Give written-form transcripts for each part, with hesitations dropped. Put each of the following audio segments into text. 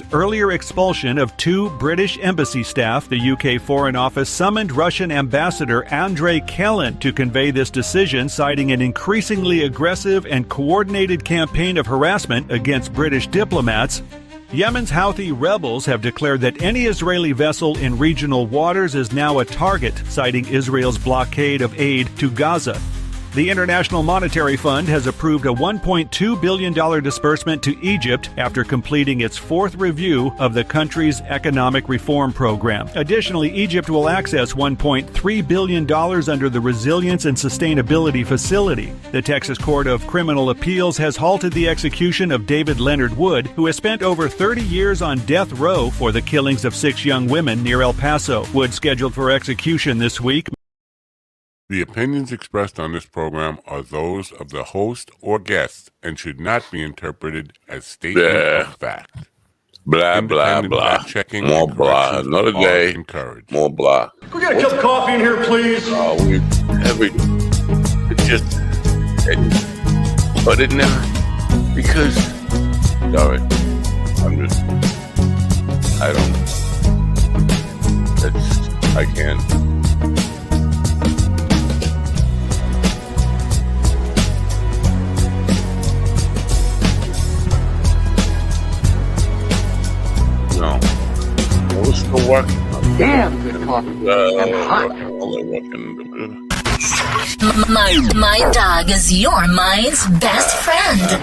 UK's earlier expulsion of 2 British embassy staff, the UK Foreign Office summoned Russian Ambassador Andrei Kelin to convey this decision, citing an increasingly aggressive and coordinated campaign of harassment against British diplomats. Yemen's Houthi rebels have declared that any Israeli vessel in regional waters is now a target, citing Israel's blockade of aid to Gaza. The International Monetary Fund has approved a $1.2 billion disbursement to Egypt after completing its 4th review of the country's economic reform program. Additionally, Egypt will access $1.3 billion under the Resilience and Sustainability Facility. The Texas Court of Criminal Appeals has halted the execution of David Leonard Wood, who has spent over 30 years on death row for the killings of 6 young women near El Paso. Wood scheduled for execution this week. The opinions expressed on this program are those of the host or guest and should not be interpreted as statement of fact. Blah, blah, blah. Checking more blah. Another day. Encouraged. More blah. Can we get a cup of coffee in here, please? It's just, but it never, because, sorry, I can't. No. We're still working. Damn good coffee. And hot. My dog is your mind's best friend.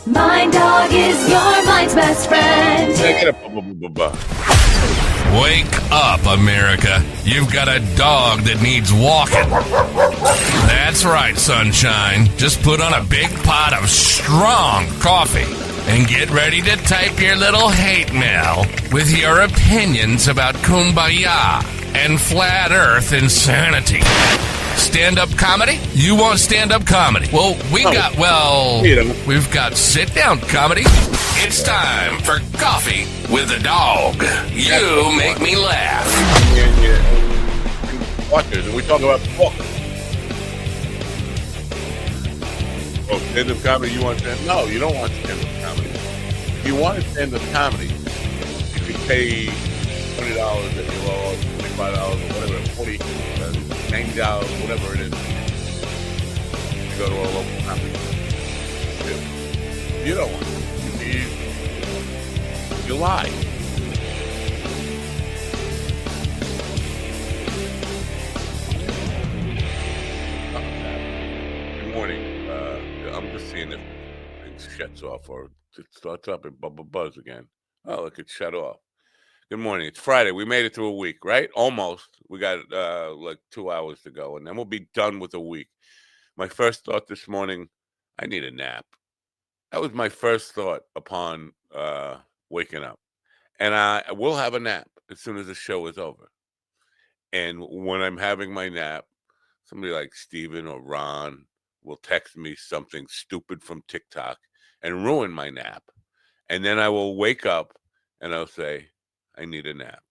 My dog is your mind's best friend. Wake up, America. You've got a dog that needs walking. That's right, sunshine. Just put on a big pot of strong coffee and get ready to type your little hate mail with your opinions about kumbaya and flat earth insanity. Stand-up comedy? You want stand-up comedy? Well, we've got sit-down comedy. It's time for Coffee with a Dog. You make me laugh. Watchers, and we talk about book. Oh, stand-up comedy, you want stand-up? No, you don't want stand-up comedy. If you want stand-up comedy, you could pay $20 at your law, $25 or whatever, $40, $90, whatever it is. You go to a local comedy. You don't want it. You lie. Good morning. I'm just seeing if it shuts off or it starts up and buzz again. Oh, it could shut off. Good morning. It's Friday. We made it through a week, right? Almost. We got like 2 hours to go, and then we'll be done with a week. My first thought this morning, I need a nap. That was my first thought upon waking up. And I will have a nap as soon as the show is over. And when I'm having my nap, somebody like Steven or Ron will text me something stupid from TikTok and ruin my nap. And then I will wake up and I'll say, I need a nap.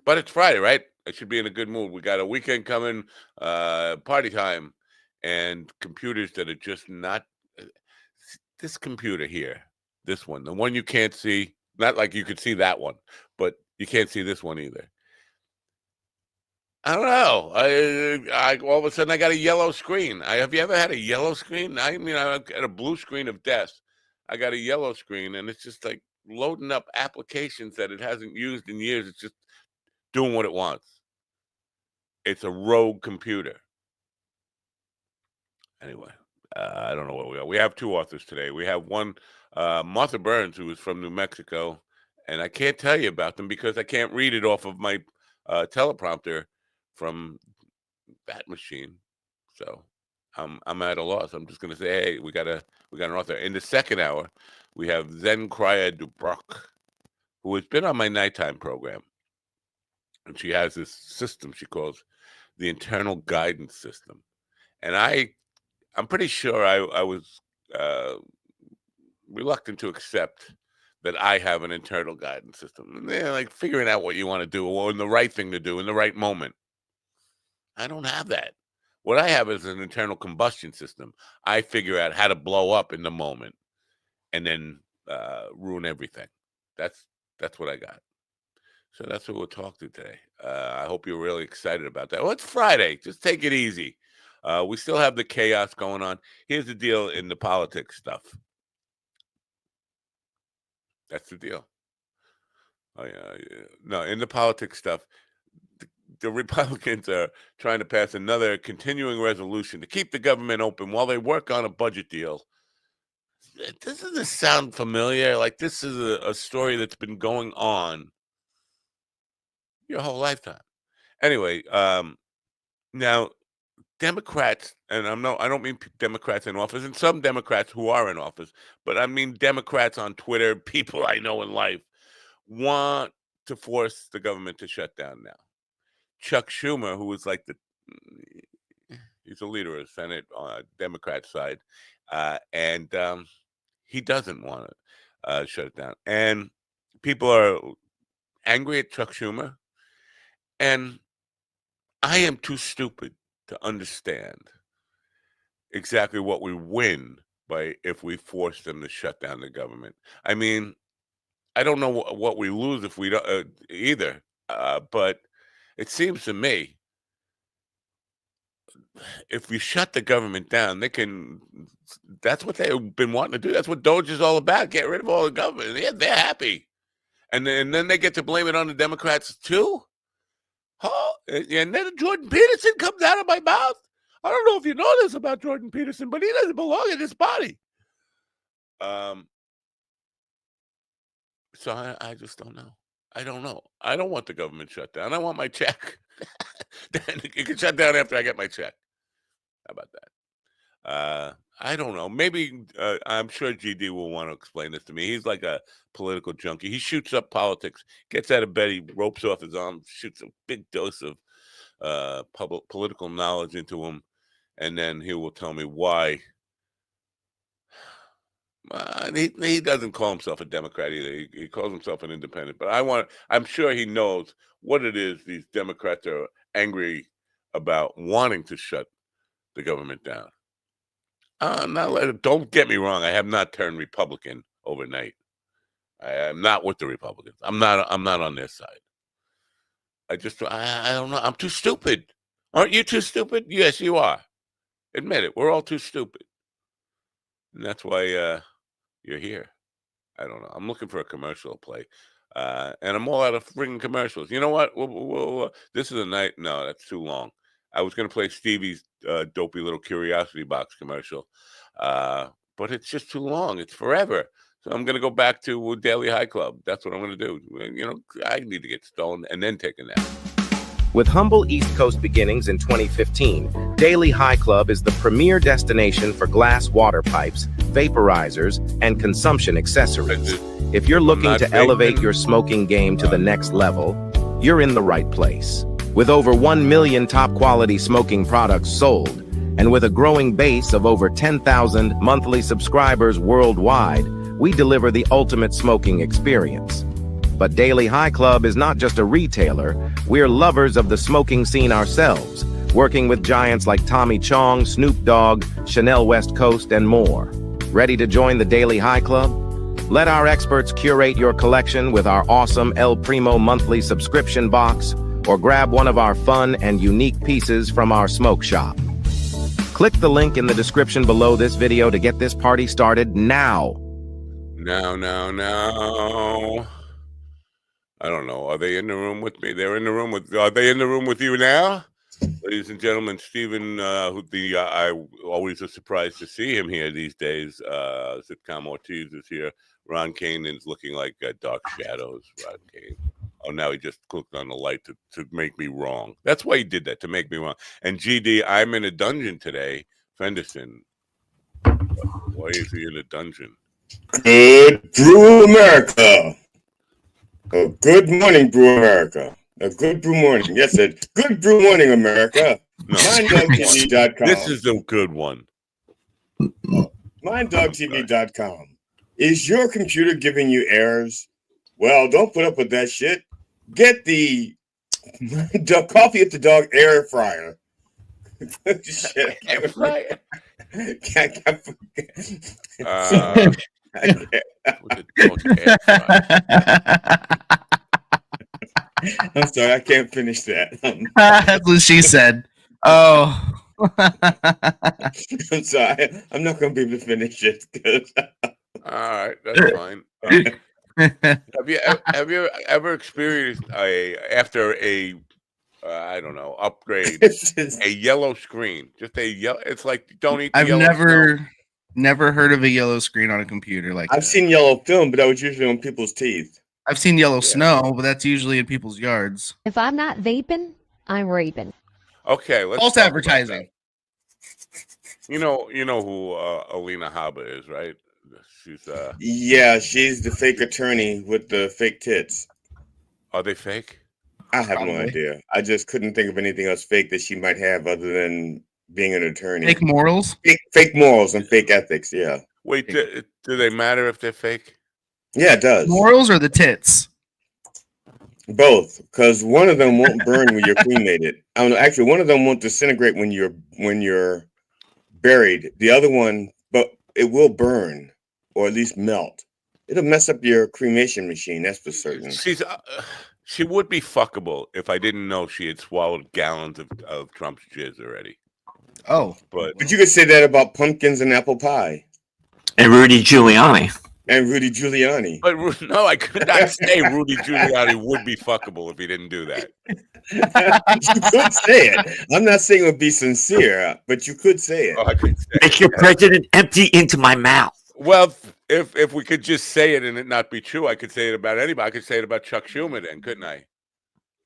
But it's Friday, right? I should be in a good mood. We got a weekend coming, party time, and computers that are just not. This computer here, this one, the one you can't see, not like you could see that one, but you can't see this one either. I don't know. I all of a sudden I got a yellow screen. Have you ever had a yellow screen? I mean, I got a blue screen of death. I got a yellow screen, and it's just like loading up applications that it hasn't used in years. It's just doing what it wants. It's a rogue computer. Anyway. I don't know what we are. We have 2 authors today. We have one, Martha Burns, who is from New Mexico, and I can't tell you about them because I can't read it off of my teleprompter from that machine. So I'm at a loss. I'm just going to say, hey, we got an author. In the second hour, we have Zenkraya Dubrock, who has been on my nighttime program, and she has this system she calls the internal guidance system, and I'm pretty sure I was reluctant to accept that I have an internal guidance system. Like figuring out what you want to do or the right thing to do in the right moment. I don't have that. What I have is an internal combustion system. I figure out how to blow up in the moment and then ruin everything. That's what I got. So that's what we'll talk to today. I hope you're really excited about that. Well, it's Friday. Just take it easy. We still have the chaos going on. Here's the deal in the politics stuff. That's the deal. Oh, yeah. No, in the politics stuff, the Republicans are trying to pass another continuing resolution to keep the government open while they work on a budget deal. Doesn't this sound familiar? Like this is a story that's been going on your whole lifetime. Anyway, now Democrats, and I don't mean Democrats in office, and some Democrats who are in office, but I mean Democrats on Twitter, people I know in life, want to force the government to shut down now. Chuck Schumer, who is like he's a leader of the Senate on the Democrat side, and he doesn't want to shut it down. And people are angry at Chuck Schumer, and I am too stupid to understand exactly what we win by if we force them to shut down the government. I mean, I don't know what we lose if we don't either, but it seems to me if we shut the government down, that's what they've been wanting to do. That's what Doge is all about. Get rid of all the government. They're happy. And then they get to blame it on the Democrats too. Oh, and then Jordan Peterson comes out of my mouth. I don't know if you know this about Jordan Peterson, but he doesn't belong in this body. So I just don't know. I don't know. I don't want the government shut down. I want my check. Then it can shut down after I get my check. How about that? I don't know. Maybe I'm sure GD will want to explain this to me. He's like a political junkie. He shoots up politics, gets out of bed, he ropes off his arm, shoots a big dose of political knowledge into him, and then he will tell me why. He doesn't call himself a Democrat either. He calls himself an independent. But I'm sure he knows what it is these Democrats are angry about, wanting to shut the government down. Don't get me wrong. I have not turned Republican overnight. I am not with the Republicans. I'm not on their side. I don't know. I'm too stupid. Aren't you too stupid? Yes, you are. Admit it. We're all too stupid. And that's why you're here. I don't know. I'm looking for a commercial to play. And I'm all out of freaking commercials. You know what? This is a night. No, that's too long. I was going to play Stevie's dopey little Curiosity Box commercial, but it's just too long. It's forever. So I'm going to go back to Daily High Club. That's what I'm going to do. You know, I need to get stoned and then take a nap. With humble East Coast beginnings in 2015, Daily High Club is the premier destination for glass water pipes, vaporizers, and consumption accessories. If you're looking to elevate your smoking game to the next level, you're in the right place. With over 1 million top-quality smoking products sold, and with a growing base of over 10,000 monthly subscribers worldwide, we deliver the ultimate smoking experience. But Daily High Club is not just a retailer, we're lovers of the smoking scene ourselves, working with giants like Tommy Chong, Snoop Dogg, Chanel West Coast, and more. Ready to join the Daily High Club? Let our experts curate your collection with our awesome El Primo monthly subscription box, or grab one of our fun and unique pieces from our smoke shop. Click the link in the description below this video to get this party started now. No. I don't know. Are they in the room with me? They're in the room with. Are they in the room with you now, ladies and gentlemen? Stephen, I always a surprise to see him here these days. Sitcom Ortiz is here. Ron Kane is looking like Dark Shadows. Ron Kane. Oh, now he just clicked on the light to make me wrong. That's why he did that, to make me wrong. And GD, I'm in a dungeon today. Fenderson, why is he in a dungeon? Good Brew America. Good morning, Brew America. Good brew morning. Yes, good brew morning, America. No. MindDogTV.com. This is the good one. MindDogTV.com. Is your computer giving you errors? Well, don't put up with that shit. Get the Coffee at the Dog air fryer. Shit, I can't Fry. I'm sorry, I can't finish that. That's what she said. Oh. I'm sorry. I'm not going to be able to finish it. All right, that's fine. Have you ever experienced after a I don't know upgrade a yellow screen? Just a yellow. It's like don't eat. I've yellow never heard of a yellow screen on a computer like I've seen yellow film, but that was usually on people's teeth. I've seen yellow snow, but that's usually in people's yards. If I'm not vaping, I'm raping. Okay, let's false advertising. You know who Alina Habba is, right? She's she's the fake attorney with the fake tits. Are they fake? I have no idea. I just couldn't think of anything else fake that she might have other than being an attorney. Fake morals? Fake morals and fake ethics, yeah. Wait, do they matter if they're fake? Yeah, it does. Morals or the tits? Both, because one of them won't burn when you're cremated. I don't know. Actually, one of them won't disintegrate when you're buried. The other one, but it will burn or at least melt. It'll mess up your cremation machine. That's for certain. She would be fuckable if I didn't know she had swallowed gallons of Trump's jizz already. Oh, but you could say that about pumpkins and apple pie, and Rudy Giuliani. But no, I could not say Rudy Giuliani would be fuckable if he didn't do that. You could say it. I'm not saying it would be sincere, but you could say it. Oh, I could say Make your president empty into my mouth. Well, if we could just say it and it not be true, I could say it about anybody. I could say it about Chuck Schumer then, couldn't I?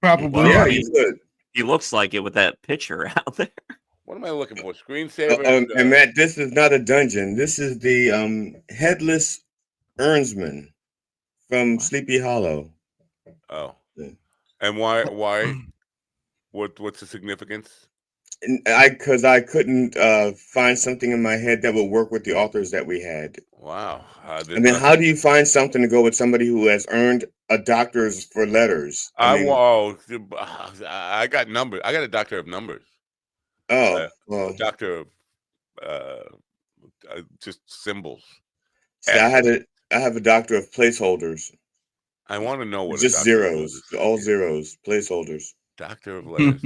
Probably. Well, yeah, you could. He looks like it with that picture out there. What am I looking for? Screensaver? And Matt, this is not a dungeon. This is the headless Earnsman from Sleepy Hollow. Oh. And why? What's the significance? Because I couldn't find something in my head that would work with the authors that we had. Wow. I mean, how do you find something to go with somebody who has earned a doctor's for letters? I got numbers. I got a doctor of numbers. Oh, well. A doctor of just symbols. See, I have a doctor of placeholders. I want to know what just zeros, all zeros, placeholders. Doctor of letters.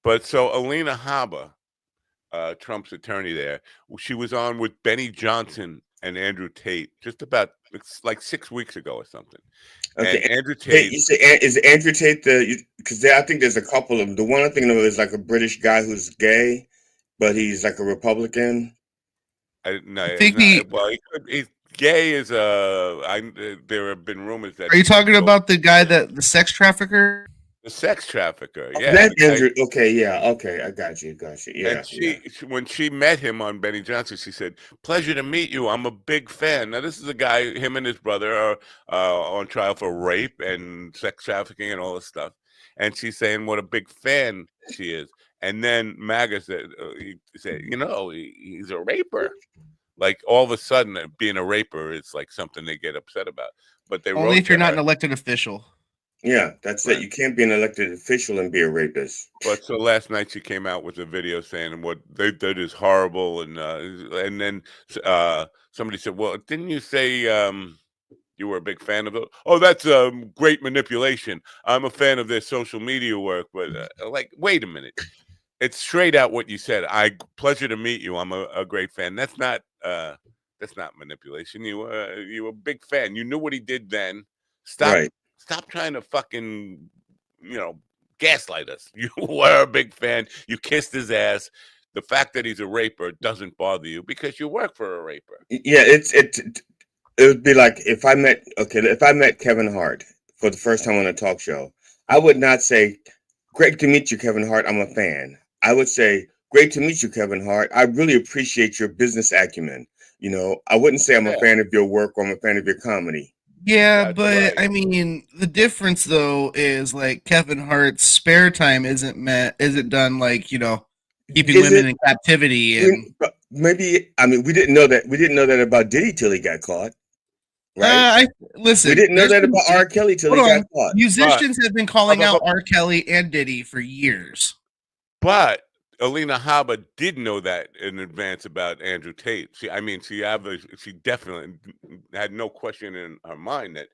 But so Alina Habba, Trump's attorney there, she was on with Benny Johnson and Andrew Tate just about like 6 weeks ago or something. Okay, and Andrew Tate. You say, is Andrew Tate because I think there's a couple of them. The one I'm thinking of is like a British guy who's gay, but he's like a Republican. He's gay is there have been rumors that. Are you talking about the guy the sex trafficker? The sex trafficker, yeah. That Andrew, okay, yeah, okay, I got you. Yeah. And when she met him on Benny Johnson, she said, "Pleasure to meet you. I'm a big fan." Now, this is a guy. Him and his brother are on trial for rape and sex trafficking and all this stuff. And she's saying what a big fan she is. And then MAGA said, he's a raper. Like all of a sudden, being a raper is like something they get upset about. But they only if you're not an elected official. Yeah, that's right. It. You can't be an elected official and be a rapist. But so last night she came out with a video saying what they did is horrible, and then somebody said, "Well, didn't you say you were a big fan of it?" Oh, that's great manipulation. I'm a fan of their social media work, but like, wait a minute, it's straight out what you said. Pleasure to meet you. I'm a great fan. That's not manipulation. You were a big fan. You knew what he did then. Stop. Right. Stop trying to fucking, gaslight us. You were a big fan. You kissed his ass. The fact that he's a raper doesn't bother you because you work for a raper. Yeah, it would be like if I met Kevin Hart for the first time on a talk show, I would not say, "Great to meet you, Kevin Hart. I'm a fan." I would say, "Great to meet you, Kevin Hart. I really appreciate your business acumen." I wouldn't say I'm a fan of your work or I'm a fan of your comedy. Yeah, but right. I mean, the difference though is like Kevin Hart's spare time isn't done like keeping women in captivity and maybe. I mean, we didn't know that about Diddy till he got caught. Right? Listen, we didn't know that about R. Kelly till he got caught. Musicians have been calling out R. Kelly and Diddy for years. But Alina Habba did know that in advance about Andrew Tate. She definitely had no question in her mind that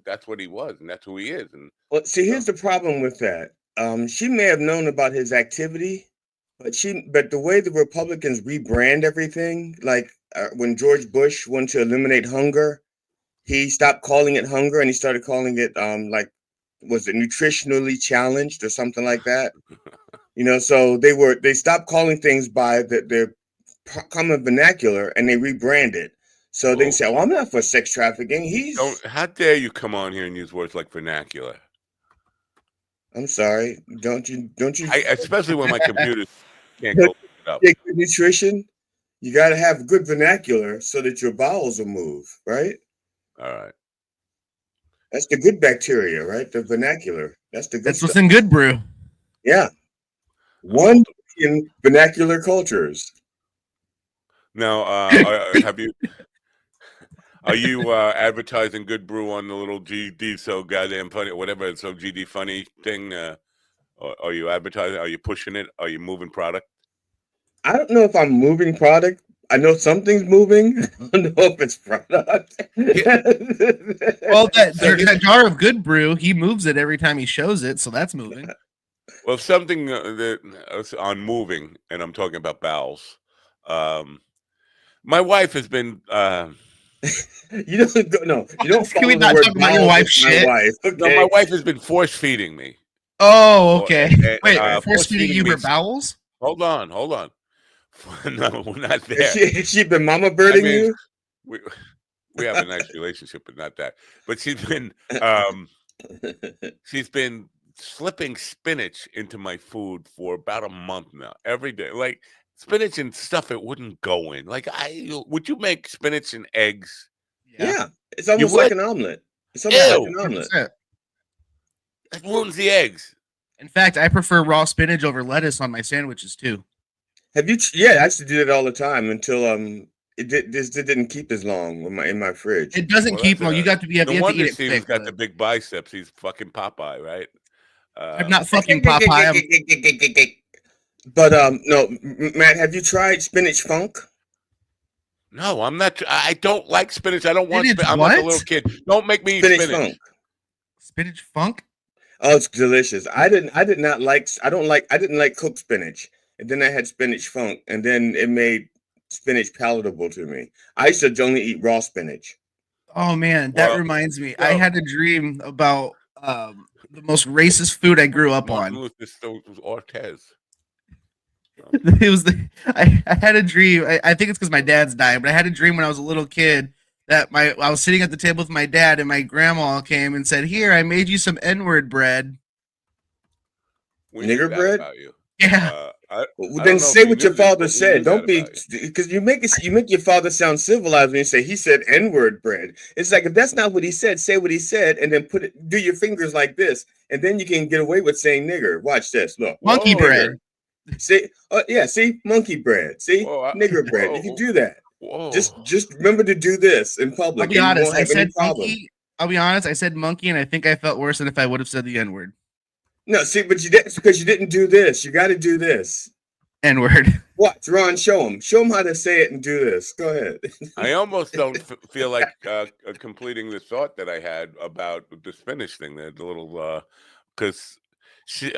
that's what he was and that's who he is. And Well, see, here's the problem with that. She may have known about his activity, but the way the Republicans rebrand everything, like when George Bush wanted to eliminate hunger, he stopped calling it hunger and he started calling it like, was it nutritionally challenged or something like that? So they stopped calling things by their common vernacular and they rebranded. So they can say, "Oh, I'm not for sex trafficking." How dare you come on here and use words like vernacular? I'm sorry. Don't you? Especially when my computer can't go look it up. Good nutrition. You got to have good vernacular so that your bowels will move, right? All right. That's the good bacteria, right? The vernacular. That's the good That's stuff. what's in good brew. Yeah. 1 billion vernacular cultures. Now, are you advertising Good Brew on the little GD so goddamn funny, whatever it's so GD funny thing? Are you advertising? Are you pushing it? Are you moving product? I don't know if I'm moving product. I know something's moving. I don't know if it's product. Well, that jar of Good Brew, he moves it every time he shows it, so that's moving. Well, something that on moving, and I'm talking about bowels. My wife has been. You don't go, no. You don't. Can we not talk about your wife's shit? Wife. Okay. No, my wife has been force feeding me. Oh, okay. Wait, force feeding you her bowels? Hold on. No, we're not there. Has she been mama birding you? We have a nice relationship, but not that. But she's been slipping spinach into my food for about a month now, every day. Like spinach and stuff it wouldn't go in. Like would you make spinach and eggs? Yeah. It's almost like an omelet. It's almost like an omelet. 100%. That ruins the eggs. In fact, I prefer raw spinach over lettuce on my sandwiches too. Have you? Yeah, I used to do that all the time until it didn't keep as long in my fridge. It doesn't keep long. You got to be. No wonder Steve's got the big biceps. He's fucking Popeye, right? I'm not fucking Popeye. But no, Matt, have you tried spinach funk? No, I'm not. I don't like spinach. I don't want spinach. I'm like a little kid. Don't make me eat spinach. Funk. Spinach funk? Oh, it's delicious. I didn't like cooked spinach. And then I had spinach funk, and then it made spinach palatable to me. I used to only eat raw spinach. Oh man, that reminds me. I had a dream about the most racist food I grew up on. Ortez. It was I had a dream. I think it's because my dad's died, but I had a dream when I was a little kid that I was sitting at the table with my dad, and my grandma came and said, "Here, I made you some N-word bread." Nigger bread? Yeah. Then say what your father said. Don't be, because you make your father sound civilized when you say he said N-word bread. It's like, if that's not what he said, say what he said, and then do your fingers like this, and then you can get away with saying nigger. Watch this. Look, monkey bread. See, see, monkey bread. See, nigger bread. You can do that. Just remember to do this in public. I'll be honest. I said monkey. I'll be honest. I said monkey, and I think I felt worse than if I would have said the N-word. No, see, but you didn't, because you didn't do this. You got to do this. N-word. Watch, Ron. Show him how to say it and do this. Go ahead. I almost don't feel like completing the thought that I had about the spinach thing. The little because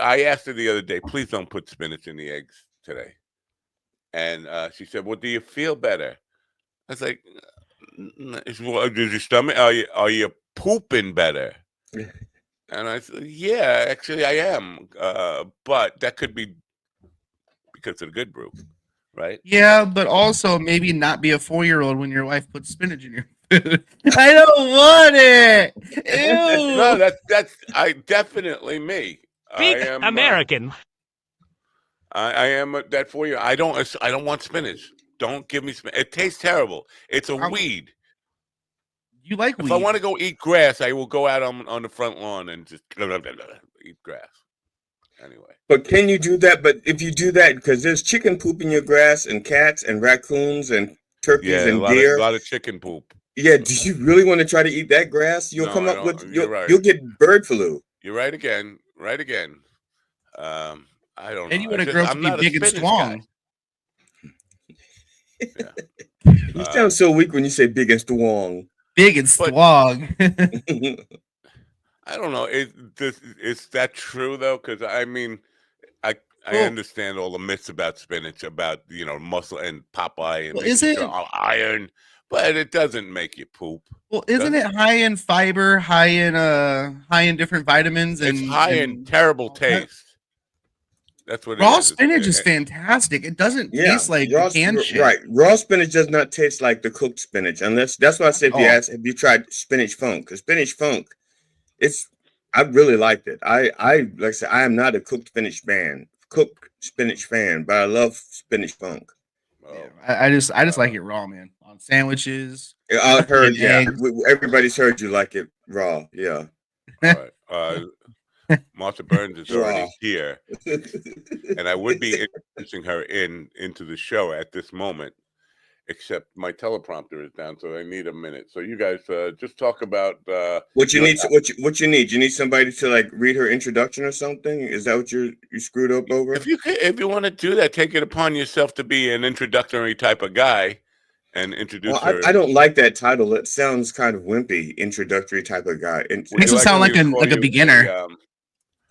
I asked her the other day, please don't put spinach in the eggs today, and she said, "Well, do you feel better?" I was like, "Well, does your stomach? Are you pooping better?" And I said, "Yeah, actually, I am, but that could be because of the Good Brew, right?" Yeah, but also maybe not be a 4-year-old when your wife puts spinach in your food. I don't want it. Ew. No, that's definitely me. Speak American. I am that 4-year. I don't want spinach. Don't give me spinach. It tastes terrible. It's a weed. You like weed? If I want to go eat grass, I will go out on the front lawn and just eat grass. Anyway. But can you do that? But if you do that, because there's chicken poop in your grass, and cats and raccoons and turkeys and deer. A lot of chicken poop. Yeah, do you really want to try to eat that grass? You'll come up with you'll get bird flu. You're right again. I don't know. And you want a girl to I'm be not a big and spinach strong. guy. Yeah. You sound so weak when you say big and strong. Big and strong. I don't know. Is that true though? Because I mean, I Well- understand all the myths about spinach, about muscle and Popeye and Well, making is it- sure iron, but it doesn't make you poop. Well, isn't it high in fiber, high in different vitamins, and It's high in terrible taste. That's what raw it is. spinach is fantastic. It doesn't taste like raw, the canned shit. right. Raw spinach does not taste like the cooked spinach, unless that's why I say if you Oh. ask, have you tried spinach funk? Because spinach funk, I really liked it. I like I said, I am not a cooked spinach fan, but I love spinach funk. Oh. I just like it raw, man. On sandwiches. I heard, eggs. everybody's heard you like it raw. Yeah. All right. Martha Burns is already here, and I would be introducing her into the show at this moment, except my teleprompter is down, so I need a minute. So you guys just talk about what you need. What you need? You need somebody to like read her introduction or something. Is that what you screwed up over? If you want to do that, take it upon yourself to be an introductory type of guy and introduce her. I don't like that title. It sounds kind of wimpy. Introductory type of guy. It makes it sound like a beginner.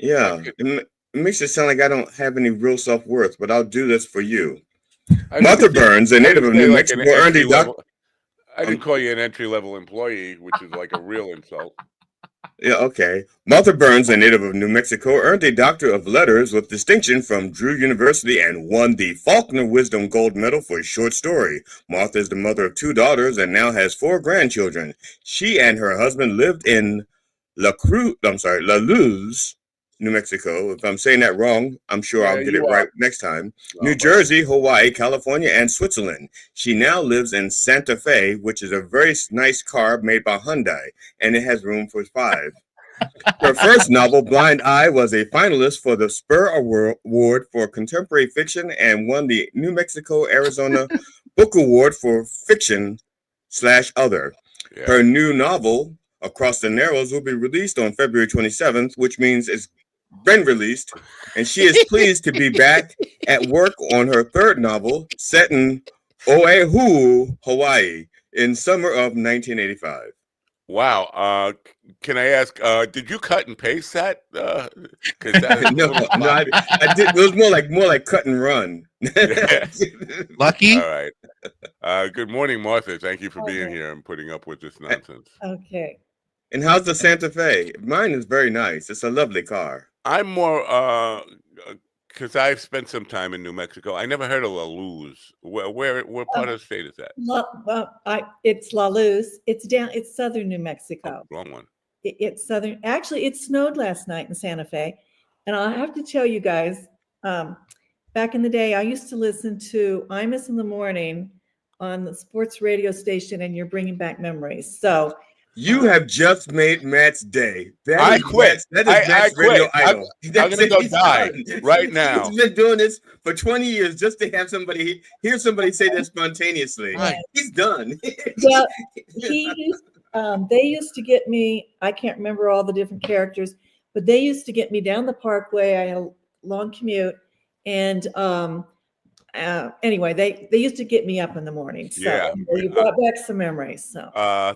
Yeah, it makes it sound like I don't have any real self-worth, but I'll do this for you. Martha Burns, a native of New Mexico, earned a doctorate. I didn't call you an entry-level employee, which is like a real insult. Yeah, okay. Martha Burns, a native of New Mexico, earned a Doctor of Letters with distinction from Drew University and won the Faulkner Wisdom Gold Medal for a short story. Martha is the mother of 2 daughters and now has 4 grandchildren. She and her husband lived in La Luz, New Mexico. If I'm saying that wrong, I'm sure I'll get it right next time. New Jersey, Hawaii, California, and Switzerland. She now lives in Santa Fe, which is a very nice car made by Hyundai, and it has room for 5. Her first novel, Blind Eye, was a finalist for the Spur Award for Contemporary Fiction and won the New Mexico-Arizona Book Award for Fiction/Other. Yeah. Her new novel, Across the Narrows, will be released on February 27th, which means it's been released, and she is pleased to be back at work on her 3rd novel, set in Oahu, Hawaii, in summer of 1985. Wow. Can I ask, did you cut and paste that? No, I did. It was more like cut and run. Lucky. All right. Good morning, Martha. Thank you for being here and putting up with this nonsense. Okay. And how's the Santa Fe? Mine is very nice. It's a lovely car. I'm more because I've spent some time in New Mexico. I never heard of La Luz. Where part of the state is that? It's La Luz. It's southern New Mexico. Wrong one. It's southern. Actually, it snowed last night in Santa Fe, and I have to tell you guys, back in the day, I used to listen to Imus in the morning on the sports radio station, and you're bringing back memories. So. You have just made Matt's day. I quit. That is Matt's radio idol. I'm going to go die right now. He's been doing this for 20 years just to have somebody hear somebody say that spontaneously. Right. He's done. Well, they used to get me, I can't remember all the different characters, but they used to get me down the parkway. I had a long commute. And anyway, they used to get me up in the morning. So yeah, you brought back some memories. So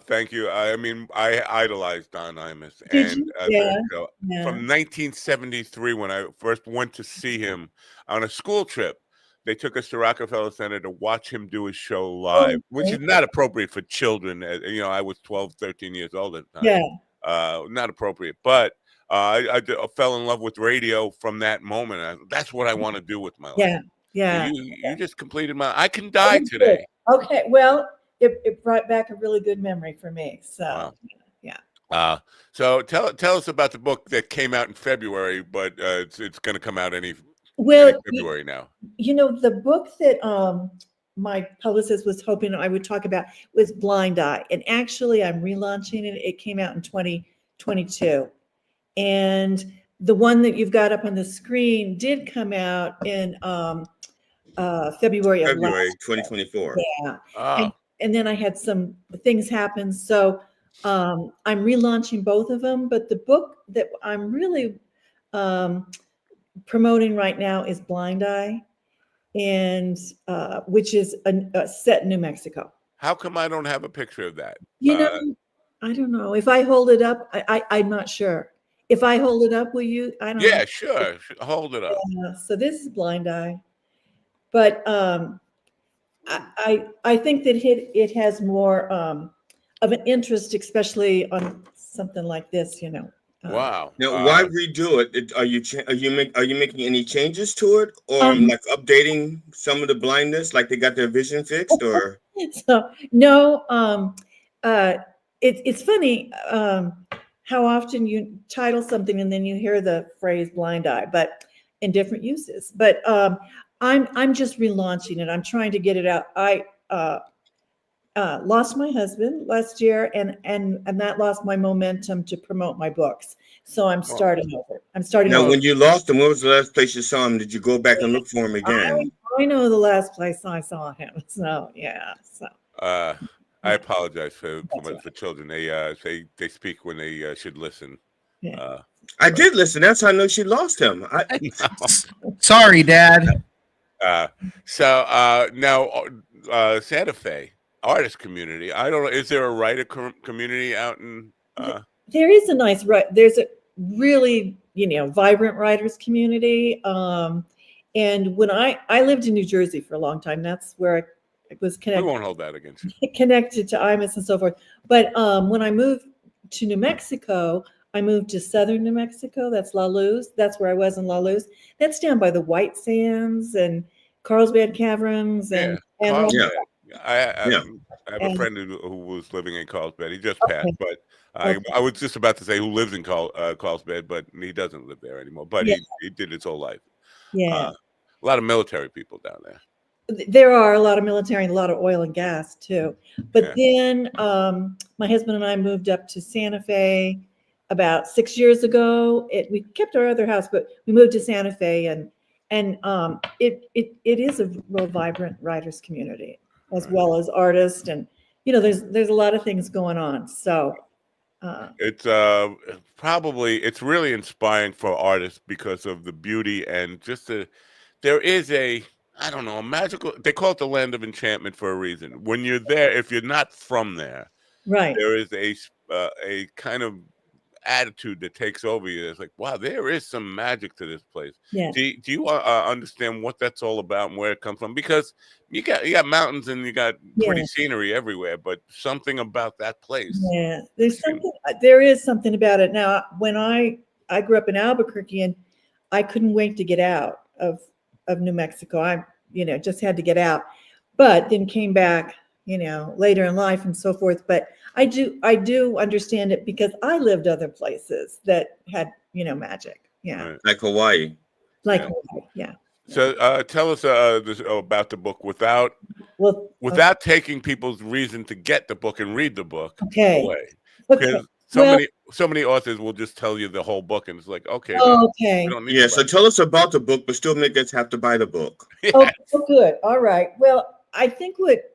thank you. I mean, I idolized Don Imus, from 1973 when I first went to see him on a school trip. They took us to Rockefeller Center to watch him do his show live, which is not appropriate for children. I was 12, 13 years old at the time. Yeah, not appropriate, but. I fell in love with radio from that moment. That's what I want to do with my life. Yeah. You just completed I can die today. Okay. Well, it brought back a really good memory for me. So, wow. Yeah. So tell us about the book that came out in February, but it's going to come out any February now. The book that my publicist was hoping I would talk about was Blind Eye, and actually I'm relaunching it. It came out in 2022, and the one that you've got up on the screen did come out in February 2024. Yeah. And then I had some things happen. So I'm relaunching both of them. But the book that I'm really promoting right now is Blind Eye, and which is set in New Mexico. How come I don't have a picture of that? You know, I don't know. If I hold it up, I'm not sure. If I hold it up, will you? I don't know. Yeah, sure. Hold it up. So this is Blind Eye, but I think that it has more of an interest, especially on something like this. Wow. Now, why redo it? Are you making any changes to it, or like updating some of the blindness, like they got their vision fixed, or? So no, it's funny how often you title something and then you hear the phrase blind eye, but in different uses. But I'm just relaunching it. I'm trying to get it out. I lost my husband last year, and that lost my momentum to promote my books. So I'm starting over. Now, when you lost him, what was the last place you saw him? Did you go back and look for him again? I know the last place I saw him. So yeah. So. I apologize for children. They speak when they should listen. Yeah. I did listen. That's how I know she lost him. Sorry, Dad. So now Santa Fe artist community. I don't know. Is there a writer community out in? There is a nice there's a really vibrant writers community. And when I lived in New Jersey for a long time, that's where I was connected. We won't hold that against you. Connected to IMUS and so forth. But when I moved to New Mexico, I moved to southern New Mexico. That's La Luz. That's where I was in La Luz. That's down by the White Sands and Carlsbad Caverns and Carlsbad. I have a friend who was living in Carlsbad. He just passed, but I was just about to say who lives in Carlsbad, but he doesn't live there anymore. But he did his whole life. Yeah, a lot of military people down there. There are a lot of military and a lot of oil and gas too. But then my husband and I moved up to Santa Fe about 6 years ago. We kept our other house, but we moved to Santa Fe, and it is a real vibrant writers community as well as artists, and there's a lot of things going on. So it's it's really inspiring for artists because of the beauty and just there is a magical, they call it the land of enchantment for a reason. When you're there, if you're not from there, right, there is a kind of attitude that takes over you. It's like, wow, there is some magic to this place. Yeah. Do you understand what that's all about and where it comes from? Because you got mountains and you got pretty scenery everywhere, but something about that place. Yeah, there is something about it. Now, when I grew up in Albuquerque, and I couldn't wait to get out of New Mexico. I just had to get out, but then came back later in life and so forth. But I do understand it because I lived other places that had magic. Yeah, Right. Like Hawaii. Hawaii. Yeah. So tell us about the book without taking people's reason to get the book and read the book away. Because so many authors will just tell you the whole book, and it's like, okay. Okay. We don't need So tell us about the book, but still make us have to buy the book. Oh, good. All right. Well, I think what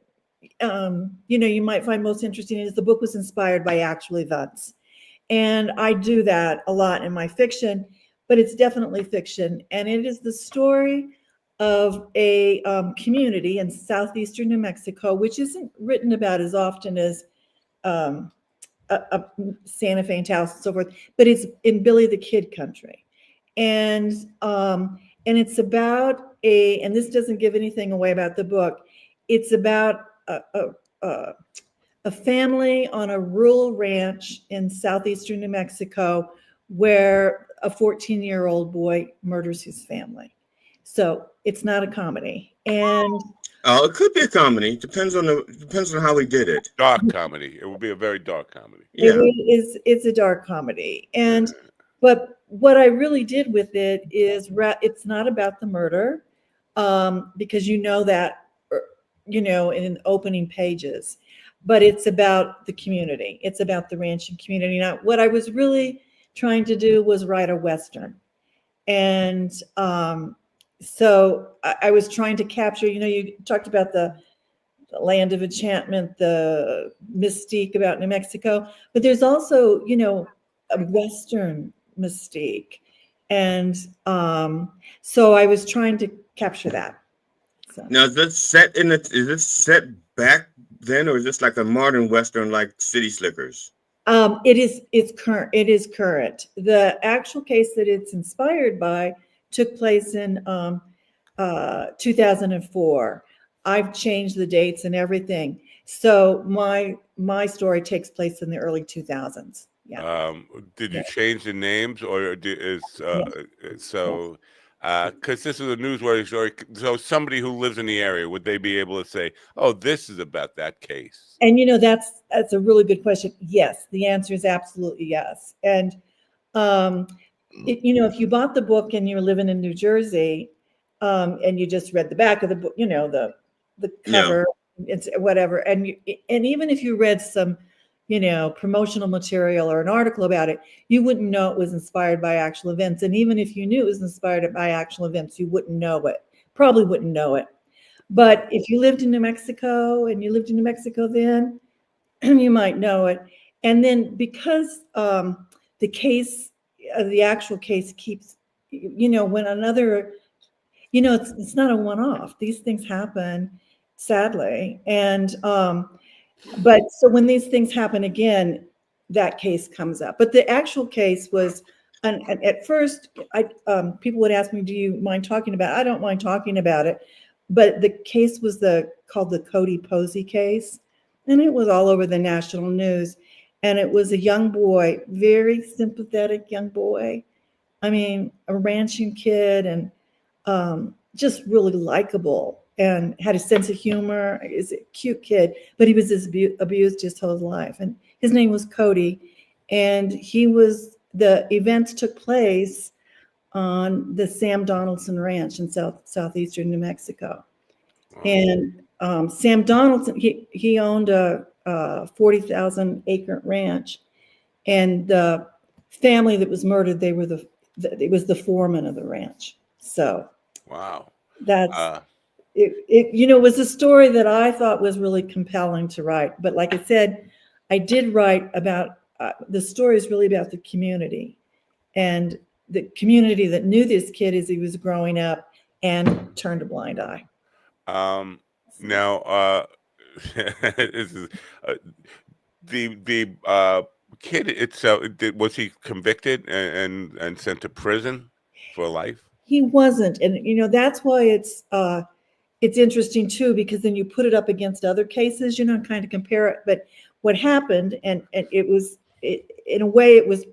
you might find most interesting is the book was inspired by actual events, and I do that a lot in my fiction, but it's definitely fiction, and it is the story of a community in southeastern New Mexico, which isn't written about as often as Santa Fe and Taos and so forth, but it's in Billy the Kid country, and it's about and this doesn't give anything away about the book. It's about a family on a rural ranch in southeastern New Mexico where a 14-year-old boy murders his family. So it's not a comedy, and it could be a comedy. Depends on how we did it. Dark comedy. It would be a very dark comedy. Yeah, it's a dark comedy, but what I really did with it is it's not about the murder, because that in opening pages, but it's about the community. It's about the ranching community. Now, what I was really trying to do was write a Western, and so I was trying to capture. You talked about the land of enchantment, the mystique about New Mexico, but there's also a Western mystique And so I was trying to capture that. So. Now, is this set back then, or is this like a modern Western like City Slickers? It's current. It is current. The actual case that it's inspired by took place in 2004. I've changed the dates and everything. So my story takes place in the early 2000s. Yeah. Did you change the names, or so? Because this is a newsworthy story. So somebody who lives in the area, would they be able to say, "Oh, this is about that case"? And that's a really good question. Yes, the answer is absolutely yes. And if you bought the book and you're living in New Jersey, and you just read the back of the book, the cover, it's whatever, and even if you read some, promotional material or an article about it, you wouldn't know it was inspired by actual events. And even if you knew it was inspired by actual events, you wouldn't know it. Probably wouldn't know it. But if you lived in New Mexico then, you might know it. And then because the case, the actual case keeps, when another, it's not a one-off. These things happen, sadly. And but so when these things happen again, that case comes up. But the actual case was, and at first, people would ask me, "Do you mind talking about it?" I don't mind talking about it. But the case was called the Cody Posey case, and it was all over the national news. And it was a young boy, very sympathetic young boy. I mean, a ranching kid, and just really likable, and had a sense of humor. He's a cute kid, but he was abused his whole life. And his name was Cody, and the events took place on the Sam Donaldson Ranch in southeastern New Mexico. And Sam Donaldson, he owned a 40,000 acre ranch, and the family that was murdered, it was the foreman of the ranch. So wow, that's it was a story that I thought was really compelling to write. But like I said, I did write about the story is really about the community, and the community that knew this kid as he was growing up and turned a blind eye. Now, this is, the kid itself. Was he convicted and sent to prison for life? He wasn't, and that's why it's interesting too, because then you put it up against other cases, kind of compare it. But what happened, and in a way, it was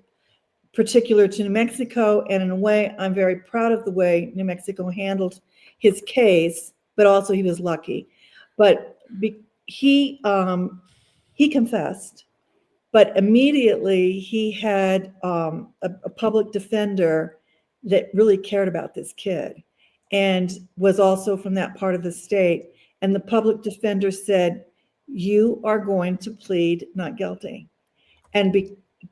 particular to New Mexico, and in a way, I'm very proud of the way New Mexico handled his case. But also, he was lucky. But he confessed, but immediately he had a public defender that really cared about this kid, and was also from that part of the state. And the public defender said, "You are going to plead not guilty," and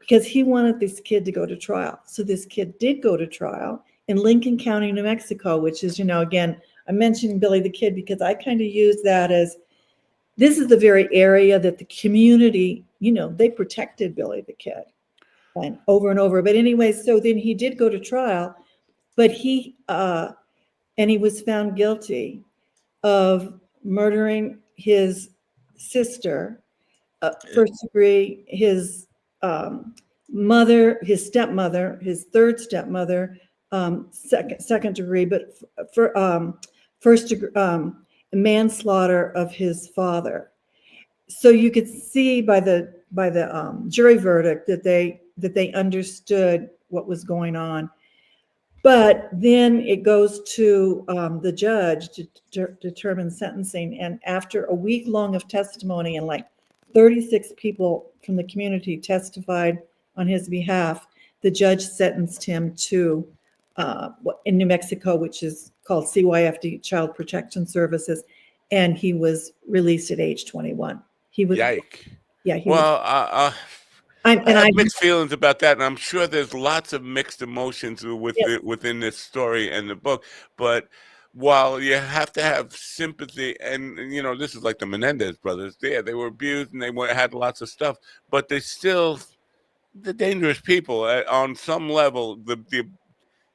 because he wanted this kid to go to trial. So this kid did go to trial in Lincoln County, New Mexico, which is, again, I'm mentioning Billy the Kid because I kind of use that as, this is the very area that the community, they protected Billy the Kid, and over. But anyway, so then he did go to trial, but he was found guilty of murdering his sister, first degree, his mother, his stepmother, his third stepmother, second degree, but for first degree manslaughter of his father. So you could see by the jury verdict that they understood what was going on. But then it goes to the judge to determine sentencing. And after a week long of testimony, and like 36 people from the community testified on his behalf, the judge sentenced him to in New Mexico, which is called CYFD, Child Protection Services, and he was released at age 21. He was, yike. Yeah. He well, was, I have mixed feelings about that, and I'm sure there's lots of mixed emotions within this story and the book. But while you have to have sympathy, and this is like the Menendez brothers, they were abused and they had lots of stuff, but they still, the dangerous people on some level.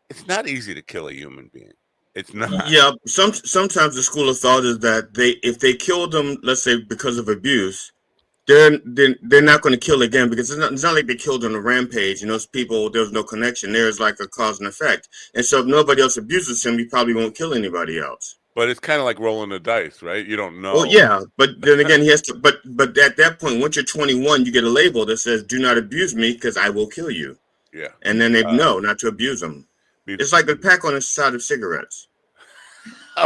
it's not easy to kill a human being. It's not. Yeah, sometimes the school of thought is that if they killed them, let's say because of abuse, they're not going to kill again because it's not like they killed on a rampage. Those people, there's no connection. There's like a cause and effect. And so if nobody else abuses him, he probably won't kill anybody else. But it's kind of like rolling the dice, right? You don't know. Well, yeah, but then again, he has to. But at that point, once you're 21, you get a label that says "Do not abuse me, because I will kill you." Yeah. And then they know not to abuse them. It's like the pack on the side of cigarettes.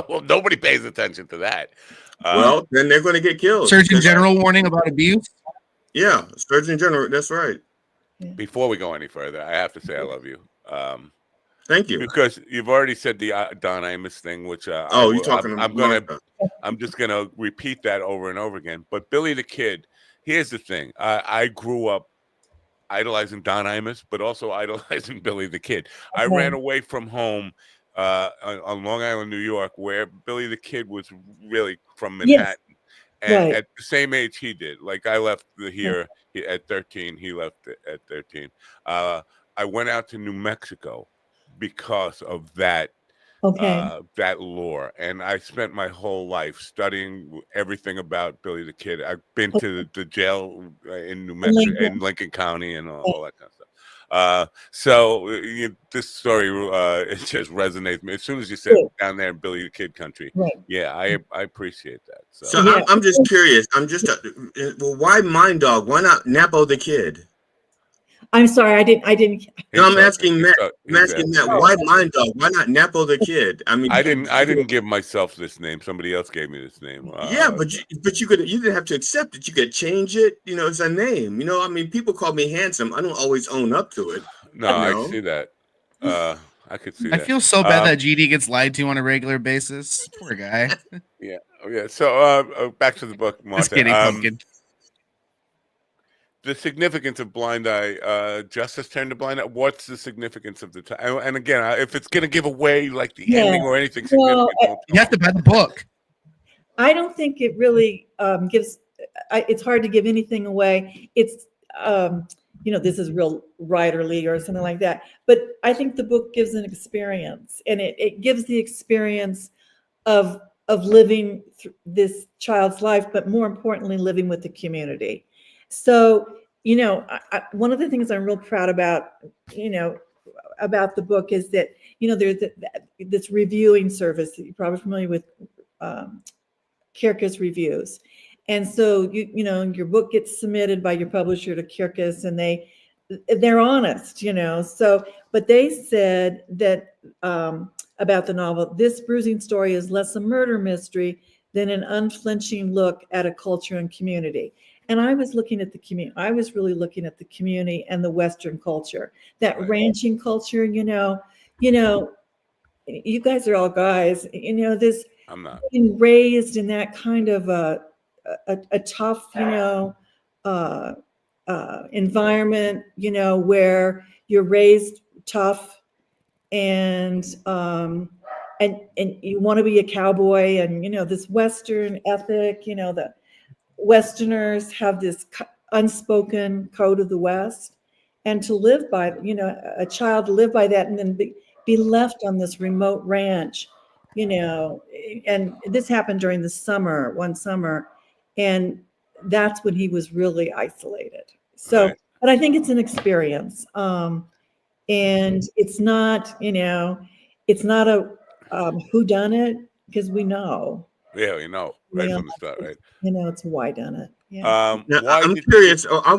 Well, nobody pays attention to that. Well, then they're going to get killed. Surgeon General warning about abuse. Yeah, Surgeon General. That's right. Before we go any further, I have to say I love you. Thank you. Because you've already said the Don Imus thing, which you're talking I'm just gonna repeat that over and over again. But Billy the Kid, here's the thing. I grew up idolizing Don Imus, but also idolizing Billy the Kid. I ran away from home on Long Island, New York, where Billy the Kid was really from Manhattan. Yes. And at the same age he did. Like I left here at 13. He left at 13. I went out to New Mexico because of that that lore, and I spent my whole life studying everything about Billy the Kid. I've been to the jail in New Mexico, in Lincoln County, and all that kind of stuff. So this story it just resonates with me. As soon as you said down there in Billy the Kid country, I appreciate that. So I'm just curious. Well, why Mind Dog? Why not Napo the Kid? I'm sorry, I didn't. No, I'm asking Matt. Why Mind Dog? Why not Napo the Kid? I mean, I didn't give myself this name. Somebody else gave me this name. But you didn't have to accept it. You could change it. It's a name. I mean, people call me handsome. I don't always own up to it. No, I see that. I could see that. I feel so bad that GD gets lied to on a regular basis. Poor guy. Yeah. So back to the book, Martha. Just kidding, Pumpkin. The significance of Blind Eye, Justice Turned a Blind Eye. What's the significance of the time? And again, if it's going to give away like the ending or anything significant, you have to buy the book. I don't think it really gives. It's hard to give anything away. It's this is real writerly or something like that. But I think the book gives an experience, and it gives the experience of living this child's life, but more importantly, living with the community. So, one of the things I'm real proud about, about the book is that, there's this reviewing service that you're probably familiar with, Kirkus Reviews. And so, your book gets submitted by your publisher to Kirkus, and they're honest, So, but they said that about the novel, this bruising story is less a murder mystery than an unflinching look at a culture and community. And I was looking at the community. I was really looking at the community and the Western culture, that ranching culture. You guys are all guys. This. I'm not being raised in that kind of a tough, environment. Where you're raised tough, and you want to be a cowboy, and this Western ethic. The Westerners have this unspoken code of the West, and to live by, a child to live by that, and then be left on this remote ranch, and this happened during the one summer, and that's when he was really isolated. So, but I think it's an experience, and it's not, it's not a whodunit, because we know. Yeah, right from the start, right? It's why done it. Yeah. I'm curious. I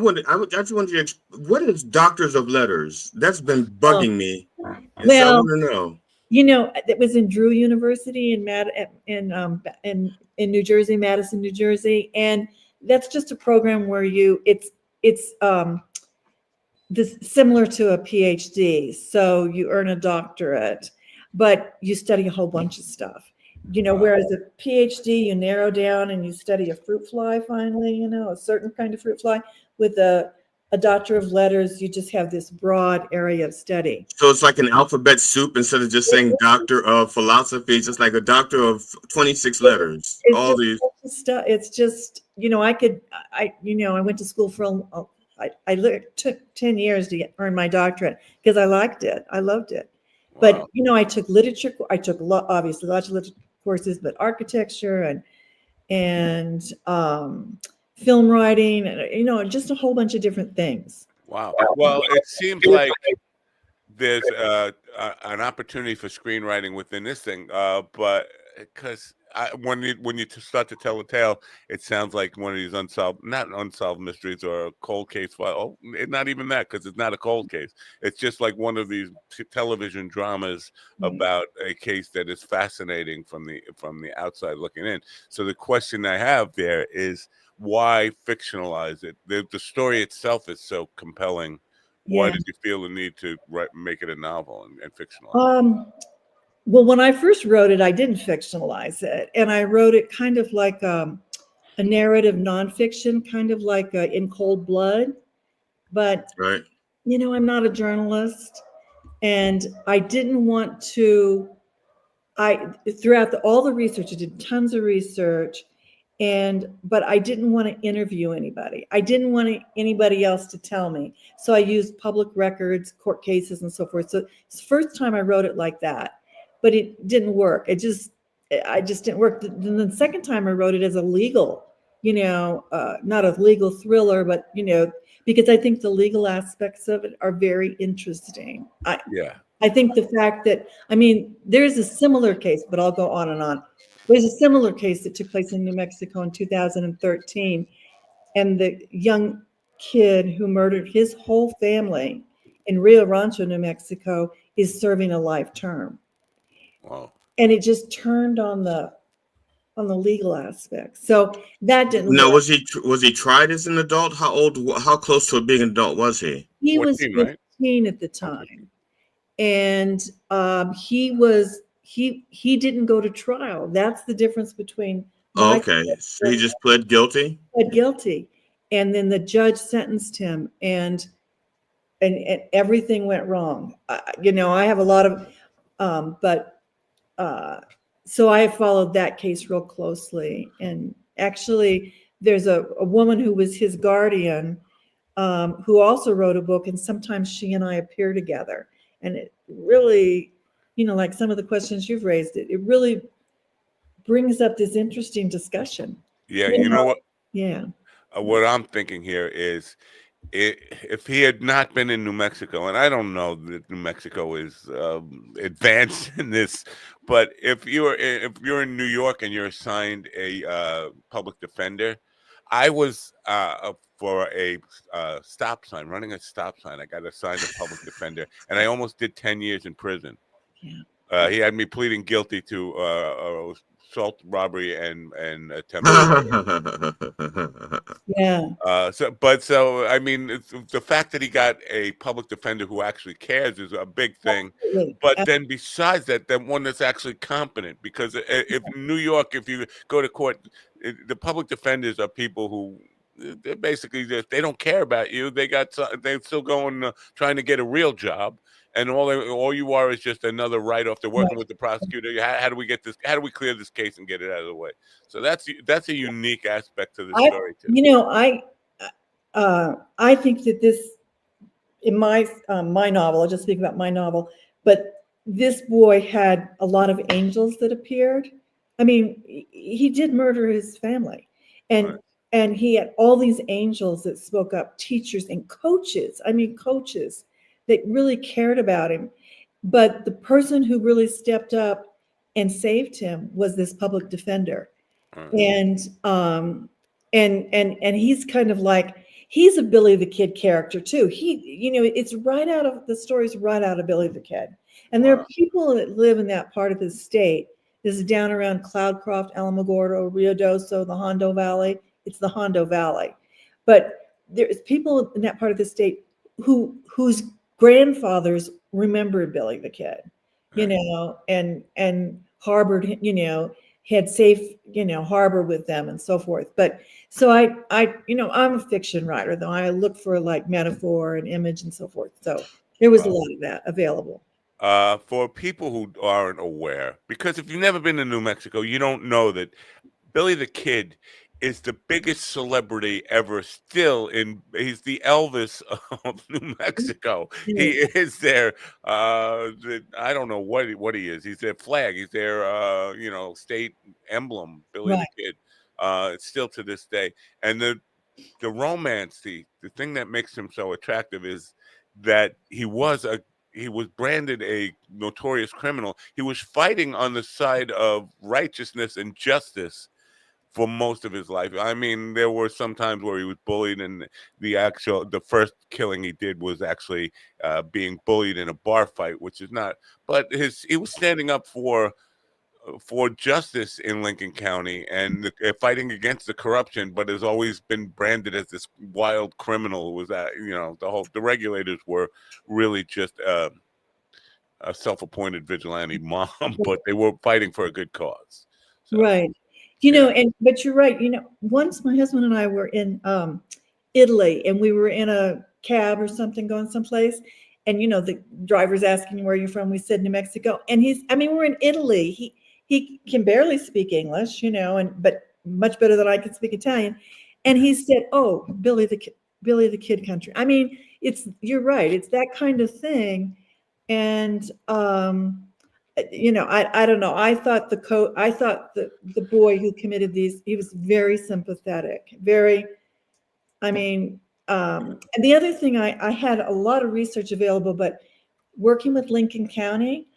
just wanted you to. What is Doctors of Letters? That's been bugging me. And so I want to know. It was in Drew University in New Jersey, Madison, New Jersey, and that's just a program where it's this similar to a PhD. So you earn a doctorate, but you study a whole bunch of stuff. Whereas a PhD, you narrow down and you study a fruit fly finally, a certain kind of fruit fly. With a Doctor of Letters, you just have this broad area of study. So it's like an alphabet soup instead of just saying Doctor of Philosophy. It's just like a Doctor of 26 letters. All these stuff. It's just, I went to school for, took 10 years to earn my doctorate because I liked it. I loved it. But I took literature. I took obviously lots of literature courses, but architecture and film writing, and just a whole bunch of different things. Wow. Well, it seems like there's an opportunity for screenwriting within this thing, but because when you start to tell a tale, it sounds like one of these not unsolved mysteries or a cold case file. Oh, not even that, because it's not a cold case. It's just like one of these television dramas about a case that is fascinating from the outside looking in. So the question I have there is, why fictionalize it? The story itself is so compelling. Why did you feel the need to make it a novel and fictionalize? Well, when I first wrote it, I didn't fictionalize it, and I wrote it kind of like a narrative nonfiction, kind of like In Cold Blood. But I'm not a journalist, and I didn't want to. Throughout all the research, I did tons of research, but I didn't want to interview anybody. I didn't want anybody else to tell me. So I used public records, court cases, and so forth. So it's the first time I wrote it like that, but it didn't work. I just didn't work. Then the second time I wrote it as a legal, not a legal thriller, but because I think the legal aspects of it are very interesting. I think the fact that, there's a similar case, but I'll go on and on. There's a similar case that took place in New Mexico in 2013, and the young kid who murdered his whole family in Rio Rancho, New Mexico, is serving a life term. Wow. And it just turned on the legal aspect. So that didn't Now, work. was he tried as an adult? How close to being an adult was he? He 14, was 15 at the time. And he didn't go to trial. That's the difference between. Okay, so he just pled guilty. Pled guilty, and then the judge sentenced him, and everything went wrong. I have a lot of, so I have followed that case real closely. And actually, there's a woman who was his guardian, who also wrote a book, and sometimes she and I appear together. And it really, like some of the questions you've raised, it really brings up this interesting discussion. Yeah, you know what? Yeah. What I'm thinking here is, if he had not been in New Mexico, and I don't know that New Mexico is advanced in this, but if you're in New York and you're assigned a public defender, I was for a stop sign, running a stop sign. I got assigned a public defender, and I almost did 10 years in prison. Yeah. He had me pleading guilty to assault, robbery, and attempted murder. Yeah. So I mean, the fact that he got a public defender who actually cares is a big thing. Absolutely. But then besides that, one that's actually competent, because if in New York, if you go to court, the public defenders are people who, they're basically just, they don't care about you. They're still going trying to get a real job, and all you are is just another write-off. They're working with the prosecutor. How do we get this? How do we clear this case and get it out of the way? So that's a unique aspect to the story too. I think that this, in my novel, I'll just speak about my novel, but this boy had a lot of angels that appeared. I mean, he did murder his family, and he had all these angels that spoke up, teachers and coaches. I mean, coaches that really cared about him. But the person who really stepped up and saved him was this public defender. And he's kind of like, he's a Billy the Kid character too. It's right out of the story's right out of Billy the Kid. And there are people that live in that part of the state. This is down around Cloudcroft, Alamogordo, Rio Doso, the Hondo Valley. It's the Hondo Valley. But there's people in that part of the state whose grandfathers remembered Billy the Kid, and harbored, had safe, harbor with them and so forth. But so I'm a fiction writer, though. I look for like metaphor and image and so forth. So there was a lot of that available. For people who aren't aware, because if you've never been to New Mexico, you don't know that Billy the Kid is the biggest celebrity ever still he's the Elvis of New Mexico. He is their I don't know what he is. He's their flag. He's their state emblem, Billy the Kid. It's still to this day. And the romance, the thing that makes him so attractive is that he was branded a notorious criminal. He was fighting on the side of righteousness and justice for most of his life. I mean, there were some times where he was bullied, and the first killing he did was actually being bullied in a bar fight, which is not. But he was standing up for justice in Lincoln County and fighting against the corruption, but has always been branded as this wild criminal. Who was that the regulators were really just a self-appointed vigilante mob, but they were fighting for a good cause. So. Right. But you're right. Once my husband and I were in Italy, and we were in a cab or something going someplace, and the driver's asking where you're from. We said New Mexico, and we're in Italy. He can barely speak English, but much better than I can speak Italian. And he said, "Oh, Billy the Kid country." I mean, you're right. It's that kind of thing, and I don't know. I thought the boy who committed these, he was very sympathetic, very. And the other thing, I had a lot of research available, but working with Lincoln County,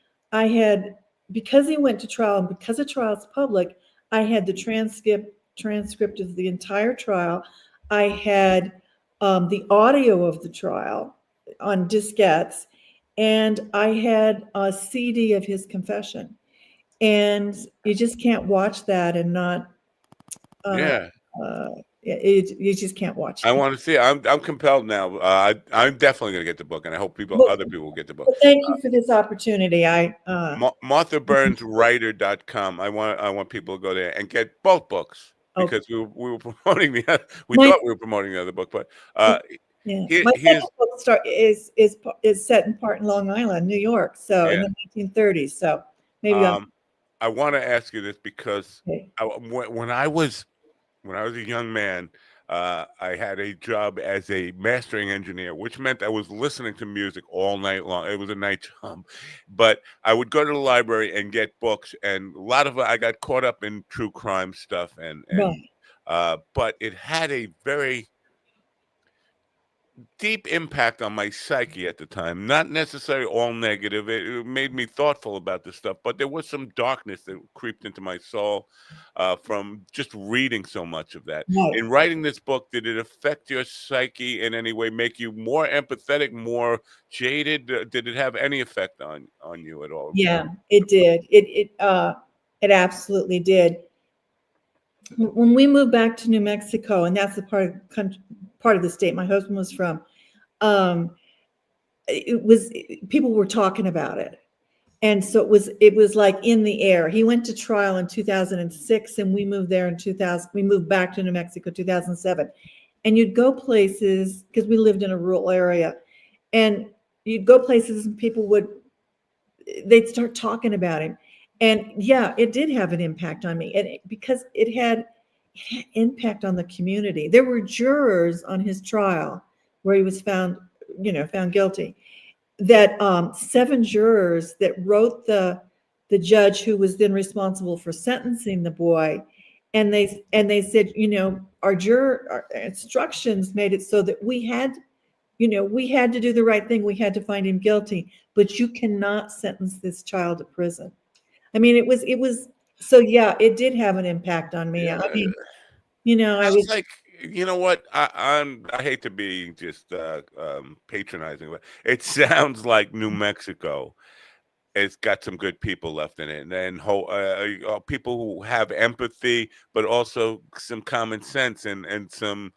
because he went to trial and because the trial's public, I had the transcript of the entire trial. I had the audio of the trial on diskettes, and I had a CD of his confession. And you just can't watch that and not. You just can't watch it. I want to see it. I'm compelled now. I'm definitely going to get the book, and I hope other people will get the book. Well, thank you for this opportunity. MarthaBurnsWriter.com. I want people to go there and get both books because we were promoting thought we were promoting the other book, but my second book is set in part in Long Island, New York, so in the 1930s. So maybe I want to ask you this because when I was a young man, I had a job as a mastering engineer, which meant I was listening to music all night long. It was a night job, but I would go to the library and get books, and a lot of it, I got caught up in true crime stuff, but it had a very deep impact on my psyche at the time. Not necessarily all negative. It made me thoughtful about this stuff, but there was some darkness that creeped into my soul from just reading so much of that. Right. In writing this book, did it affect your psyche in any way? Make you more empathetic, more jaded? Did it have any effect on you at all? Yeah, it did. It absolutely did. When we moved back to New Mexico, and that's the part of the state my husband was from, people were talking about it, and so it was like in the air. He went to trial in 2006, and we moved there in 2000. We moved back to New Mexico 2007, and you'd go places because we lived in a rural area, and you'd go places and they'd start talking about him. And yeah, it did have an impact on me, and because it had impact on the community. There were jurors on his trial where he was found guilty. That 7 jurors that wrote the judge who was then responsible for sentencing the boy, and they said, our instructions made it so that we had to do the right thing. We had to find him guilty, but you cannot sentence this child to prison. I mean, it was so yeah, it did have an impact on me. I mean, I was like, you know what? I hate to be just patronizing, but it sounds like New Mexico. It's got some good people left in it, and people who have empathy, but also some common sense and some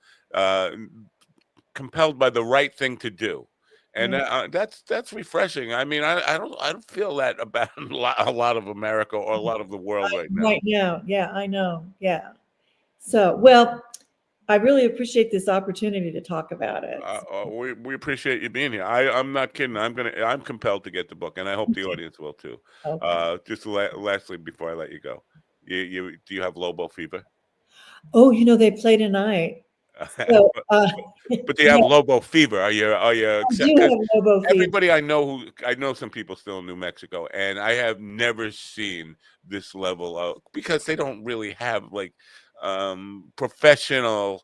compelled by the right thing to do. And that's refreshing. I mean, I don't feel that about a lot of America or a lot of the world right now. Right now, yeah, I know, yeah. So, well, I really appreciate this opportunity to talk about it. We appreciate you being here. I'm not kidding. I'm compelled to get the book, and I hope the audience will too. Okay. Just lastly, before I let you go, do you have Lobo fever? Oh, they play tonight. So, but do you have Lobo fever? Are you? I do have Lobo fever. Everybody I know some people still in New Mexico, and I have never seen this level of, because they don't really have like professional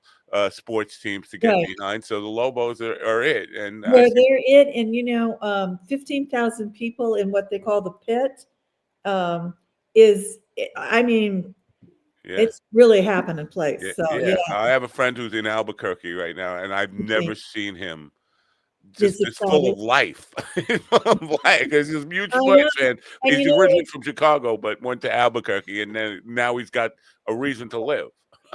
sports teams to get behind. So the Lobos are it, and they're it, and 15,000 people in what they call the pit is. I mean. Yeah. It's really happening place. Yeah, So yeah. I have a friend who's in Albuquerque right now, and I've never seen him just full of life. Because he's a huge sports fan. And He's originally from Chicago, but went to Albuquerque, and then now he's got a reason to live.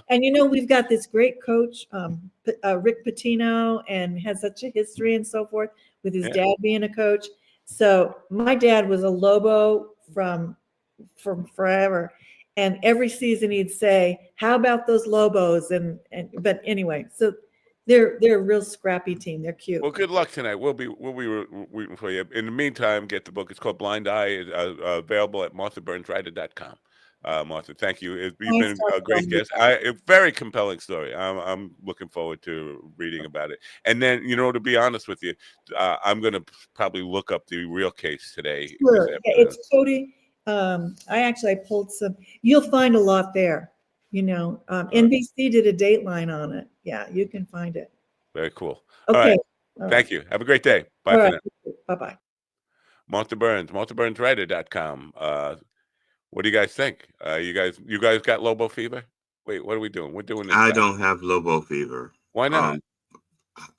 And we've got this great coach, Rick Pitino, and has such a history and so forth with his dad being a coach. So my dad was a Lobo from forever. And every season he'd say, "How about those Lobos?" But anyway, so they're a real scrappy team. They're cute. Well, good luck tonight. We'll be rooting for you. In the meantime, get the book. It's called Blind Eye. It's available at MarthaBurnsWriter.com. Martha, thank you. You've been a great guest. A very compelling story. I'm looking forward to reading about it. And then, to be honest with you, I'm going to probably look up the real case today. Sure. It's Cody. I pulled some. You'll find a lot there. NBC did a Dateline on it. Yeah, you can find it. Very cool. Okay. All right. Thank you. Have a great day. Bye for now. Bye-bye. Martha Burns, MarthaBurnsWriter.com. What do you guys think? You guys got Lobo fever? Wait, what are we doing? We're doing this. I don't have Lobo fever. Why not?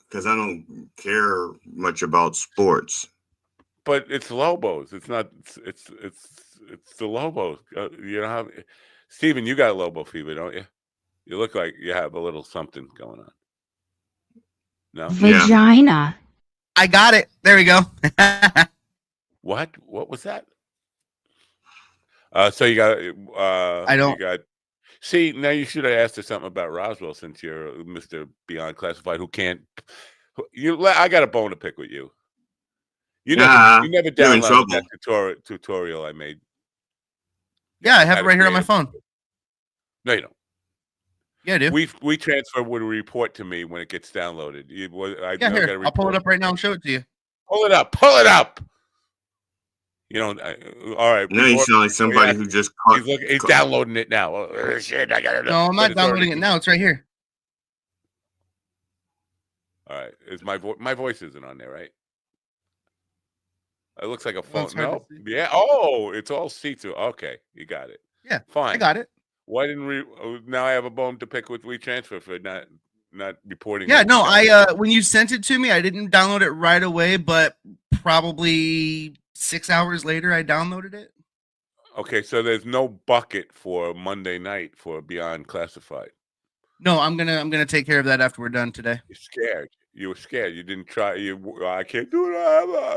Because I don't care much about sports. But it's Lobos. It's not. It's the Lobos. Steven, you got Lobo fever, don't you? You look like you have a little something going on. No. Vagina. I got it. There we go. What? What was that? So you got. I don't. You got. See, now you should have asked her something about Roswell, since you're Mr. Beyond Classified, who can't. I got a bone to pick with you. You never downloaded that tutorial I made. Yeah, I have it right here on my phone. No, you don't. Yeah, I do. We transfer would report to me when it gets downloaded. Here, I'll pull it up right now and show it to you. Pull it up. Pull it up. All right. Now you sound like somebody who just he's downloading it now. Oh, shit, I got it. No, I'm not downloading it now. It's right here. All right. Is my voice isn't on there, right? It looks like a phone. No. Yeah. Oh, it's all see-through. Okay, you got it. Yeah. Fine. I got it. Why didn't we? Now I have a bone to pick with WeTransfer for not reporting. Yeah. No. When you sent it to me, I didn't download it right away, but probably 6 hours later, I downloaded it. Okay, so there's no bucket for Monday night for Beyond Classified. No, I'm gonna take care of that after we're done today. You're scared. You were scared. You didn't try. I can't do it.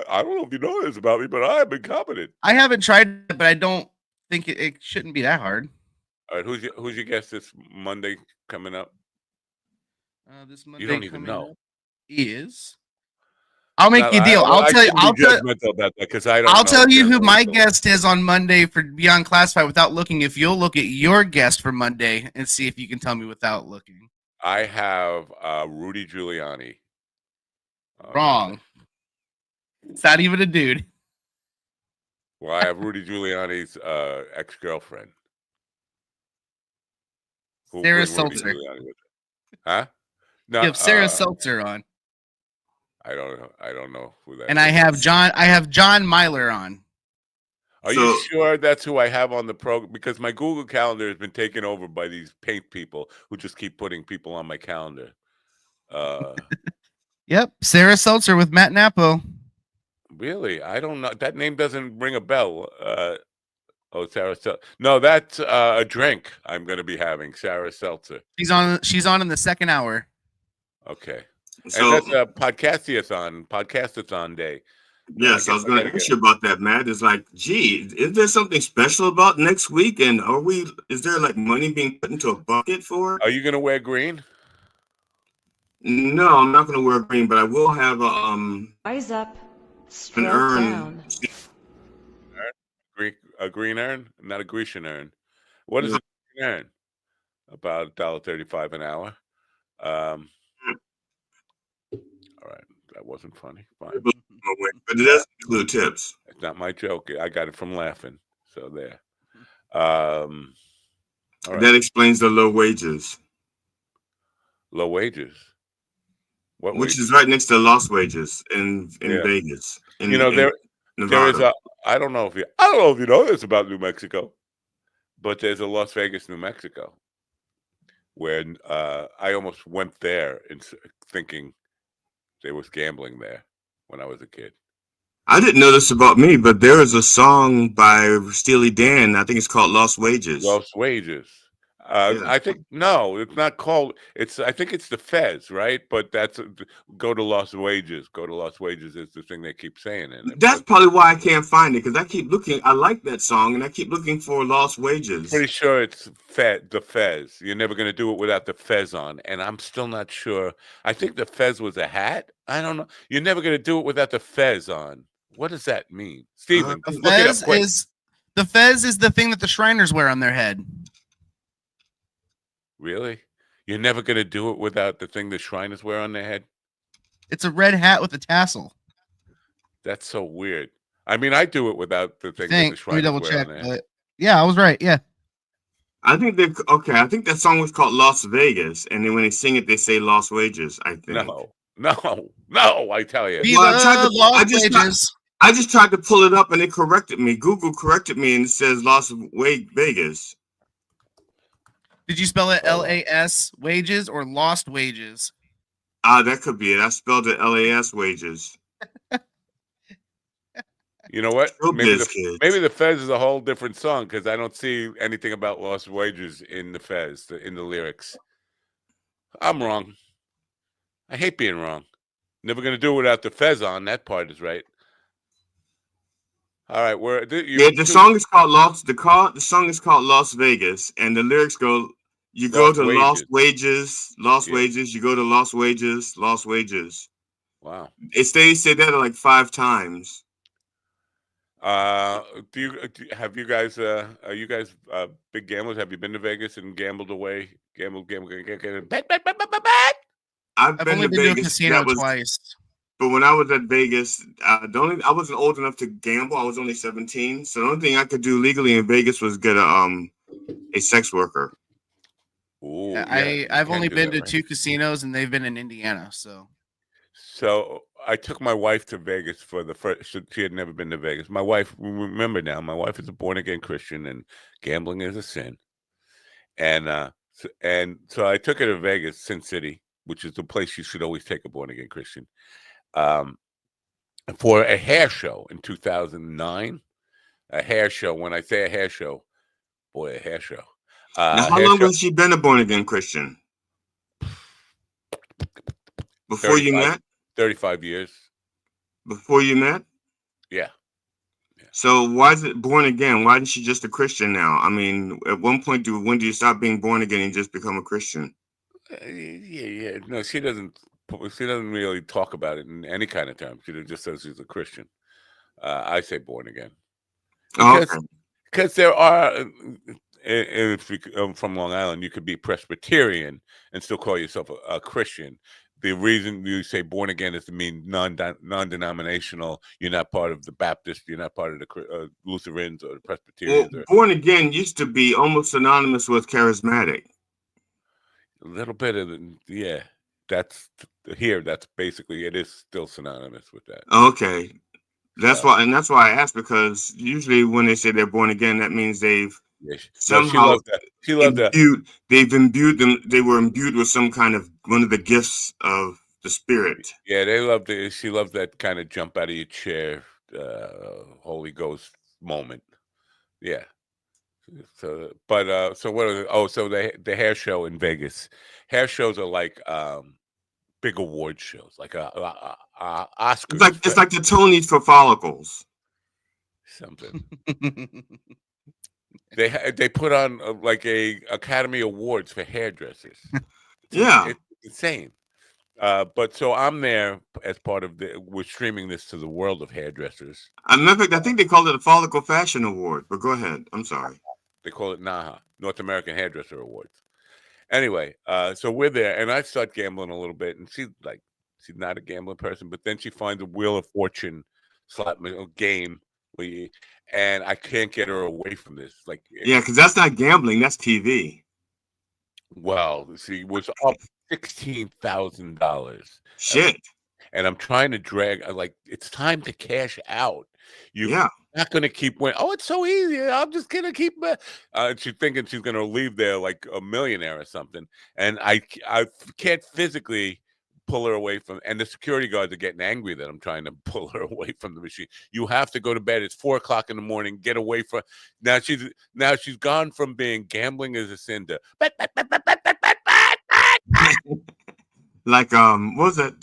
I don't know if you know this about me, but I've been competent. I haven't tried it, but I don't think it shouldn't be that hard. All right, who's your guest this Monday coming up? This Monday you don't even know. Is I'll make you a deal. I'll tell you. I'll tell you who my guest is on Monday for Beyond Classified without looking. If you'll look at your guest for Monday and see if you can tell me without looking. I have Rudy Giuliani. Wrong. It's not even a dude. Well, I have Rudy Giuliani's ex-girlfriend. Sarah Seltzer. Huh? No, you have Sarah Seltzer on. I don't know who that and is. I have John Myler on. Are you sure that's who I have on the program? Because my Google Calendar has been taken over by these paint people who just keep putting people on my calendar. Yep, Sarah Seltzer with Matt Napo. Really? I don't know. That name doesn't ring a bell. Sarah Seltzer. No, that's a drink I'm going to be having. Sarah Seltzer. She's on in the second hour. Okay. And that's a podcastathon day. Yes, I was going to ask you about that, Matt. It's like, gee, is there something special about next week? And is there like money being put into a bucket for it? Are you going to wear green? No, I'm not going to wear green, but I will have Eyes up, an urn. down. A green urn? Not a Grecian urn. What is a green urn? about $1.35 an hour. All right, that wasn't funny. Fine. But it doesn't include tips. It's not my joke. I got it from laughing. So there. All right. That explains the low wages. Low wages. What Which wages? is right next to lost wages in Vegas. There is a. I don't know if you know this about New Mexico, but there's a Las Vegas, New Mexico, where I almost went there thinking there was gambling there when I was a kid. I didn't know this about me, but there is a song by Steely Dan. I think it's called "Lost Wages." Lost Wages. I think no, it's not called. I think it's the Fez, right? But that's go to Lost Wages. Go to Lost Wages is the thing they keep saying in it. That's probably why I can't find it, because I keep looking. I like that song, and I keep looking for Lost Wages. Pretty sure it's the Fez. You're never going to do it without the Fez on, and I'm still not sure. I think the Fez was a hat. I don't know. You're never going to do it without the Fez on. What does that mean, Steven? The Fez is the thing that the Shriners wear on their head. Really? You're never going to do it without the thing the Shriners wear on their head? It's a red hat with a tassel. That's so weird. I mean, I do it without the thing that the Shriners wear on their head. Yeah, I was right. Yeah. I think I think that song was called Las Vegas, and then when they sing it, they say Lost Wages. I think. No! I tell you. I just tried to pull it up, and it corrected me. Google corrected me, and it says Las Vegas. Did you spell it LAS wages or lost wages? That could be it. I spelled it LAS wages. You know what? Maybe the Fez is a whole different song, because I don't see anything about lost wages in the Fez, in the lyrics. I'm wrong. I hate being wrong. Never going to do it without the Fez on. That part is right. All right, the song is called Lost. The song is called Las Vegas, and the lyrics go: "You go to Lost Wages, Lost Wages. You go to Lost Wages, Lost Wages." Wow! They say that like 5 times. Are you guys big gamblers? Have you been to Vegas and gambled away? Gamble. I've only been to a casino twice. But when I was at Vegas, I wasn't old enough to gamble. I was only 17. So the only thing I could do legally in Vegas was get a sex worker. Ooh, I've only been to 2 casinos, and they've been in Indiana. So I took my wife to Vegas for the first. She had never been to Vegas. My wife, remember now, my wife is a born again Christian, and gambling is a sin. And so I took her to Vegas, Sin City, which is the place you should always take a born again Christian. For a hair show in 2009, a hair show. When I say a hair show, boy, a hair show. Now, how long has she been a born again Christian? Before you met? 35 years. Before you met? Yeah. So why is it born again? Why isn't she just a Christian now? I mean, at one point, when do you stop being born again and just become a Christian? Yeah. No, she doesn't really talk about it in any kind of terms. She just says she's a Christian. I say born again. Because there are, if you're from Long Island, you could be Presbyterian and still call yourself a Christian. The reason you say born again is to mean non-denominational. You're not part of the Baptist. You're not part of the Lutherans or the Presbyterians. Well, born again used to be almost synonymous with charismatic. A little bit of that's basically, it is still synonymous with that. Okay, that's why I asked, because usually when they say they're born again, that means they've somehow they were imbued with some kind of one of the gifts of the Spirit. Yeah, she loves that kind of jump out of your chair, Holy Ghost moment. Yeah. So what are so the hair show in Vegas. Hair shows are like big award shows, like Oscars. It's like the Tonys for follicles. Something. They put on like a Academy Awards for hairdressers. It's insane. But so I'm there as part of we're streaming this to the world of hairdressers. I think they called it a Follicle Fashion Award, but go ahead. I'm sorry. They call it NAHA, North American Hairdresser Awards. Anyway, so we're there, and I start gambling a little bit, and she's not a gambling person, but then she finds a Wheel of Fortune slot game, and I can't get her away from this. Yeah, because that's not gambling, that's TV. Well, she was up $16,000. Shit. And I'm trying to drag. It's time to cash out. You're not going to keep winning. Oh, it's so easy. I'm just going to keep. She's thinking she's going to leave there like a millionaire or something. And I can't physically pull her away from. And the security guards are getting angry that I'm trying to pull her away from the machine. You have to go to bed. It's 4:00 in the morning. Get away from. Now she's gone from being gambling is a sin to. Like what was that?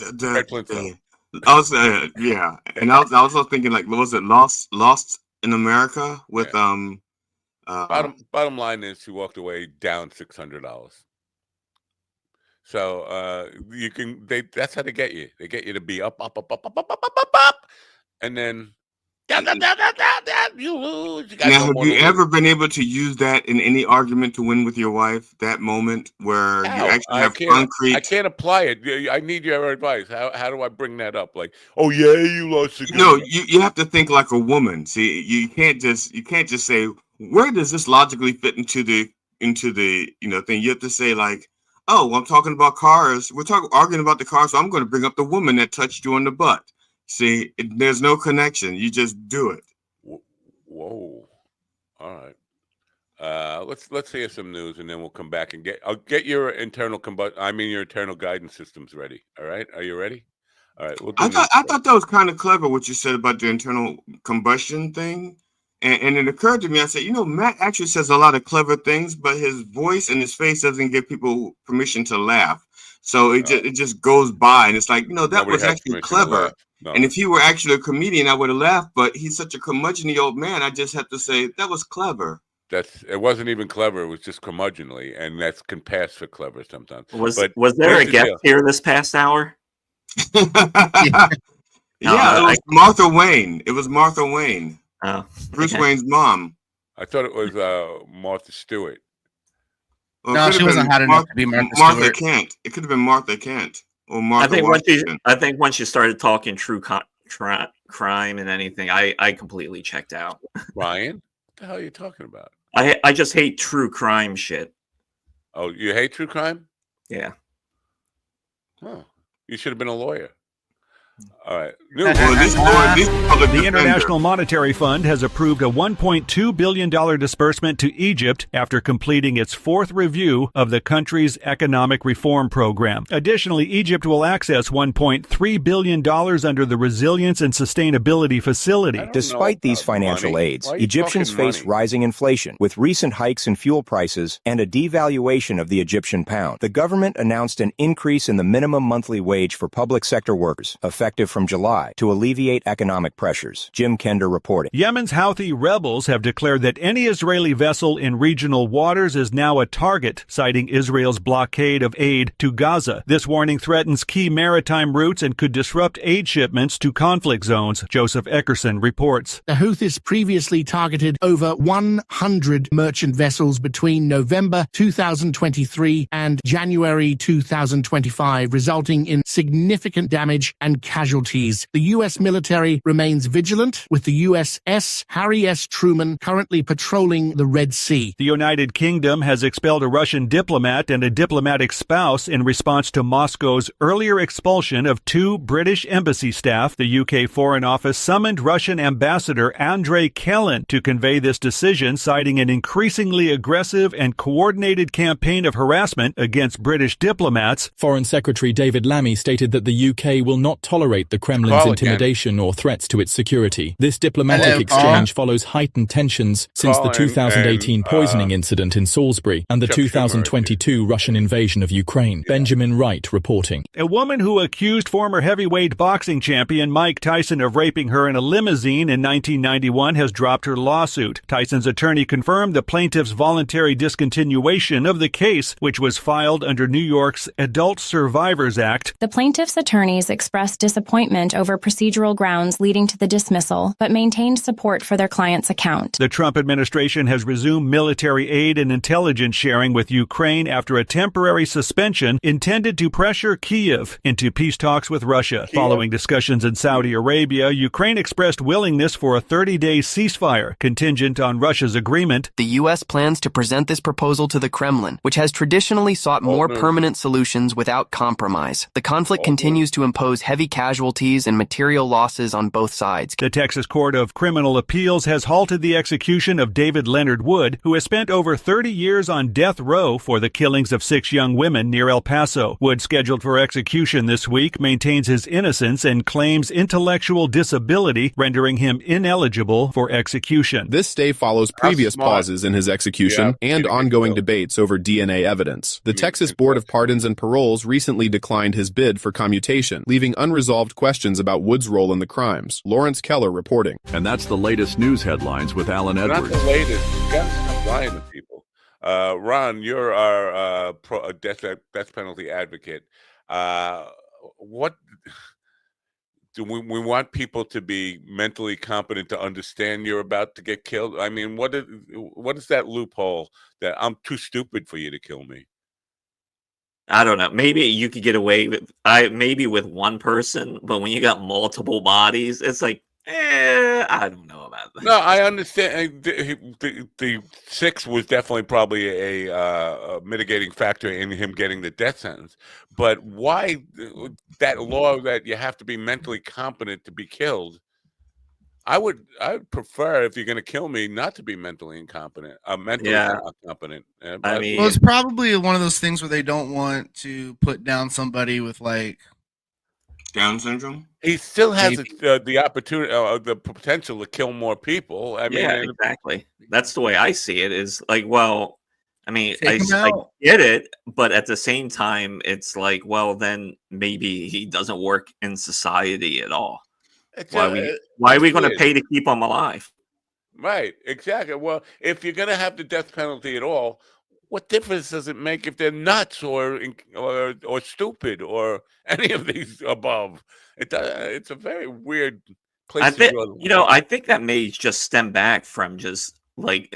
I was yeah, and I was also thinking like, what was it? Lost in America with Bottom line is she walked away down $600. So that's how they get you. They get you to be up, and then down, you lose. Now, have you ever been able to use that in any argument to win with your wife? That moment where you actually have concrete. I can't apply it. I need your advice. How do I bring that up? Like, oh yeah, you lost. No, you have to think like a woman. See, you can't just say, where does this logically fit into the thing. You have to say like, oh, I'm talking about cars. We're arguing about the car, so I'm going to bring up the woman that touched you on the butt. See, there's no connection. You just do it. Whoa! All right. Let's hear some news, and then we'll come back and I'll get your internal guidance systems ready. All right? Are you ready? All right. I thought that was kind of clever what you said about the internal combustion thing, and it occurred to me. I said, Matt actually says a lot of clever things, but his voice and his face doesn't give people permission to laugh. So it just goes by, and it's like, that was actually clever. No. And if he were actually a comedian, I would have laughed. But he's such a curmudgeonly old man. I just have to say that was clever. It wasn't even clever. It was just curmudgeonly, and that can pass for clever sometimes. Was there a guest here this past hour? Yeah, it was Martha Wayne. It was Martha Wayne. Oh, Bruce Wayne's mom. I thought it was Martha Stewart. Well, no, she wasn't hot enough to be Martha Stewart. Kent. It could have been Martha Kent. Or Martha Washington. I think once you started talking true crime and anything, I completely checked out. Ryan, what the hell are you talking about? I just hate true crime shit. Oh, you hate true crime? Yeah. Oh, you should have been a lawyer. All right. The International Monetary Fund has approved a $1.2 billion disbursement to Egypt after completing its fourth review of the country's economic reform program. Additionally, Egypt will access $1.3 billion under the Resilience and Sustainability Facility. Despite these financial aids, Egyptians face rising inflation, with recent hikes in fuel prices and a devaluation of the Egyptian pound. The government announced an increase in the minimum monthly wage for public sector workers, effective from July, to alleviate economic pressures. Jim Kender reporting. Yemen's Houthi rebels have declared that any Israeli vessel in regional waters is now a target, citing Israel's blockade of aid to Gaza. This warning threatens key maritime routes and could disrupt aid shipments to conflict zones. Joseph Eckerson reports. The Houthis previously targeted over 100 merchant vessels between November 2023 and January 2025, resulting in significant damage and casualties. The U.S. military remains vigilant, with the USS Harry S. Truman currently patrolling the Red Sea. The United Kingdom has expelled a Russian diplomat and a diplomatic spouse in response to Moscow's earlier expulsion of 2 British embassy staff. The UK Foreign Office summoned Russian Ambassador Andrei Kelin to convey this decision, citing an increasingly aggressive and coordinated campaign of harassment against British diplomats. Foreign Secretary David Lammy stated that the UK will not tolerate the Kremlin's intimidation or threats to its security. This diplomatic exchange follows heightened tensions since the 2018 poisoning incident in Salisbury and the 2022 Russian invasion of Ukraine. Benjamin Wright reporting. A woman who accused former heavyweight boxing champion Mike Tyson of raping her in a limousine in 1991 has dropped her lawsuit. Tyson's attorney confirmed the plaintiff's voluntary discontinuation of the case, which was filed under New York's Adult Survivors Act. The plaintiff's attorneys expressed disappointment over over procedural grounds leading to the dismissal, but maintained support for their client's account. The Trump administration has resumed military aid and intelligence sharing with Ukraine after a temporary suspension intended to pressure Kyiv into peace talks with Russia. Following discussions in Saudi Arabia, Ukraine expressed willingness for a 30-day ceasefire contingent on Russia's agreement. The U.S. plans to present this proposal to the Kremlin, which has traditionally sought more permanent solutions without compromise. The conflict continues to impose heavy casualties and material losses on both sides. The Texas Court of Criminal Appeals has halted the execution of David Leonard Wood, who has spent over 30 years on death row for the killings of 6 young women near El Paso. Wood, scheduled for execution this week, maintains his innocence and claims intellectual disability, rendering him ineligible for execution. This stay follows previous pauses in his execution and ongoing debates over DNA evidence. The Texas Board of Pardons and Paroles recently declined his bid for commutation, leaving unresolved questions about Wood's role in the crimes. Lawrence Keller reporting. And that's the latest news headlines with Alan Edwards. Not the latest. You got to stop lying to people. Ron, you're our death penalty advocate. What do we want people to be mentally competent to understand you're about to get killed? I mean, what is that loophole that I'm too stupid for you to kill me? I don't know. Maybe you could get away with maybe with one person, but when you got multiple bodies, it's like, I don't know about that. No, I understand. The 6 was definitely probably a mitigating factor in him getting the death sentence. But why that law that you have to be mentally competent to be killed? I would prefer, if you're going to kill me, not to be mentally incompetent. Mentally incompetent. I mean, well, it's probably one of those things where they don't want to put down somebody with like Down syndrome. He still has the opportunity, the potential to kill more people. I mean, exactly. That's the way I see it. Is like, well, I mean, I get it, but at the same time, it's like, well, then maybe he doesn't work in society at all. Why are we going to pay to keep him alive? Right, exactly. Well, if you're going to have the death penalty at all, what difference does it make if they're nuts or stupid or any of these above? It's a very weird place to go. I think that may just stem back from just like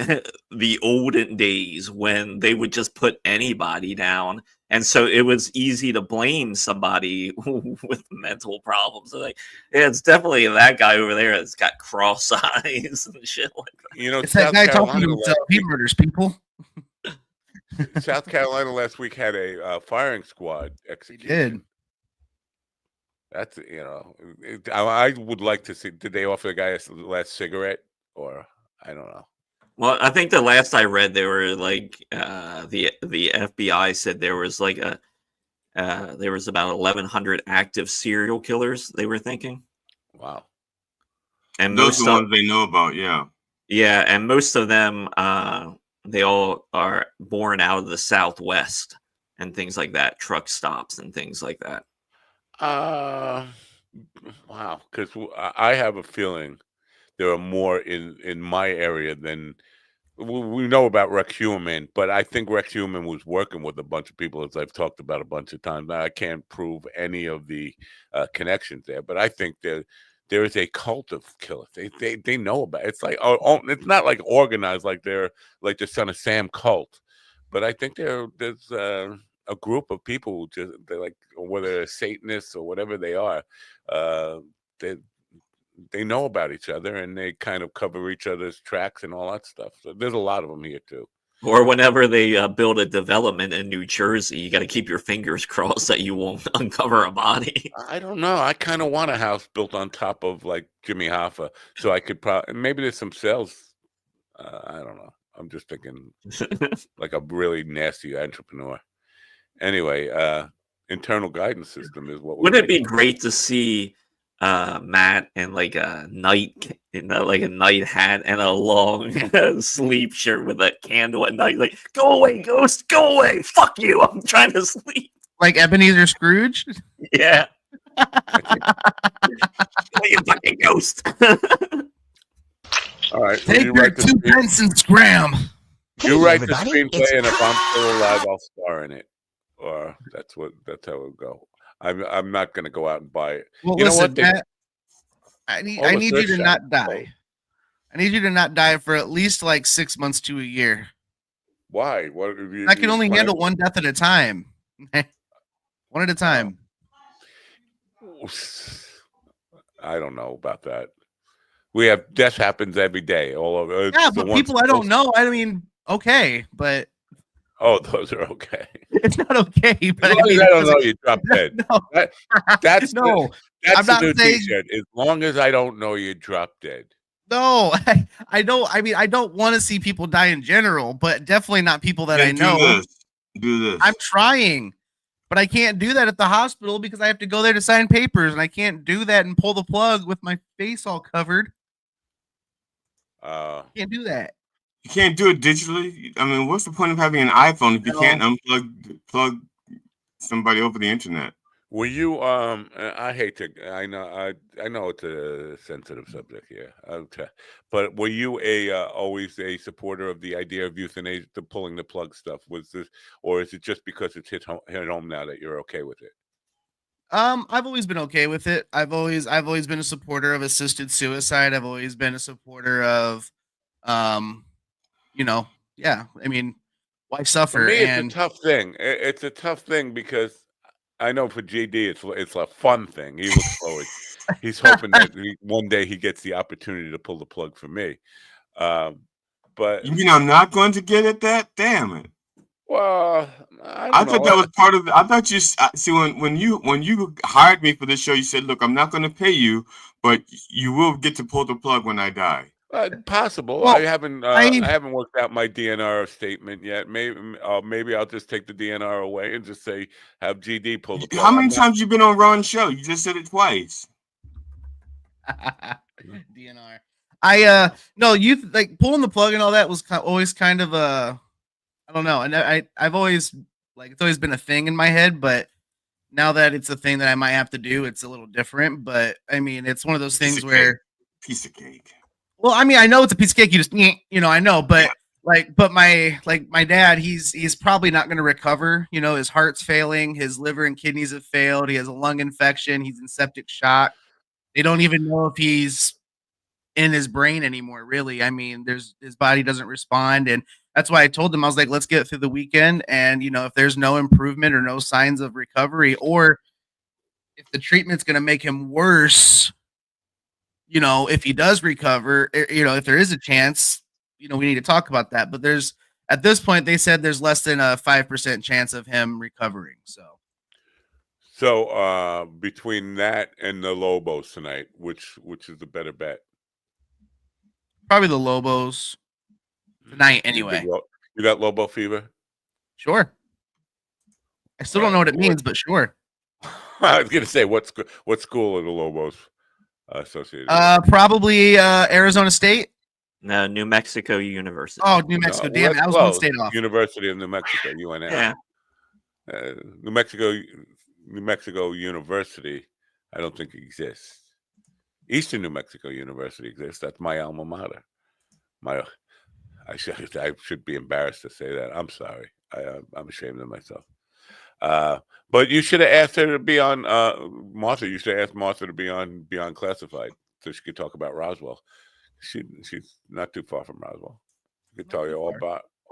the olden days when they would just put anybody down. And so it was easy to blame somebody with mental problems. So like, it's definitely that guy over there that's got cross eyes and shit like that. It's that guy talking to himself. He murders people. South Carolina last week had a firing squad execution. That's I would like to see. Did they offer the guy a last cigarette, or I don't know. Well, I think the last I read, they were like the FBI said there was like there was about 1,100 active serial killers. They were thinking. Wow. And those are the ones they know about. Yeah, and most of them they all are born out of the Southwest and things like that, truck stops and things like that. Wow, because I have a feeling there are more in my area than we know about Rex Human, but I think Rex Human was working with a bunch of people, as I've talked about a bunch of times. Now, I can't prove any of the connections there, but I think there is a cult of killers. They know about it. It's like it's not like organized like they're like the Son of Sam cult, but I think there's a group of people who they're like, whether they're Satanists or whatever they are, they know about each other and they kind of cover each other's tracks and all that stuff. So there's a lot of them here too. Or whenever they build a development in New Jersey, you got to keep your fingers crossed that you won't uncover a body. I don't know. I kind of want a house built on top of like Jimmy Hoffa, so I could maybe there's some sales. I don't know. I'm just thinking like a really nasty entrepreneur. Anyway, internal guidance system is what. Wouldn't it be great to see Matt in like a night hat and a long sleep shirt with a candle at night? Like, go away, ghost, go away! Fuck you! I'm trying to sleep. Like Ebenezer Scrooge. Yeah. You fucking ghost. All right. Take your 2 pence and scram. You write the screenplay, and if I'm still alive, I'll star in it. Or that's how it would go. I'm not going to go out and buy it. Well, you listen, know what? I need you to not die. I need you to not die for at least like 6 months to a year. Why? I can only handle one death at a time. One at a time. I don't know about that. We have death happens every day all over. Yeah, but people I don't know. I mean, okay, but those are okay. It's not okay. But as long as I don't know you drop dead. No, that's no. That's I'm the not new saying. T-shirt. As long as I don't know you drop dead. No, I don't. I mean, I don't want to see people die in general, but definitely not people that I know. Do this. I'm trying, but I can't do that at the hospital because I have to go there to sign papers, and I can't do that and pull the plug with my face all covered. Can't do that. You can't do it digitally. I mean, what's the point of having an iPhone if you can't plug somebody over the internet? Were you I hate to I know it's a sensitive subject here. But were you always a supporter of the idea of euthanasia, the pulling the plug stuff? Was this, or is it just because it's hit home now that you're okay with it? I've always been okay with it. I've always been a supporter of assisted suicide. I've always been a supporter of yeah, I mean, why suffer? For me, it's a tough thing. It's a tough thing because I know for GD, it's a fun thing. He looks forward. He's hoping that one day he gets the opportunity to pull the plug for me. But you mean I'm not going to get at that? Damn it! Well, I thought that was part of. I thought you see when you hired me for this show, you said, "Look, I'm not going to pay you, but you will get to pull the plug when I die." Possible. Well, I haven't worked out my DNR statement yet. Maybe I'll just take the DNR away and just say have GD pull the plug. How many times you been on Ron's show? You just said it twice. DNR. No, you like pulling the plug and all that was always kind of a, I don't know. And I've always it's always been a thing in my head, but now that it's a thing that I might have to do, it's a little different. But I mean, it's one of those things where piece of cake. Well, I mean, I know it's a piece of cake. You just, I know, but but my dad, he's probably not going to recover. His heart's failing, his liver and kidneys have failed. He has a lung infection. He's in septic shock. They don't even know if he's in his brain anymore. Really, I mean, his body doesn't respond, and that's why I told him, I was like, let's get through the weekend, and if there's no improvement or no signs of recovery, or if the treatment's going to make him worse. If he does recover, if there is a chance, we need to talk about that. But at this point, they said there's less than a 5% chance of him recovering. So between that and the Lobos tonight, which is the better bet? Probably the Lobos tonight anyway. You got Lobo fever? Sure. I still don't know what it means, but sure. I was going to say, what school are the Lobos associated with? Probably Arizona State. No, New Mexico University. Oh, New Mexico. Damn it. I was one state off. University of New Mexico, UNM. Yeah. New Mexico University, I don't think exists. Eastern New Mexico University exists. That's my alma mater. I should be embarrassed to say that. I'm sorry. I'm ashamed of myself. But you should have asked her to be on Martha. You should have asked Martha to be on Beyond Classified so she could talk about Roswell. She's not too far from Roswell. She could tell you all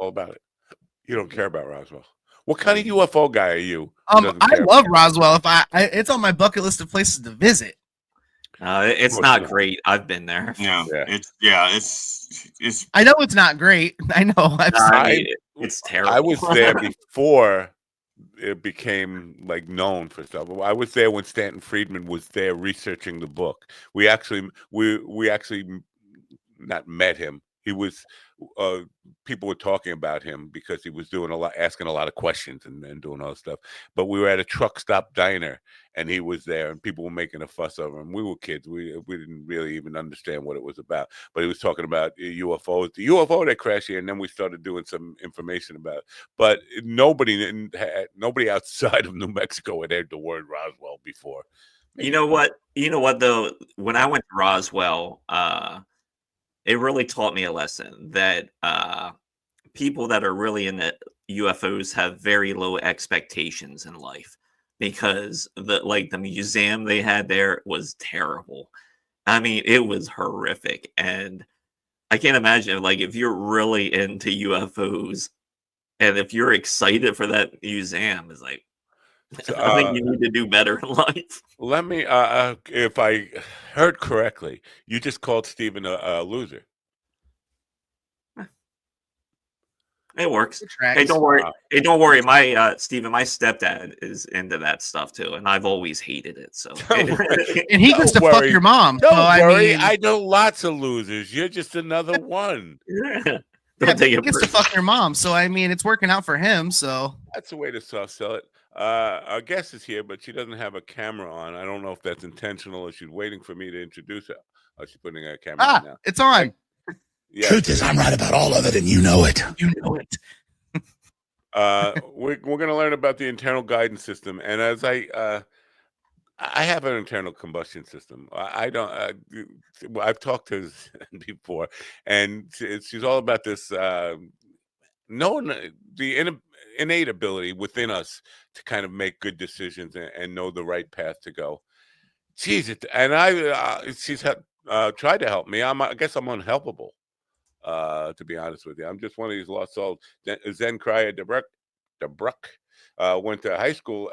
about it. You don't care about Roswell. What kind of UFO guy are you? I love Roswell. It's on my bucket list of places to visit. It's not great. I've been there. It's. I know it's not great. I know. It's terrible. I was there before it became known for stuff. I was there when Stanton Friedman was there researching the book. We actually not met him. He was people were talking about him because he was asking a lot of questions and doing all this stuff. But we were at a truck stop diner and he was there and people were making a fuss over him. We were kids. We didn't really even understand what it was about. But he was talking about UFOs, the UFO that crashed here, and then we started doing some information about it. But nobody outside of New Mexico had heard the word Roswell before. You know what though? When I went to Roswell, it really taught me a lesson that people that are really into UFOs have very low expectations in life, because the museum they had there was terrible. I mean, it was horrific, and I can't imagine, like, if you're really into UFOs, and if you're excited for that museum, it's like, I think you need to do better in life. Let me, if I heard correctly, you just called Steven a loser. It works. Hey, don't worry. Hey, don't worry. My Steven, my stepdad is into that stuff too, and I've always hated it. So, and he gets to fuck your mom. Don't worry. I mean, I know lots of losers. You're just another one. Don't take he it gets to fuck your mom. So I mean, it's working out for him. So that's the way to soft sell it. Our guest is here, but she doesn't have a camera on. I don't know if that's intentional or she's waiting for me to introduce her. Oh, she's putting a camera on now. It's on. Yeah. Truth is, I'm right about all of it, and you know it. You know it. We're going to learn about the internal guidance system, and as I have an internal combustion system. I don't. I've talked to her before, and she's all about this. Knowing the innate ability within us to kind of make good decisions and know the right path to go. Jeez, she's tried to help me. I guess I'm unhelpable. To be honest with you, I'm just one of these lost souls. Zenkria DeBruck went to high school,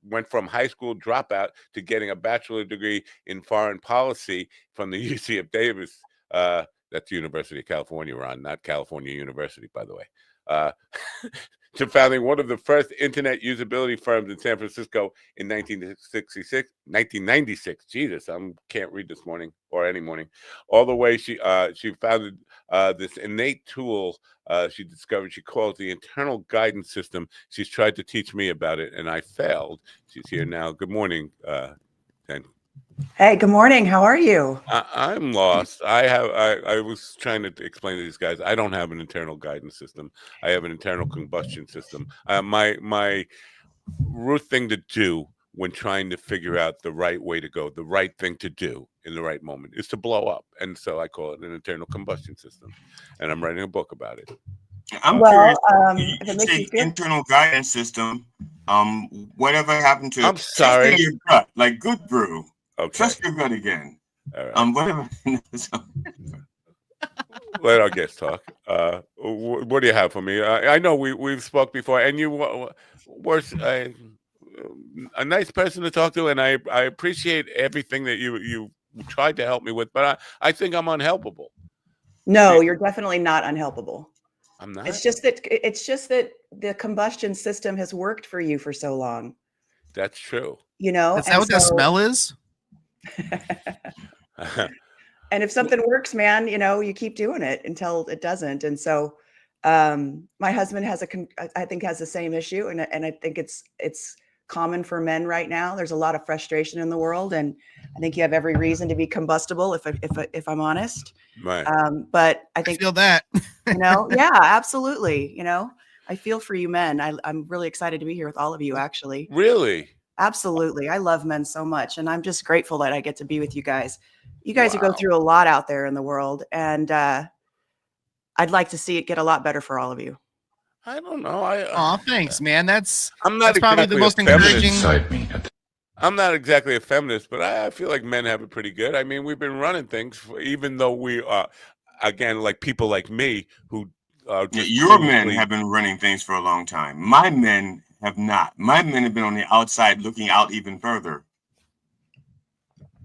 went from high school dropout to getting a bachelor degree in foreign policy from the UC of Davis. That's the University of California, Ron, not California University, by the way. To founding one of the first internet usability firms in San Francisco in 1996. Jesus, I can't read this morning or any morning. All the way she founded this innate tool she discovered. She calls the internal guidance system. She's tried to teach me about it, and I failed. She's here now. Good morning, Zen. Hey, good morning. How are you? I'm lost. I was trying to explain to these guys. I don't have an internal guidance system. I have an internal combustion system. My root thing to do when trying to figure out the right way to go, the right thing to do in the right moment, is to blow up, and so I call it an internal combustion system. And I'm writing a book about it. I'm curious. You say internal guidance system. Whatever happened to? I'm sorry. Trust in your gut, like good brew. Okay. Trust your gut again. All right. Whatever. Let our guests talk. What do you have for me? I know we've spoke before, and you were a nice person to talk to, and I appreciate everything that you tried to help me with, but I think I'm unhelpable. No, you're definitely not unhelpable. I'm not. It's just that the combustion system has worked for you for so long. That's true. You know, is that what that smell is? And if something works, man, you know, you keep doing it until it doesn't. And so my husband has I think has the same issue. And I think it's common for men right now. There's a lot of frustration in the world. And I think you have every reason to be combustible if I'm honest. Right. But I think I feel that, you know, yeah, absolutely. You know, I feel for you men. I'm really excited to be here with all of you, actually. Really? Absolutely. I love men so much. And I'm just grateful that I get to be with you guys. You guys go through a lot out there in the world. And I'd like to see it get a lot better for all of you. I don't know. Thanks, man. That's probably exactly the most encouraging. I'm not exactly a feminist, but I feel like men have it pretty good. I mean, we've been running things, even though we are, again, like people like me who are just your men have been running things for a long time. My men have not. My men have been on the outside looking out even further.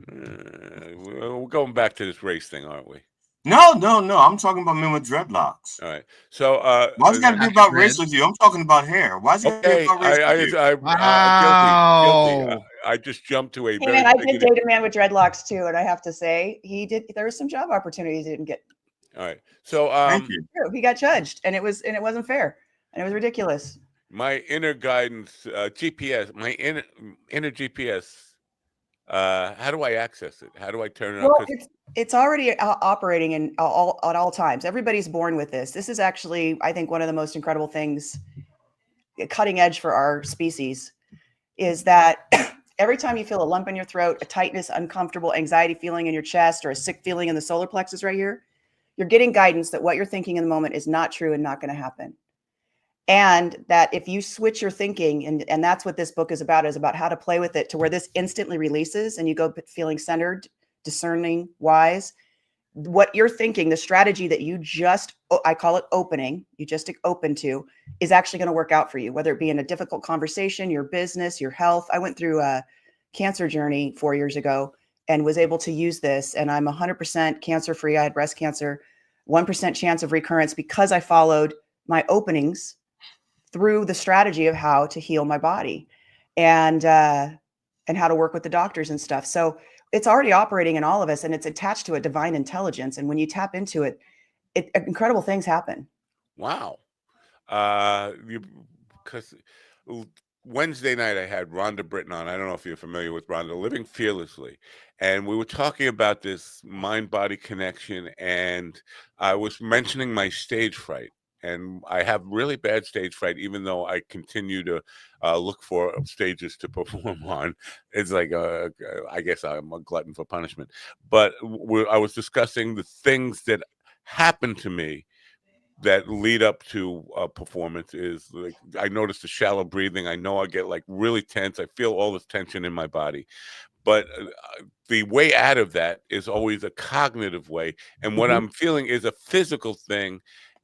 We're going back to this race thing, aren't we? No. I'm talking about men with dreadlocks. All right. So why's it got to be about race with you? I'm talking about hair. Why's it got to be about race with you? Guilty. I just jumped to a Hey, man, I did date a man with dreadlocks too, and I have to say there were some job opportunities he didn't get. All right. So thank you. He got judged, and it wasn't fair, and it was ridiculous. My inner guidance GPS, my inner GPS. How do I access it? How do I turn it on? Well, it's already operating at all times. Everybody's born with this. This is actually, I think, one of the most incredible things, cutting edge for our species, is that every time you feel a lump in your throat, a tightness, uncomfortable, anxiety feeling in your chest, or a sick feeling in the solar plexus right here, you're getting guidance that what you're thinking in the moment is not true and not going to happen. And that if you switch your thinking, and that's what this book is about how to play with it to where this instantly releases and you go feeling centered discerning wise, what you're thinking, the strategy that you just, I call it opening, you just open to, is actually going to work out for you, whether it be in a difficult conversation, your business, your health. I went through a cancer journey 4 years ago and was able to use this. And I'm 100% cancer free. I had breast cancer, 1% chance of recurrence because I followed my openings through the strategy of how to heal my body and how to work with the doctors and stuff. So it's already operating in all of us, and it's attached to a divine intelligence. And when you tap into it, incredible things happen. Wow. Because Wednesday night I had Rhonda Britton on. I don't know if you're familiar with Rhonda, Living Fearlessly. And we were talking about this mind-body connection, and I was mentioning my stage fright. And I have really bad stage fright, even though I continue to look for stages to perform on. It's like, I guess I'm a glutton for punishment. But I was discussing the things that happen to me that lead up to a performance. Is like, I notice the shallow breathing. I know I get like really tense. I feel all this tension in my body. But the way out of that is always a cognitive way. And what I'm feeling is a physical thing.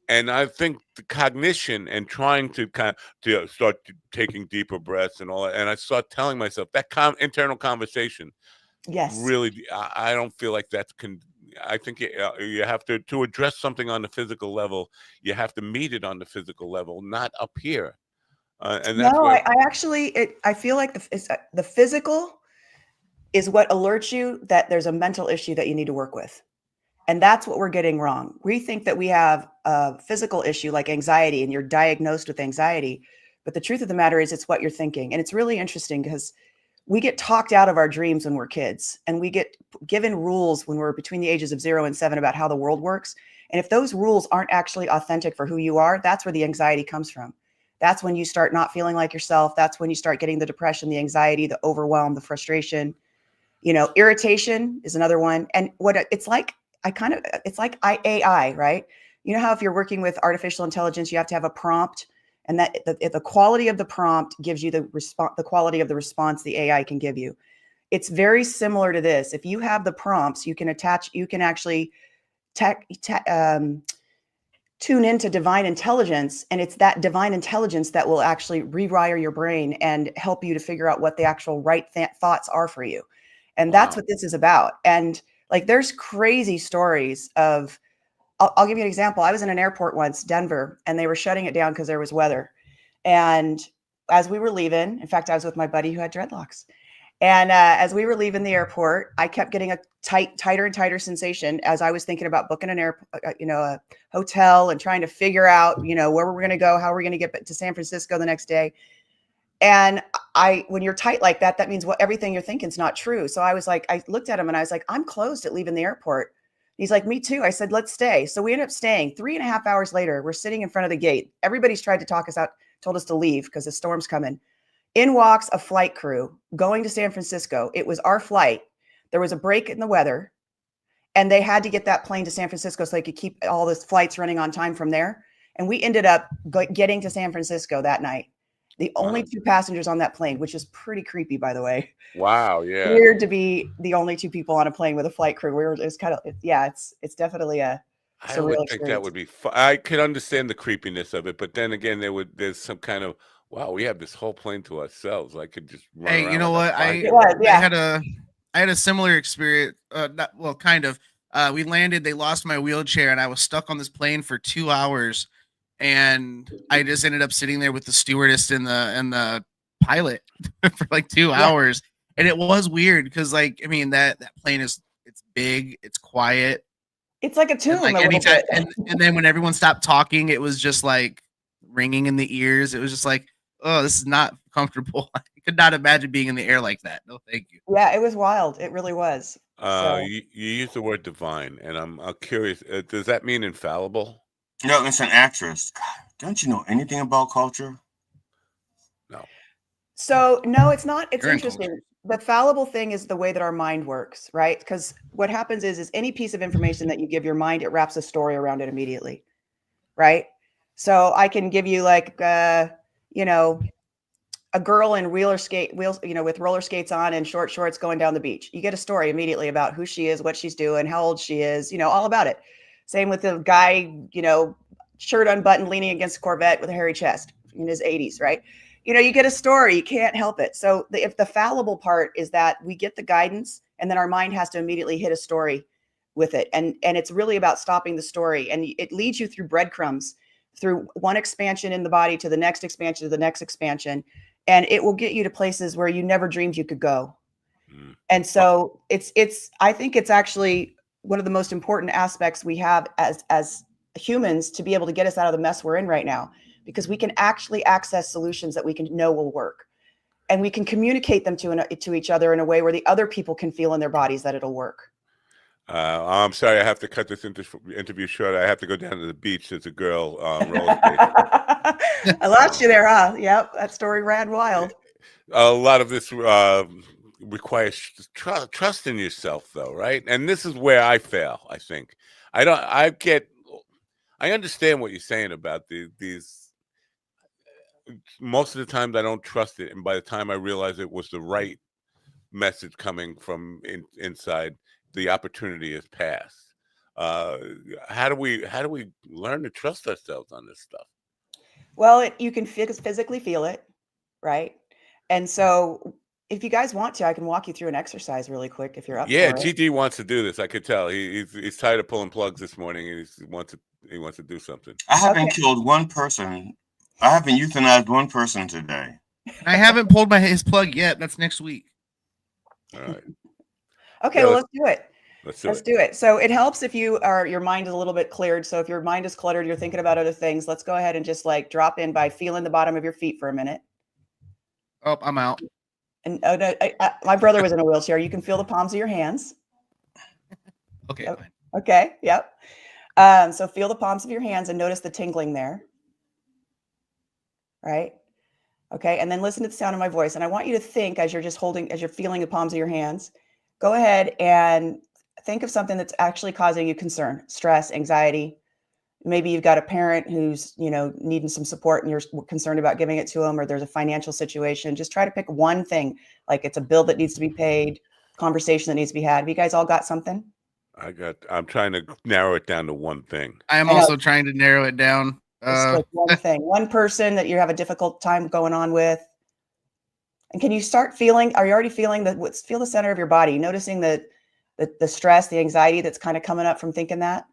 And I think the cognition and trying to start taking deeper breaths and all that. And I start telling myself that internal conversation. Yes. Really, I don't feel like that's I think you have to address something on the physical level. You have to meet it on the physical level, not up here. And that's no, where I feel like the physical is what alerts you that there's a mental issue that you need to work with. And that's what we're getting wrong. We think that we have a physical issue like anxiety and you're diagnosed with anxiety. But the truth of the matter is it's what you're thinking. And it's really interesting because we get talked out of our dreams when we're kids, and we get given rules when we're between the ages of 0 and 7 about how the world works. And if those rules aren't actually authentic for who you are, that's where the anxiety comes from. That's when you start not feeling like yourself. That's when you start getting the depression, the anxiety, the overwhelm, the frustration. Irritation is another one. And what it's like, it's like AI, right? You know how if you're working with artificial intelligence, you have to have a prompt, and that the quality of the prompt gives you the quality of the response the AI can give you. It's very similar to this. If you have the prompts, you can actually tune into divine intelligence, and it's that divine intelligence that will actually rewire your brain and help you to figure out what the actual right thoughts are for you. And that's what this is about. And like, there's crazy stories of, I'll give you an example. I was in an airport once, Denver, and they were shutting it down because there was weather. And as we were leaving, in fact, I was with my buddy who had dreadlocks. And as we were leaving the airport, I kept getting a tighter and tighter sensation as I was thinking about booking a hotel and trying to figure out, where we're going to go, how we're going to get to San Francisco the next day. And when you're tight like that, that means everything you're thinking is not true. So I was like, I looked at him and I was like, I'm closed at leaving the airport. He's like, me too. I said, let's stay. So we ended up staying. 3.5 hours later, we're sitting in front of the gate. Everybody's tried to talk us out, told us to leave because the storm's coming. In walks a flight crew going to San Francisco. It was our flight. There was a break in the weather, and they had to get that plane to San Francisco so they could keep all the flights running on time from there. And we ended up getting to San Francisco that night. The only 2 passengers on that plane, which is pretty creepy, by the way. Wow, yeah. Weird to be the only 2 people on a plane with a flight crew. It's kind of, it's definitely a surreal I would think experience. that would be fun. I could understand the creepiness of it, but then again, there's some kind of, wow, we have this whole plane to ourselves. I could just run around. Hey, you know what? I had a similar experience. Kind of. We landed. They lost my wheelchair, and I was stuck on this plane for 2 hours. And I just ended up sitting there with the stewardess and the pilot for like 2 hours. And it was weird because, like, I mean, that plane it's big, it's quiet. It's like a tomb. And, like, and then when everyone stopped talking, it was just like ringing in the ears. It was just like, oh, this is not comfortable. I could not imagine being in the air like that. No, thank you. Yeah, it was wild. It really was. You use the word divine, and I'm curious. Does that mean infallible? No, it's an actress. God, don't you know anything about culture? No. So no, it's not. It's interesting. The fallible thing is the way that our mind works, right? Because what happens is any piece of information that you give your mind, it wraps a story around it immediately, right? So I can give you like, a girl in with roller skates on and short shorts going down the beach. You get a story immediately about who she is, what she's doing, how old she is, all about it. Same with the guy, shirt unbuttoned, leaning against a Corvette with a hairy chest in his 80s, right? You get a story, you can't help it. So if the fallible part is that we get the guidance and then our mind has to immediately hit a story with it. And it's really about stopping the story. And it leads you through breadcrumbs, through one expansion in the body to the next expansion to the next expansion. And it will get you to places where you never dreamed you could go. And so I think it's actually one of the most important aspects we have as humans to be able to get us out of the mess we're in right now, because we can actually access solutions that we can know will work. And we can communicate them to each other in a way where the other people can feel in their bodies that it'll work. I'm sorry, I have to cut this interview short. I have to go down to the beach. There's a girl roller skating. I lost you there, huh? Yep, that story ran wild. A lot of this requires trust in yourself, though, right? And this is where I fail. I think I understand what you're saying about these. Most of the times, I don't trust it, and by the time I realize it was the right message coming from inside, the opportunity has passed. How do we learn to trust ourselves on this stuff? Well, you can physically feel it, right? And so if you guys want to, I can walk you through an exercise really quick if you're up for it. GD wants to do this. I could tell. He's tired of pulling plugs this morning. He wants to do something. I haven't killed one person. I haven't euthanized one person today. I haven't pulled his plug yet. That's next week. All right. Okay, well, let's do it. Let's do it. So it helps if your mind is a little bit cleared. So if your mind is cluttered, you're thinking about other things. Let's go ahead and just drop in by feeling the bottom of your feet for a minute. Oh, I'm out. And my brother was in a wheelchair. You can feel the palms of your hands. Okay. Fine. Okay. Yep. So feel the palms of your hands and notice the tingling there. Right. Okay. And then listen to the sound of my voice. And I want you to think as you're feeling the palms of your hands, go ahead and think of something that's actually causing you concern, stress, anxiety. Maybe you've got a parent who's, needing some support and you're concerned about giving it to them, or there's a financial situation. Just try to pick one thing, like it's a bill that needs to be paid, conversation that needs to be had. Have you guys all got something? I'm trying to narrow it down to one thing. I'm also trying to narrow it down. Like one thing, one person that you have a difficult time going on with. And can you start feeling, are you already feeling feel the center of your body, noticing the stress, the anxiety that's kind of coming up from thinking that?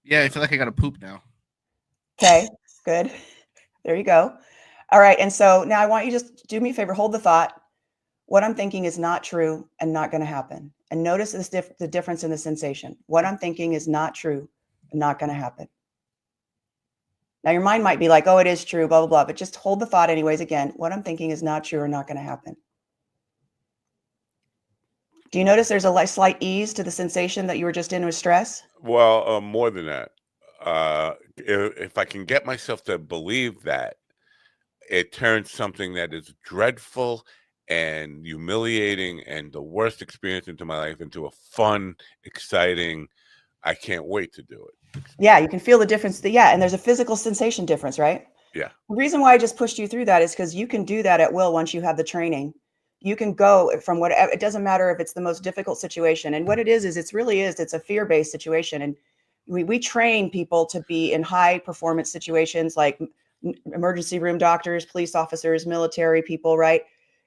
Yeah, I feel like I got to poop now. Okay, good. There you go. All right. And so now I want you just do me a favor, hold the thought. What I'm thinking is not true and not going to happen. And notice the difference in the sensation. What I'm thinking is not true and not going to happen. Now your mind might be like, oh, it is true, blah, blah, blah. But just hold the thought anyways. Again, what I'm thinking is not true or not going to happen. Do you notice there's a slight ease to the sensation that you were just in with stress? Well, more than that. If I can get myself to believe that, it turns something that is dreadful and humiliating and the worst experience into my life into a fun, exciting, I can't wait to do it. Yeah, you can feel the difference. And there's a physical sensation difference, right? Yeah. The reason why I just pushed you through that is because you can do that at will once you have the training. You can go from whatever, it doesn't matter if it's the most difficult situation. And what it is it's a fear-based situation. And we train people to be in high performance situations like emergency room doctors, police officers, military people, right?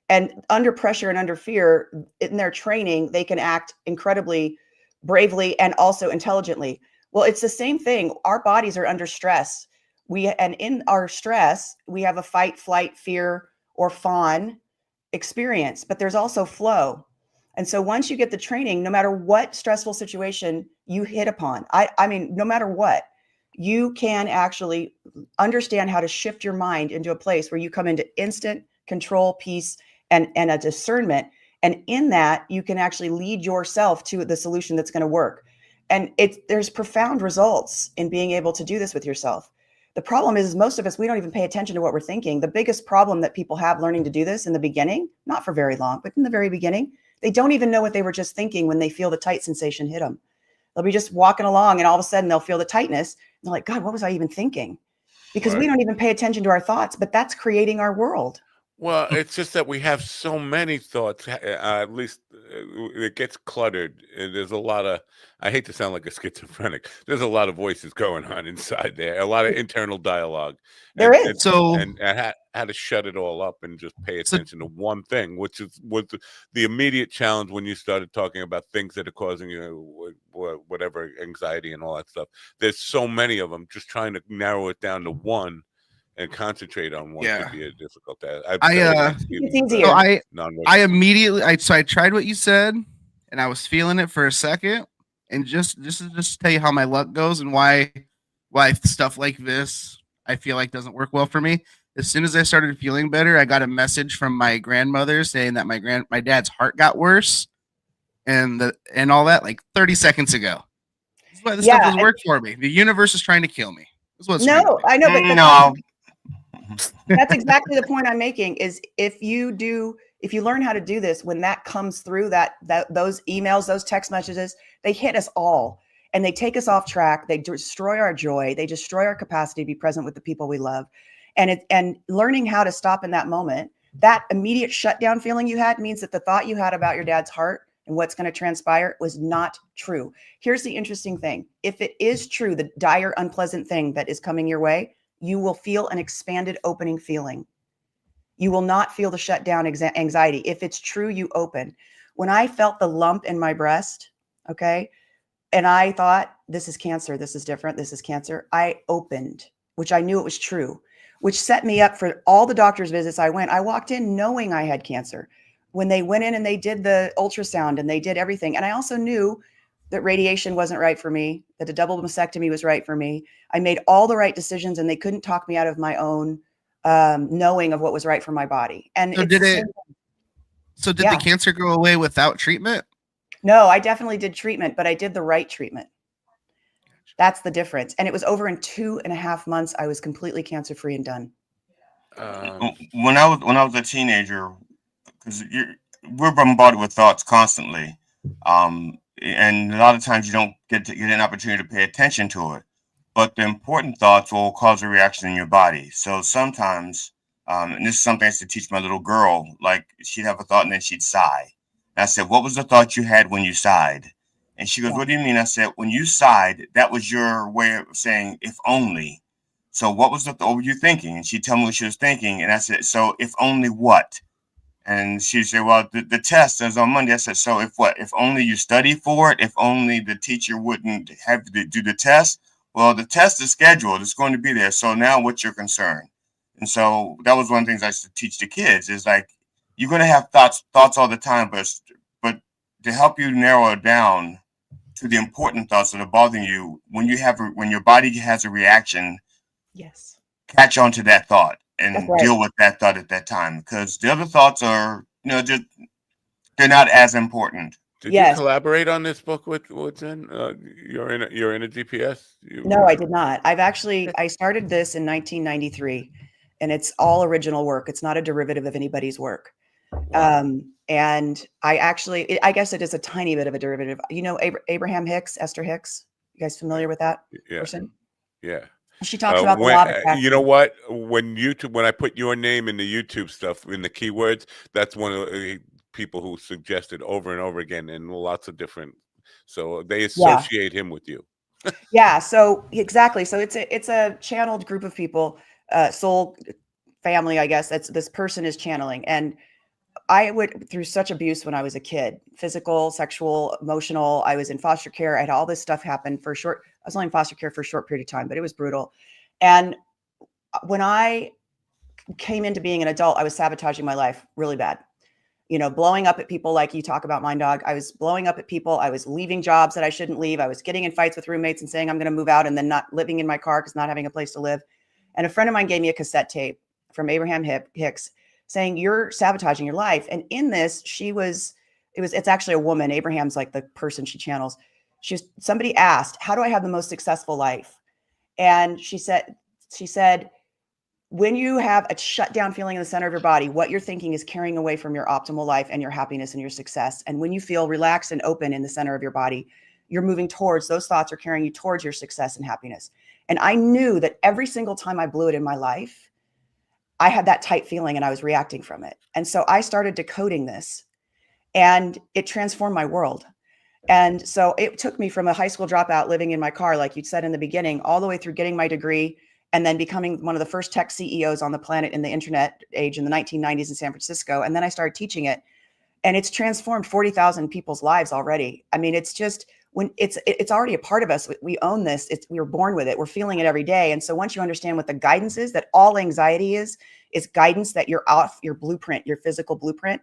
And under pressure and under fear in their training, they can act incredibly bravely and also intelligently. Well, it's the same thing. Our bodies are under stress. And in our stress, we have a fight, flight, fear, or fawn experience, but there's also flow. And so once you get the training, no matter what stressful situation you hit upon, I mean, no matter what, you can actually understand how to shift your mind into a place where you come into instant control, peace, and a discernment. And in that, you can actually lead yourself to the solution that's going to work. And there's profound results in being able to do this with yourself. The problem is most of us, we don't even pay attention to what we're thinking. The biggest problem that people have learning to do this in the beginning, not for very long, but in the very beginning, they don't even know what they were just thinking when they feel the tight sensation hit them. They'll be just walking along and all of a sudden they'll feel the tightness. And they're like, God, what was I even thinking? Because we don't even pay attention to our thoughts, but that's creating our world. Well, it's just that we have so many thoughts. At least it gets cluttered. And there's a lot of. I hate to sound like a schizophrenic. There's a lot of voices going on inside there. A lot of internal dialogue. There is. And how to shut it all up and just pay attention to one thing, which was the immediate challenge when you started talking about things that are causing you whatever anxiety and all that stuff. There's so many of them. Just trying to narrow it down to one. And concentrate on one could be a difficult task. It's easier. I immediately I tried what you said, and I was feeling it for a second, and just tell you how my luck goes and why stuff like this I feel like doesn't work well for me. As soon as I started feeling better, I got a message from my grandmother saying that my dad's heart got worse, and all that like 30 seconds ago. This is why this stuff doesn't work for me. The universe is trying to kill me. No, I know, but no. That's exactly the point I'm making is if you learn how to do this, when that comes through those emails, those text messages, they hit us all and they take us off track. They destroy our joy. They destroy our capacity to be present with the people we love. And learning how to stop in that moment, that immediate shutdown feeling you had means that the thought you had about your dad's heart and what's going to transpire was not true. Here's the interesting thing. If it is true, the dire, unpleasant thing that is coming your way, you will feel an expanded opening feeling. You will not feel the shutdown anxiety. If it's true, you open. When I felt the lump in my breast, okay, and I thought, this is cancer, this is different, this is cancer, I opened, which I knew it was true, which set me up for all the doctor's visits I went. I walked in knowing I had cancer. When they went in and they did the ultrasound and they did everything. And I also knew that radiation wasn't right for me, that a double mastectomy was right for me. I made all the right decisions and they couldn't talk me out of my own knowing of what was right for my body. And so did the cancer go away without treatment? No, I definitely did treatment, but I did the right treatment. That's the difference. And it was over in 2.5 months. I was completely cancer-free and done. When I was a teenager, because we're bombarded with thoughts constantly. And a lot of times you don't get an opportunity to pay attention to it, but the important thoughts will cause a reaction in your body. So sometimes, and this is something I used to teach my little girl, like she'd have a thought and then she'd sigh. And I said, what was the thought you had when you sighed? And she goes, what do you mean? I said, when you sighed, that was your way of saying, if only. So what what were you thinking? And she'd tell me what she was thinking. And I said, so if only what? And she said, well, the test is on Monday. I said, so if what? If only you study for it? If only the teacher wouldn't have to do the test? Well, the test is scheduled. It's going to be there. So now what's your concern? And so that was one of the things I used to teach the kids is like, you're going to have thoughts all the time, but to help you narrow it down to the important thoughts that are bothering you, when your body has a reaction, yes, catch on to that thought. And deal with that thought at that time, because the other thoughts are, they're not as important. Did you collaborate on this book with Jen? You're in a GPS? No, I did not. I started this in 1993, and it's all original work. It's not a derivative of anybody's work. And I guess it is a tiny bit of a derivative. You know, Abraham Hicks, Esther Hicks. You guys familiar with that person? Yeah. She talks about the law of attraction. You know what? When I put your name in the YouTube stuff in the keywords, that's one of the people who suggested over and over again in lots of different. So they associate him with you. Yeah. So exactly. So it's a channeled group of people, soul family, I guess. This person is channeling, and I went through such abuse when I was a kid, physical, sexual, emotional. I was in foster care. I had all this stuff happen I was only in foster care for a short period of time, but it was brutal. And when I came into being an adult, I was sabotaging my life really bad. Blowing up at people like you talk about Mind Dog. I was blowing up at people. I was leaving jobs that I shouldn't leave. I was getting in fights with roommates and saying I'm going to move out and then not living in my car because not having a place to live. And a friend of mine gave me a cassette tape from Abraham Hicks saying, you're sabotaging your life. And in this, it's actually a woman. Abraham's like the person she channels. Somebody asked, how do I have the most successful life? And she said, when you have a shutdown feeling in the center of your body, what you're thinking is carrying away from your optimal life and your happiness and your success. And when you feel relaxed and open in the center of your body, you're moving towards, those thoughts are carrying you towards your success and happiness. And I knew that every single time I blew it in my life, I had that tight feeling and I was reacting from it. And so I started decoding this, and it transformed my world. And so it took me from a high school dropout living in my car, like you said in the beginning, all the way through getting my degree and then becoming one of the first tech CEOs on the planet in the internet age in the 1990s in San Francisco. And then I started teaching it, and it's transformed 40,000 people's lives already. I mean, it's just when it's already a part of us. We own this. We were born with it. We're feeling it every day. And so once you understand what the guidance is, that all anxiety is guidance, that you're off your blueprint, your physical blueprint.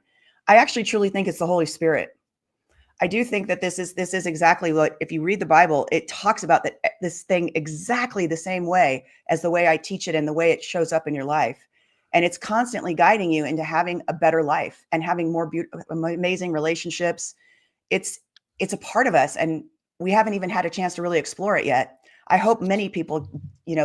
I actually truly think it's the Holy Spirit. I do think that this is exactly what, if you read the Bible, it talks about this thing exactly the same way as the way I teach it and the way it shows up in your life. And it's constantly guiding you into having a better life and having more beautiful, amazing relationships. It's a part of us, and we haven't even had a chance to really explore it yet. I hope many people,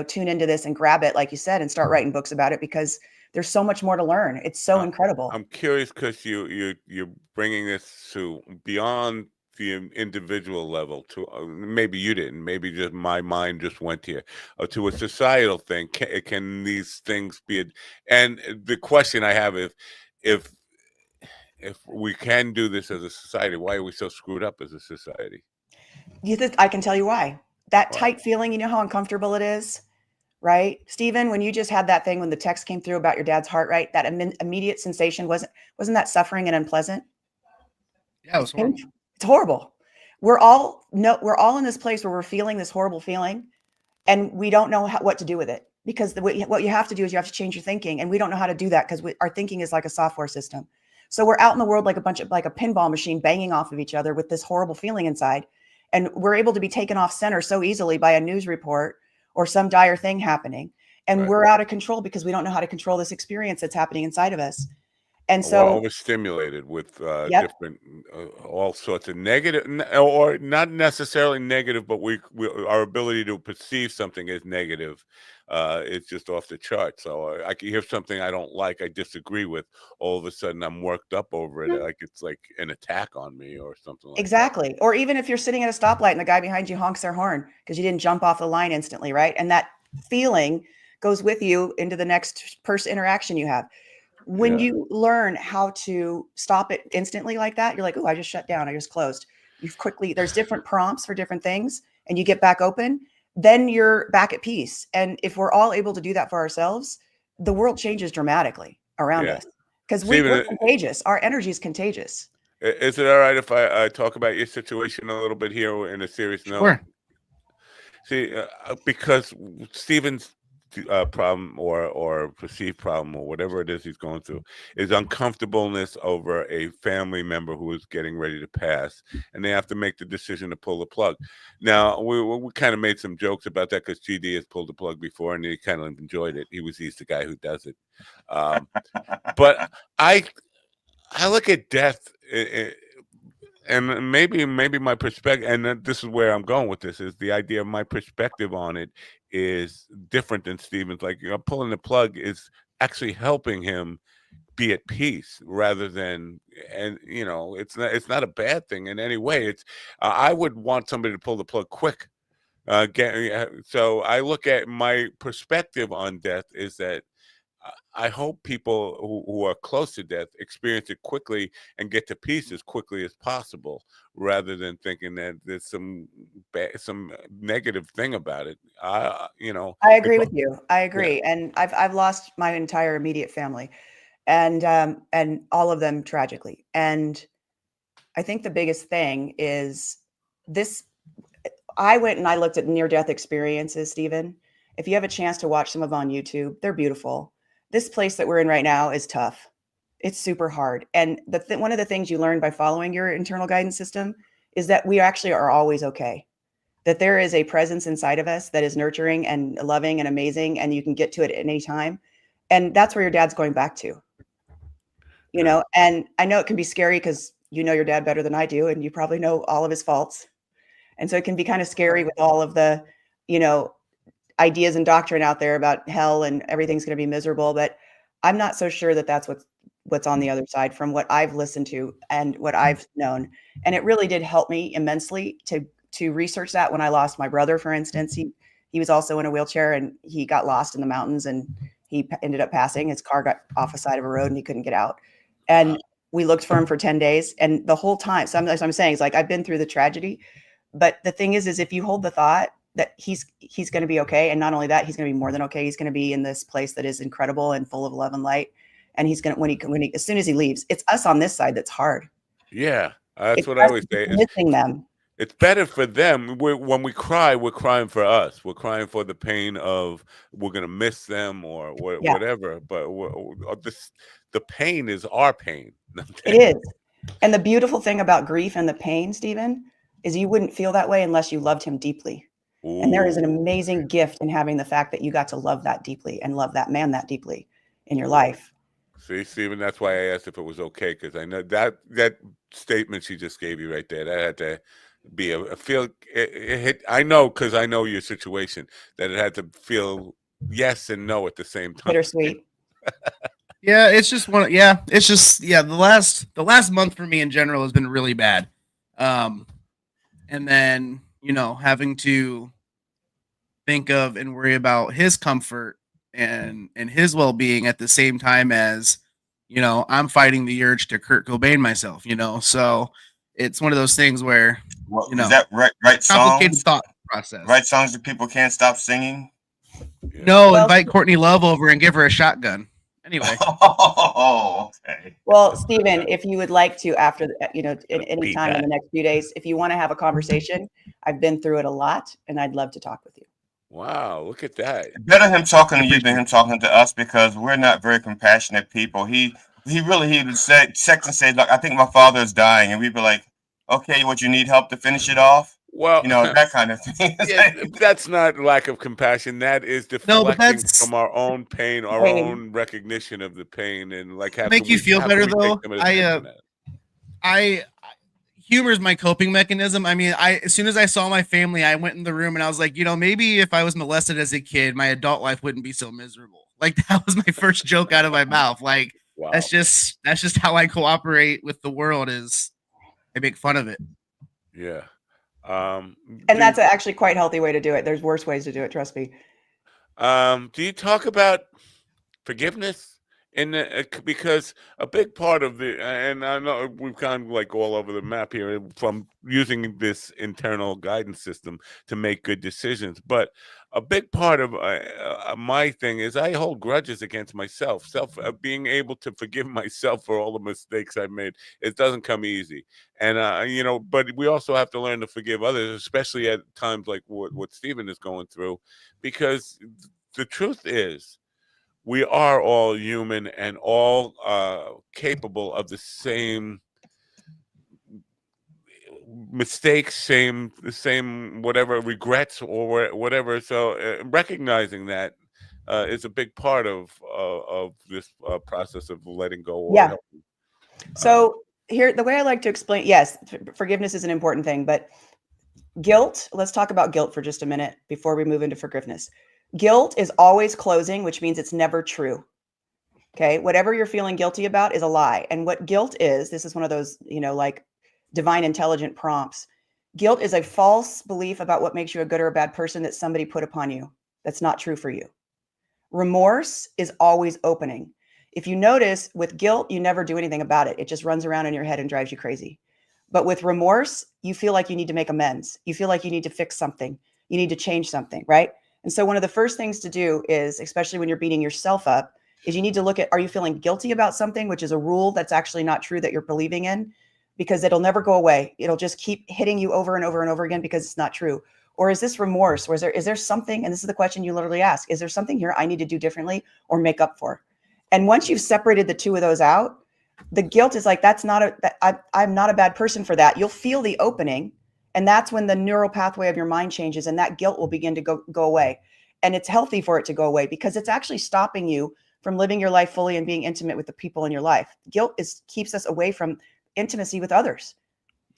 tune into this and grab it, like you said, and start writing books about it, because there's so much more to learn. It's so incredible. I'm curious because you're bringing this to beyond the individual level to maybe you didn't, maybe just my mind just went here to a societal thing. Can these things be? And the question I have is, if we can do this as a society, why are we so screwed up as a society? I can tell you why. That tight feeling, you know how uncomfortable it is, right? Stephen, when you just had that thing, when the text came through about your dad's heart, right? That immediate sensation, wasn't that suffering and unpleasant? Yeah, it was horrible. It's horrible. We're all in this place where we're feeling this horrible feeling, and we don't know what to do with it, because what you have to do is you have to change your thinking, and we don't know how to do that because our thinking is like a software system. So we're out in the world like a pinball machine banging off of each other with this horrible feeling inside. And we're able to be taken off center so easily by a news report or some dire thing happening. And we're out of control because we don't know how to control this experience that's happening inside of us. And so we're overstimulated with different, all sorts of negative, or not necessarily negative, but our ability to perceive something as negative is just off the chart. So I can hear something I don't like, I disagree with, all of a sudden I'm worked up over it, like it's like an attack on me or something like that. Or even if you're sitting at a stoplight and the guy behind you honks their horn because you didn't jump off the line instantly, right? And that feeling goes with you into the next person interaction you have. When you learn how to stop it instantly like that, you're like, oh, I just shut down, I just closed. There's different prompts for different things, and you get back open, then you're back at peace. And if we're all able to do that for ourselves, the world changes dramatically around us, because we're contagious. Our energy is contagious. Is it all right if I talk about your situation a little bit here in a serious note? Sure. See, because Stephen's problem or perceived problem or whatever it is he's going through is uncomfortableness over a family member who is getting ready to pass, and they have to make the decision to pull the plug. Now we kind of made some jokes about that because GD has pulled the plug before and he kind of enjoyed it. He's the guy who does it. But I look at death, and maybe my perspective, and this is where I'm going with this, is the idea of my perspective on it is different than Stephen's. Like, pulling the plug is actually helping him be at peace rather than, and it's not a bad thing in any way. It's I would want somebody to pull the plug quick. So I look at my perspective on death is that I hope people who are close to death experience it quickly and get to peace as quickly as possible, rather than thinking that there's some negative thing about it. I agree with you. I agree, and I've lost my entire immediate family, and all of them tragically. And I think the biggest thing is this. I went and I looked at near-death experiences, Stephen. If you have a chance to watch some of them on YouTube, they're beautiful. This place that we're in right now is tough. It's super hard. And one of the things you learn by following your internal guidance system is that we actually are always okay. That there is a presence inside of us that is nurturing and loving and amazing, and you can get to it at any time. And that's where your dad's going back to. And I know it can be scary because you know your dad better than I do, and you probably know all of his faults. And so it can be kind of scary with all of the, ideas and doctrine out there about hell and everything's going to be miserable. But I'm not so sure that that's what's on the other side from what I've listened to and what I've known. And it really did help me immensely to research that. When I lost my brother, for instance, he was also in a wheelchair and he got lost in the mountains, and He ended up passing. His car got off a side of a road and he couldn't get out. And we looked for him for 10 days. And the whole time, so I'm saying, it's like, I've been through the tragedy, but the thing is if you hold the thought that he's going to be okay. And not only that, he's going to be more than okay. He's going to be in this place that is incredible and full of love and light. And he's going to, when he, as soon as he leaves, it's us on this side that's hard. Yeah. That's what I always say. Missing them. It's better for them. When we cry, we're crying for us. We're crying for the pain of we're going to miss them or whatever. But the pain is our pain. It is. And the beautiful thing about grief and the pain, Stephen, is you wouldn't feel that way unless you loved him deeply. Ooh. And there is an amazing gift in having the fact that you got to love that deeply and love that man that deeply in your life. See, Stephen, that's why I asked if it was okay, because I know that statement she just gave you right there, that had to be a feel. It hit. I know, because I know your situation, that it had to feel yes and no at the same time. Bittersweet. Yeah, it's just the last month for me in general has been really bad. And then, having to think of and worry about his comfort and his well-being at the same time as, I'm fighting the urge to Kurt Cobain myself, so it's one of those things where, is that right complicated songs? Thought process. Right songs that people can't stop singing? Yeah. No, invite Courtney Love over and give her a shotgun. Anyway. Oh, okay. Well, Stephen, if you would like to, after any time in the next few days, if you want to have a conversation, I've been through it a lot, and I'd love to talk with you. Wow, look at that! Better him talking to you than him talking to us, because we're not very compassionate people. He would say, text and say, "Look, I think my father is dying," and we'd be like, "Okay, what, you need help to finish it off?" Well, that kind of thing. Yeah, that's not lack of compassion. That is deflecting from our own pain, our own recognition of the pain, and like make you feel better though. I humor is my coping mechanism. I mean, as soon as I saw my family, I went in the room and I was like, maybe if I was molested as a kid, my adult life wouldn't be so miserable. Like, that was my first joke out of my mouth. Like, wow. That's just how I cooperate with the world. Is I make fun of it. Yeah. And that's actually quite healthy way to do it. There's worse ways to do it. Trust me. Do you talk about forgiveness? Because a big part of and I know we've kind of like all over the map here from using this internal guidance system to make good decisions, but a big part of my thing is I hold grudges against myself. Being able to forgive myself for all the mistakes I've made, it doesn't come easy. And but we also have to learn to forgive others, especially at times like what Stephen is going through, because the truth is, we are all human and all capable of the same mistakes, the same whatever regrets or whatever. So recognizing that is a big part of this process of letting go. Yeah. So here, the way I like to explain, yes, forgiveness is an important thing, but guilt. Let's talk about guilt for just a minute before we move into forgiveness. Guilt is always closing, which means it's never true. Okay. Whatever you're feeling guilty about is a lie. And what guilt is, this is one of those, like divine intelligent prompts. Guilt is a false belief about what makes you a good or a bad person that somebody put upon you. That's not true for you. Remorse is always opening. If you notice, with guilt, you never do anything about it. It just runs around in your head and drives you crazy. But with remorse, you feel like you need to make amends. You feel like you need to fix something. You need to change something, right? And so one of the first things to do is, especially when you're beating yourself up, is you need to look at, are you feeling guilty about something, which is a rule that's actually not true that you're believing in, because it'll never go away. It'll just keep hitting you over and over and over again because it's not true. Or is this remorse? Or is there something, and this is the question you literally ask, is there something here I need to do differently or make up for? And once you've separated the two of those out, the guilt is like, I'm not a bad person for that. You'll feel the opening. And that's when the neural pathway of your mind changes and that guilt will begin to go away. And it's healthy for it to go away because it's actually stopping you from living your life fully and being intimate with the people in your life. Guilt keeps us away from intimacy with others.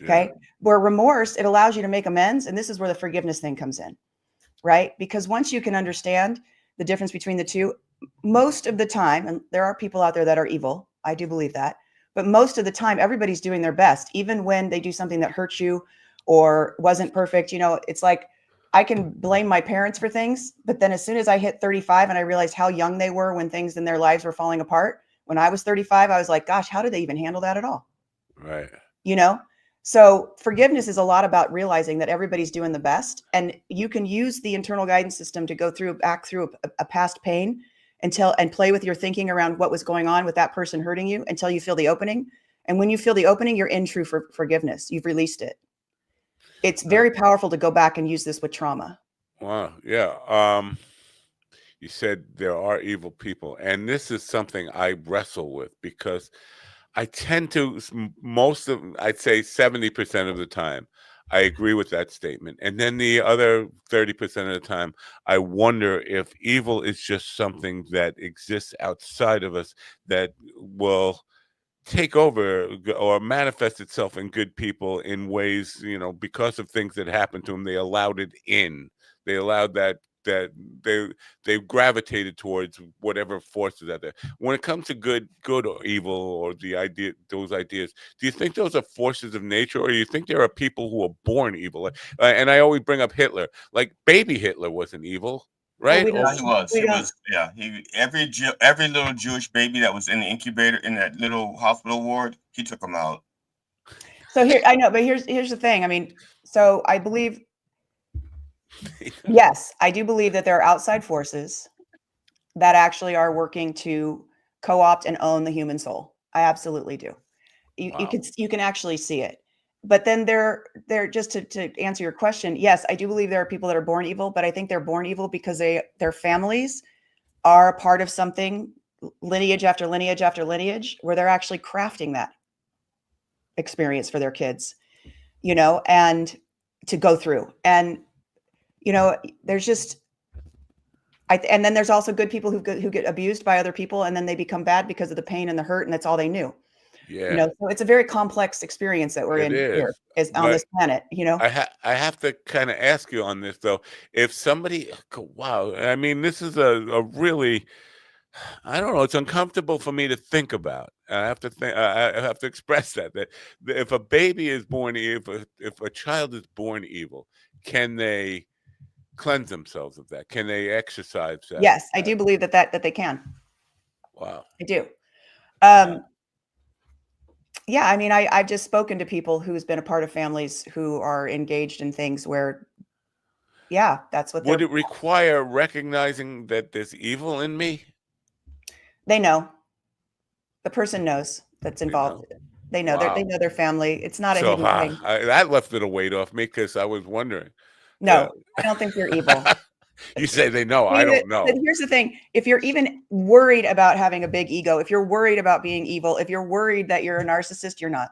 Okay. Yeah. Where remorse, it allows you to make amends. And this is where the forgiveness thing comes in, right? Because once you can understand the difference between the two, most of the time, and there are people out there that are evil, I do believe that, but most of the time, everybody's doing their best, even when they do something that hurts you or wasn't perfect. It's like I can blame my parents for things, but then as soon as I hit 35 and I realized how young they were when things in their lives were falling apart, when I was 35, I was like, gosh, how did they even handle that at all? Right. You know? So forgiveness is a lot about realizing that everybody's doing the best, and you can use the internal guidance system to go back through a past pain and play with your thinking around what was going on with that person hurting you until you feel the opening. And when you feel the opening, you're in true forgiveness. You've released it. It's very powerful to go back and use this with trauma. Wow. Yeah. You said there are evil people, and this is something I wrestle with because I tend to I'd say 70% of the time, I agree with that statement. And then the other 30% of the time, I wonder if evil is just something that exists outside of us that will take over or manifest itself in good people in ways, because of things that happened to them. They allowed it in. They allowed that they gravitated towards whatever forces out there. When it comes to good or evil, or those ideas, do you think those are forces of nature, or do you think there are people who are born evil? And I always bring up Hitler. Like baby Hitler wasn't evil, right? Well, Yeah, he was. Yeah, every little Jewish baby that was in the incubator in that little hospital ward, he took them out. So I know, but here's the thing. I mean, so I believe, yes, I do believe that there are outside forces that actually are working to co-opt and own the human soul. I absolutely do. You can actually see it. But then they're just to answer your question, yes, I do believe there are people that are born evil, but I think they're born evil because their families are a part of something, lineage after lineage after lineage, where they're actually crafting that experience for their kids, and to go through. And there's just and then there's also good people who get abused by other people, and then they become bad because of the pain and the hurt, and that's all they knew. Yeah. So it's a very complex experience that we're in here on this planet. I have to kind of ask you on this though. If somebody, wow, I mean, this is a really, I don't know. It's uncomfortable for me to think about. I have to think. I have to express that if a baby is born evil, if a child is born evil, can they cleanse themselves of that? Can they exercise that? Yes, I do believe that they can. Wow. I do. Yeah, I mean, I've just spoken to people who's been a part of families who are engaged in things where, yeah, that's what would it require recognizing that there's evil in me? They know. The person knows that's involved. They know. Wow. They know their family. It's not a hidden thing. That left it a weight off me because I was wondering. No, I don't think they're evil. You say they know. I don't know. But here's the thing. If you're even worried about having a big ego, if you're worried about being evil, if you're worried that you're a narcissist, you're not.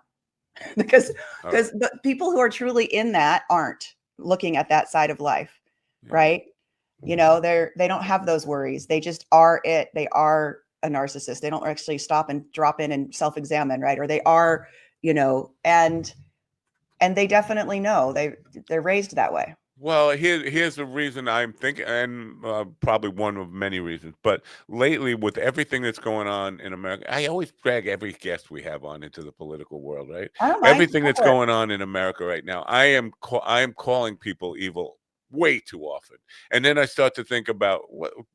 because the people who are truly in that aren't looking at that side of life, right? They don't have those worries. They just are it. They are a narcissist. They don't actually stop and drop in and self-examine, right? Or they are, and they definitely know they're raised that way. Well, here's the reason I'm thinking, and probably one of many reasons. But lately, with everything that's going on in America, I always drag every guest we have on into the political world, right? Everything that's going on in America right now, I am calling people evil way too often, and then I start to think about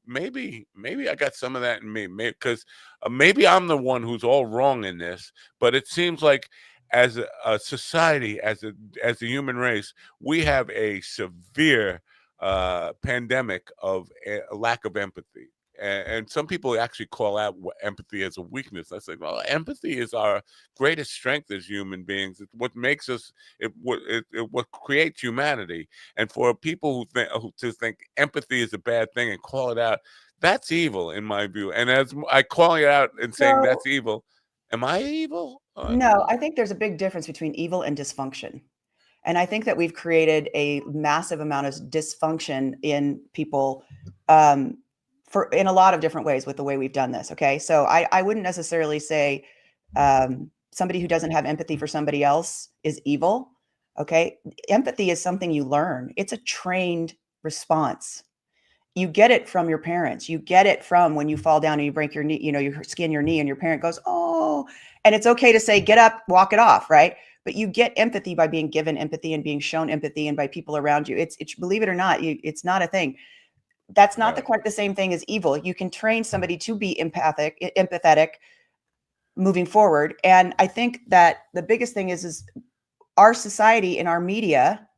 maybe I got some of that in me, because maybe I'm the one who's all wrong in this. But it seems like, as a society, as a human race, we have a severe pandemic of a lack of empathy. And some people actually call out empathy as a weakness. I say, well, empathy is our greatest strength as human beings. It's what makes us, what creates humanity. And for people who think empathy is a bad thing and call it out, that's evil in my view. And as I calling it out and saying that's evil, am I evil? No, I think there's a big difference between evil and dysfunction. And I think that we've created a massive amount of dysfunction in people in a lot of different ways with the way we've done this. Okay. So I wouldn't necessarily say somebody who doesn't have empathy for somebody else is evil. Okay. Empathy is something you learn. It's a trained response. You get it from your parents. You get it from when you fall down and you break your knee, you skin your knee and your parent goes, oh, and it's okay to say, get up, walk it off. Right. but you get empathy by being given empathy and being shown empathy and by people around you. It's believe it or not, it's not a thing. That's not quite the same thing as evil. You can train somebody to be empathetic moving forward. And I think that the biggest thing is our society and our media,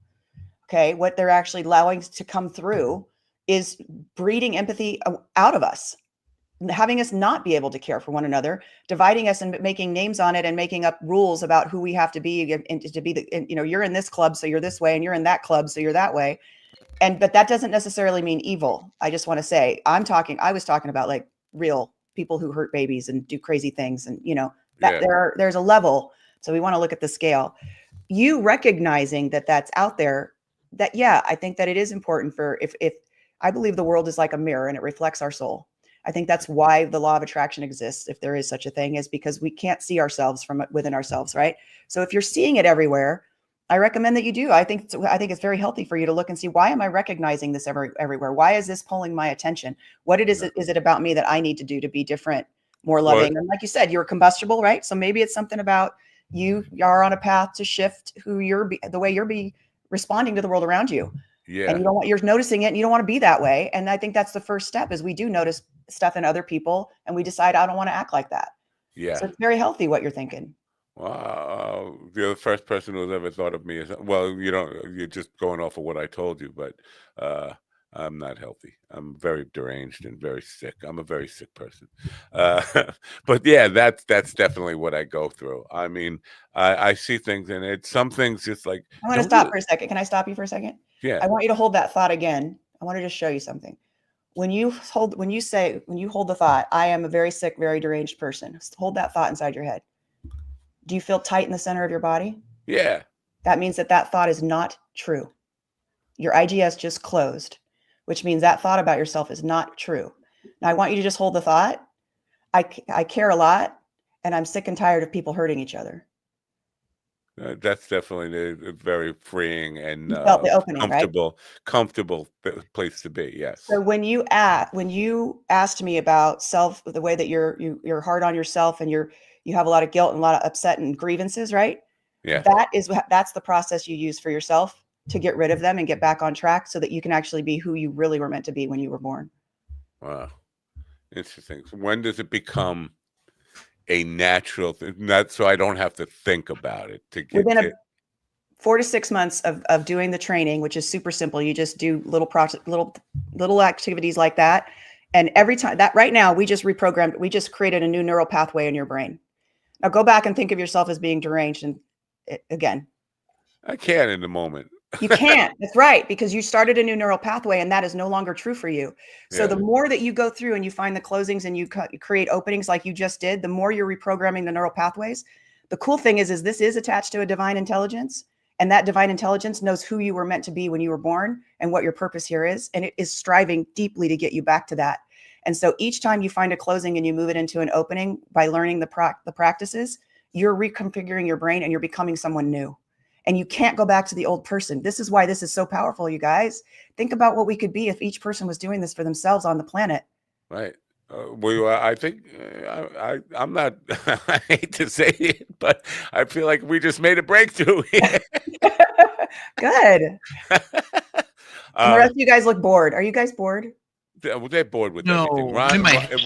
okay, what they're actually allowing to come through is breeding empathy out of us, having us not be able to care for one another, dividing us and making names on it and making up rules about who we have to be and to be you're in this club, so you're this way, and you're in that club, so you're that way. But that doesn't necessarily mean evil. I just want to say, I was talking about like real people who hurt babies and do crazy things. And, there's a level. So we want to look at the scale. You recognizing that that's out there, that, I think that it is important for, if I believe the world is like a mirror and it reflects our soul. I think that's why the law of attraction exists, if there is such a thing, is because we can't see ourselves from within ourselves, right? So if you're seeing it everywhere, I recommend that you do. I think it's very healthy for you to look and see, why am I recognizing this everywhere? Why is this pulling my attention? What is it about me that I need to do to be different, more loving? And like you said, you're combustible, right? So maybe it's something about you are on a path to shift the way you're responding to the world around you. Yeah. And you're noticing it and you don't want to be that way. And I think that's the first step, is we do notice stuff in other people and we decide, I don't want to act like that. Yeah. So it's very healthy what you're thinking. Wow, you're the first person who's ever thought of me as, well, you're just going off of what I told you, but I'm not healthy. I'm very deranged and very sick. I'm a very sick person. But yeah, that's definitely what I go through. I mean, I see things and some things just like. I want to stop for a second. Can I stop you for a second? Yeah. I want you to hold that thought again. I want to just show you something. When you hold the thought, I am a very sick, very deranged person. Hold that thought inside your head. Do you feel tight in the center of your body? Yeah. That means that thought is not true. Your IGS just closed, which means that thought about yourself is not true. Now I want you to just hold the thought. I care a lot, and I'm sick and tired of people hurting each other. That's definitely a very freeing and felt the opening, comfortable place to be. Yes. So when you asked me about the way that you're hard on yourself and you have a lot of guilt and a lot of upset and grievances, right? Yeah. That's the process you use for yourself to get rid of them and get back on track so that you can actually be who you really were meant to be when you were born. Wow. Interesting. So when does it become a natural thing? Not so I don't have to think about it to get within 4 to 6 months of doing the training, which is super simple. You just do little activities like that. And every time that right now, we just created a new neural pathway in your brain. Now go back and think of yourself as being deranged. And again, I can't in the moment. You can't. That's right. Because you started a new neural pathway and that is no longer true for you. So the more that you go through and you find the closings and you create openings like you just did, the more you're reprogramming the neural pathways. The cool thing is this is attached to a divine intelligence, and that divine intelligence knows who you were meant to be when you were born and what your purpose here is. And it is striving deeply to get you back to that. And so each time you find a closing and you move it into an opening by learning the practices, you're reconfiguring your brain and you're becoming someone new. And you can't go back to the old person. This is why this is so powerful, you guys. Think about what we could be if each person was doing this for themselves on the planet. Right. I think I'm not, I hate to say it, but I feel like we just made a breakthrough here. Good. And the rest of you guys look bored. Are you guys bored? They're bored with everything.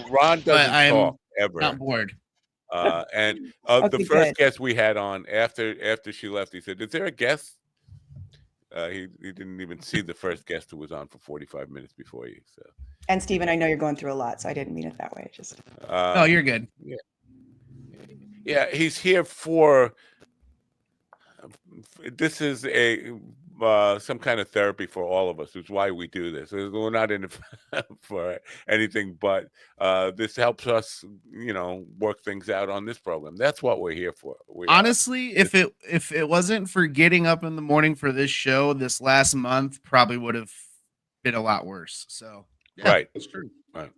Ron doesn't talk ever. Not bored. And the first guest we had on after she left, he said, "Is there a guest?" He didn't even see the first guest who was on for 45 minutes before you. So. And Stephen, I know you're going through a lot, so I didn't mean it that way. Just. Oh, you're good. Yeah. Yeah, he's here for. This is some kind of therapy for all of us. It's why we do this. We're not in it for anything, but this helps us, work things out on this program. That's what we're here for. Honestly, if it wasn't for getting up in the morning for this show, this last month probably would have been a lot worse. So yeah, right, that's true. Right.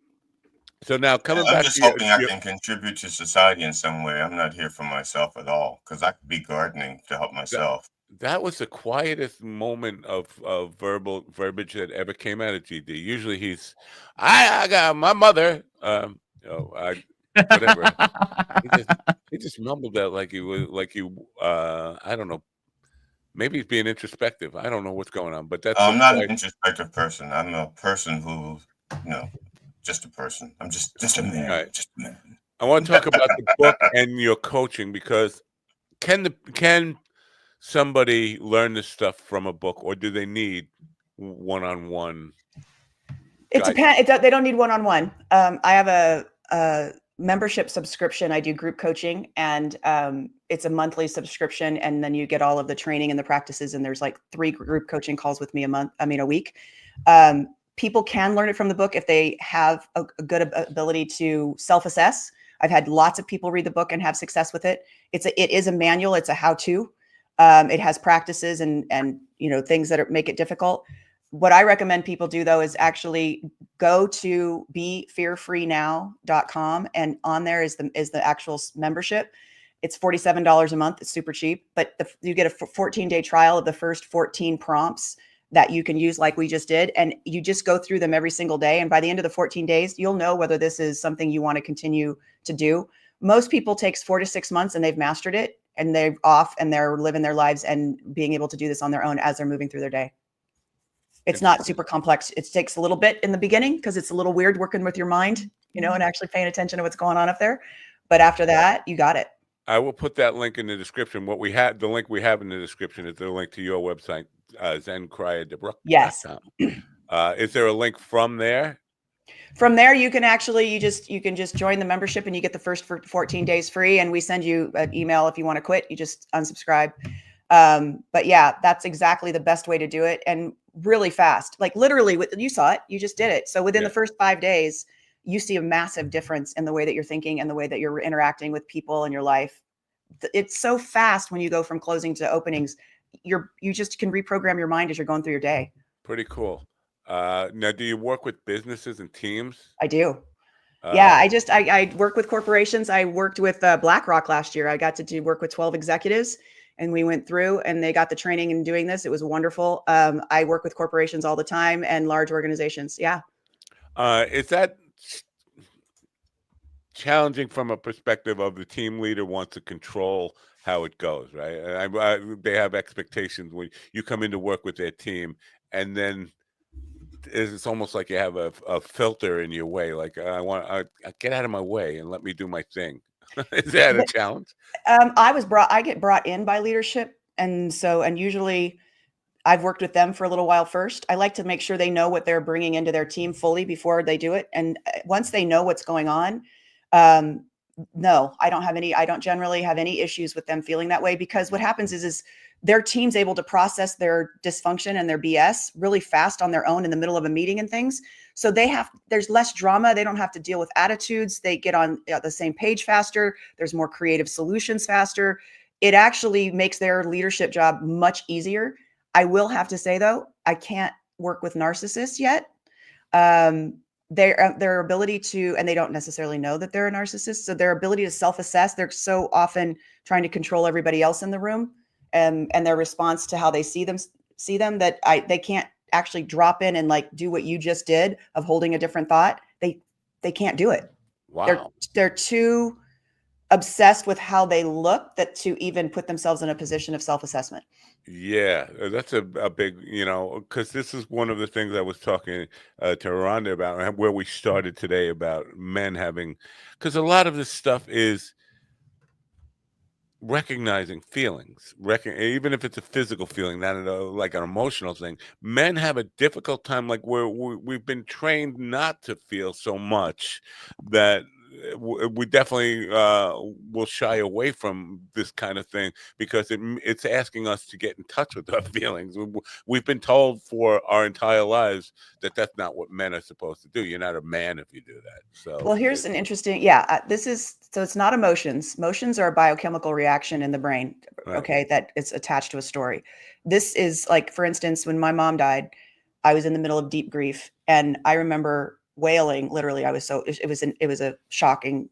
So now coming I'm back just to hoping I can contribute to society in some way. I'm not here for myself at all, because I could be gardening to help myself. That was the quietest moment of verbiage that ever came out of GD. Usually he's, I got my mother. Whatever. He just mumbled that like he was I don't know. Maybe he's being introspective. I don't know what's going on, but that's. I'm not an introspective person. I'm a person who, just a person. I'm just a man. Right. Just a man. I want to talk about the book and your coaching, because can somebody learn this stuff from a book, or do they need one-on-one? It depends. They don't need one-on-one. I have a membership subscription. I do group coaching, and it's a monthly subscription, and then you get all of the training and the practices, and there's like 3 group coaching calls with me a week. People can learn it from the book if they have a good ability to self-assess. I've had lots of people read the book and have success with it. It is a manual. It's a how-to. It has practices and things that make it difficult. What I recommend people do, though, is actually go to befearfreenow.com, and on there is the actual membership. It's $47 a month. It's super cheap, but you get a 14-day trial of the first 14 prompts that you can use, like we just did, and you just go through them every single day. And by the end of the 14 days, you'll know whether this is something you want to continue to do. Most people takes 4 to 6 months, and they've mastered it, and they're off, and they're living their lives and being able to do this on their own as they're moving through their day. It's not super complex. It takes a little bit in the beginning because it's a little weird working with your mind, and actually paying attention to what's going on up there. But after that, you got it. I will put that link in the description. The link we have in the description is the link to your website, zencryadebrook.com. Yes. Is there a link from there? From there, you can just join the membership, and you get the first 14 days free. And we send you an email if you want to quit. You just unsubscribe. But yeah, that's exactly the best way to do it, and really fast. Like literally, you saw it, you just did it. So within the first 5 days, you see a massive difference in the way that you're thinking and the way that you're interacting with people in your life. It's so fast when you go from closing to openings. You just can reprogram your mind as you're going through your day. Pretty cool. Now, do you work with businesses and teams? I do. Yeah, I work with corporations. I worked with BlackRock last year. I got to work with 12 executives, and we went through, and they got the training in doing this. It was wonderful. I work with corporations all the time and large organizations. Yeah. Is that challenging from a perspective of the team leader wants to control how it goes, right? They have expectations when you come in to work with their team, and then it's almost like you have a filter in your way. Like, I get out of my way and let me do my thing. Is that a challenge? I get brought in by leadership. And usually I've worked with them for a little while first. I like to make sure they know what they're bringing into their team fully before they do it. And once they know what's going on, no, I don't generally have any issues with them feeling that way, because what happens is their team's able to process their dysfunction and their BS really fast on their own in the middle of a meeting and things. So there's less drama. They don't have to deal with attitudes. They get on the same page faster. There's more creative solutions faster. It actually makes their leadership job much easier. I will have to say, though, I can't work with narcissists yet. Their ability to, and they don't necessarily know that they're a narcissist. So their ability to self-assess, they're so often trying to control everybody else in the room, and their response to how they see them that they can't actually drop in and like do what you just did of holding a different thought. They can't do it. Wow. They're too obsessed with how they look that to even put themselves in a position of self-assessment. Yeah, that's a big, because this is one of the things I was talking to Rhonda about, where we started today, about men having, because a lot of this stuff is recognizing feelings, even if it's a physical feeling, not like an emotional thing. Men have a difficult time, like we've been trained not to feel so much, that we definitely will shy away from this kind of thing, because it's asking us to get in touch with our feelings. We've been told for our entire lives that that's not what men are supposed to do. You're not a man if you do that. So, well, here's an interesting, so it's not emotions. Emotions are a biochemical reaction in the brain, right. Okay, that is attached to a story. This is like, for instance, when my mom died, I was in the middle of deep grief, and I remember wailing. Literally, it was a shocking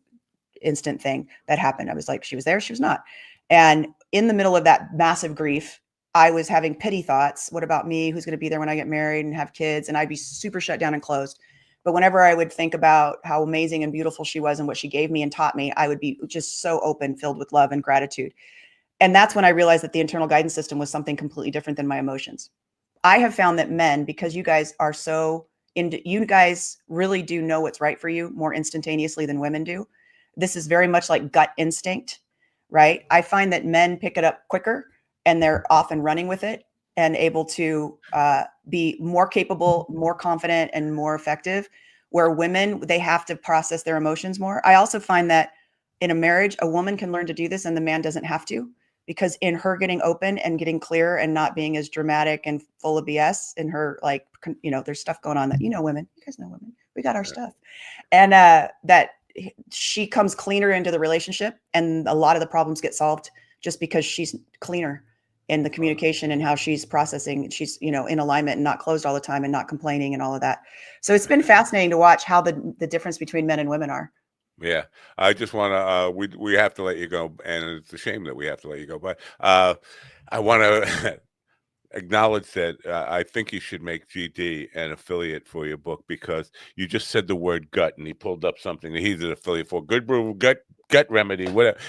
instant thing that happened. I was like, she was there, she was not. And in the middle of that massive grief, I was having pity thoughts. What about me? Who's going to be there when I get married and have kids? And I'd be super shut down and closed. But whenever I would think about how amazing and beautiful she was and what she gave me and taught me, I would be just so open, filled with love and gratitude. And that's when I realized that the internal guidance system was something completely different than my emotions. I have found that men, because you guys are so you guys really do know what's right for you more instantaneously than women do. This is very much like gut instinct, right? I find that men pick it up quicker and they're often running with it and able to be more capable, more confident, and more effective. Where women, they have to process their emotions more. I also find that in a marriage, a woman can learn to do this and the man doesn't have to, because in her getting open and getting clear and not being as dramatic and full of BS in her, like, you know, there's stuff going on that, you know, women, you guys know women, we got our stuff. And that she comes cleaner into the relationship, and a lot of the problems get solved just because she's cleaner in the communication and how she's processing. She's, you know, in alignment and not closed all the time and not complaining and all of that. So it's been fascinating to watch how the difference between men and women are. Yeah, I just want to. We have to let you go, and it's a shame that we have to let you go. But I want to acknowledge that I think you should make GD an affiliate for your book, because you just said the word gut, and he pulled up something that he's an affiliate for. Good Brew Gut Remedy, whatever.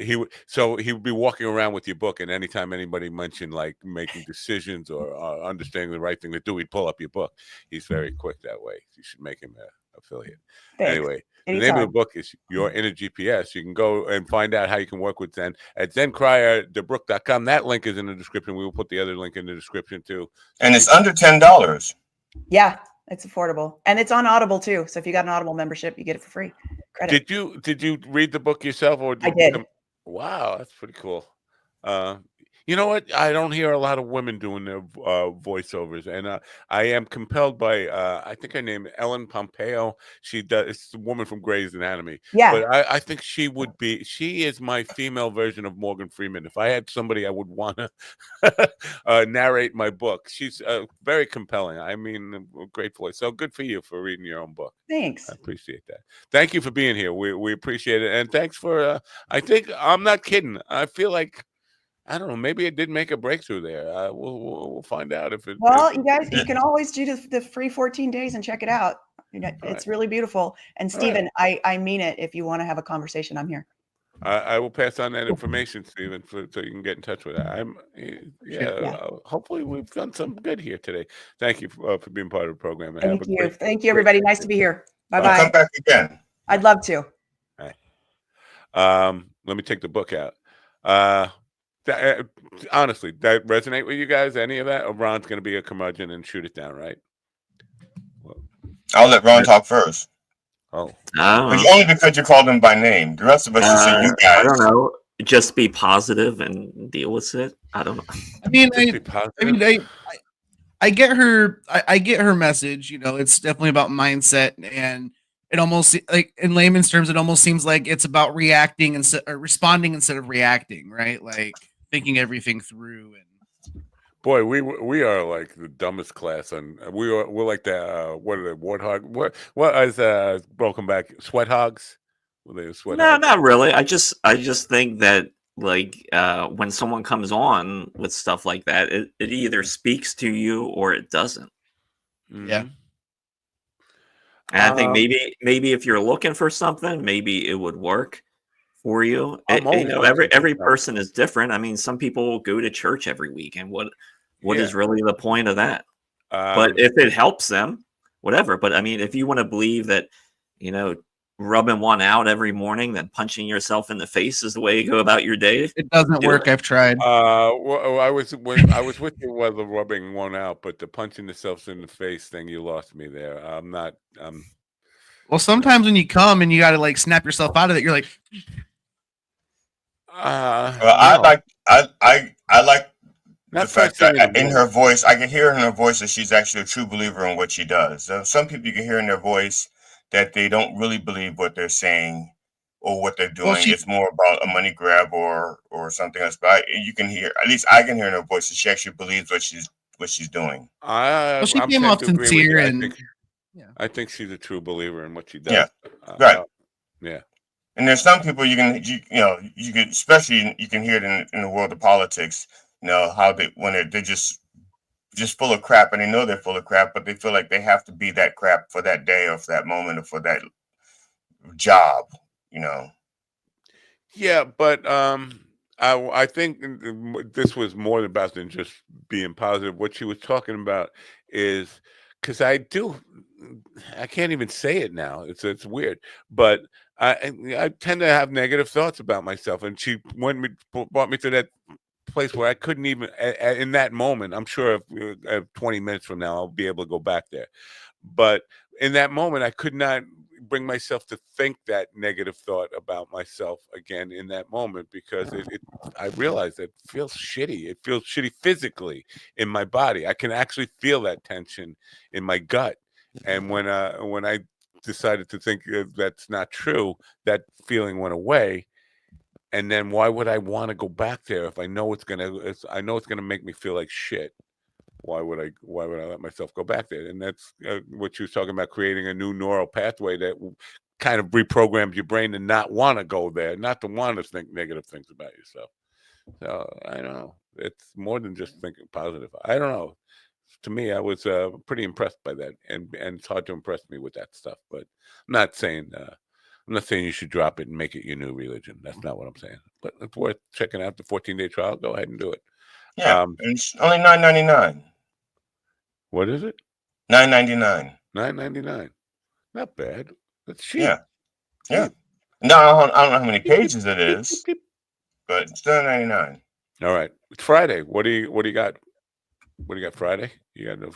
He would be walking around with your book, and anytime anybody mentioned like making decisions or understanding the right thing to do, he'd pull up your book. He's very quick that way. You should make him an affiliate. Thanks. Anyway. Anytime. The name of the book is Your Inner GPS. You can go and find out how you can work with Zen at zencryerdebrook.com. That link is in the description. We will put the other link in the description too. And it's under $10. Yeah, it's affordable. And it's on Audible too. So if you got an Audible membership, you get it for free. Credit. Did you read the book yourself, or I did. Wow, that's pretty cool. You know what? I don't hear a lot of women doing their voiceovers, and I am compelled by I think her name is Ellen Pompeo. She does. It's the woman from Grey's Anatomy. Yeah. But I think she would be. She is my female version of Morgan Freeman. If I had somebody I would want to narrate my book, she's very compelling. I mean, a great voice. So good for you for reading your own book. Thanks. I appreciate that. Thank you for being here. We appreciate it, and thanks for. I think I'm not kidding. I feel like. I don't know. Maybe it did make a breakthrough there. We'll find out if it. Well, you guys, you can always do the free 14 days and check it out. You know, it's really beautiful. And Stephen, I mean it. If you want to have a conversation, I'm here. I will pass on that information, Stephen, so you can get in touch with that. Hopefully we've done some good here today. Thank you for being part of the program. And Thank you. Thank you, everybody. Nice to be here. Bye-bye. Come back again. I'd love to. All right. Let me take the book out. Honestly, that resonate with you guys? Any of that? Or Ron's going to be a curmudgeon and shoot it down, right? Well, I'll let Ron talk first. Oh, Uh-huh. Only because you called him by name. The rest of us just say you guys. I don't know. Just be positive and deal with it. I don't know. I mean, I get her. I get her message. You know, it's definitely about mindset, and it almost, like, in layman's terms, it almost seems like it's about reacting or responding instead of reacting, right? Like thinking everything through. And boy, we are like the dumbest class, and we're like the what are they, warthog? What is broken back sweat hogs? No, not really. I just think that, like, when someone comes on with stuff like that, it either speaks to you or it doesn't. Yeah. And I think maybe if you're looking for something, maybe it would work for you. You know, every person is different. I mean, some people go to church every week, and what is really the point of that? But if it helps them, whatever. But I mean, if you want to believe that, you know, rubbing one out every morning, then punching yourself in the face is the way you go about your day. It doesn't work. I've tried. Well, I was with you while the rubbing one out, but the punching yourself in the face thing, you lost me there. I'm not. Well, sometimes when you come and you got to like snap yourself out of it, you're like. I like the fact that in her voice, I can hear in her voice that she's actually a true believer in what she does. So some people you can hear in their voice that they don't really believe what they're saying or what they're doing. Well, it's more about a money grab or something else. But you can hear, at least I can hear in her voice that she actually believes what she's doing. Well, she came off sincere, and I think she's a true believer in what she does. Yeah, right. Yeah. And there's some people you can especially you can hear it in the world of politics. You know how they're just just full of crap, and they know they're full of crap, but they feel like they have to be that crap for that day or for that moment or for that job, you know. Yeah, but I think this was more about than just being positive. What she was talking about is because I can't even say it now. It's weird, but I tend to have negative thoughts about myself, and she brought me to that place where I couldn't even in that moment. I'm sure if 20 minutes from now I'll be able to go back there, but in that moment I could not bring myself to think that negative thought about myself again in that moment, because I realized it feels shitty. It feels shitty physically in my body. I can actually feel that tension in my gut, and when I decided to think that's not true, that feeling went away. And then why would I want to go back there if I know it's gonna make me feel like shit? Why would I let myself go back there? And that's what you was talking about, creating a new neural pathway that kind of reprograms your brain to not want to go there, not to want to think negative things about yourself. So I don't know. It's more than just thinking positive. I don't know. To me, I was pretty impressed by that, and it's hard to impress me with that stuff. But I'm not saying you should drop it and make it your new religion. That's not what I'm saying. But it's worth checking out the 14-day trial. Go ahead and do it. Yeah, it's only $9.99. What is it? $9.99. $9.99. Not bad. That's cheap. Yeah. Yeah. No, I don't know how many pages it is, but it's $9.99. All right. It's Friday. What do you got? What do you got Friday? You got no.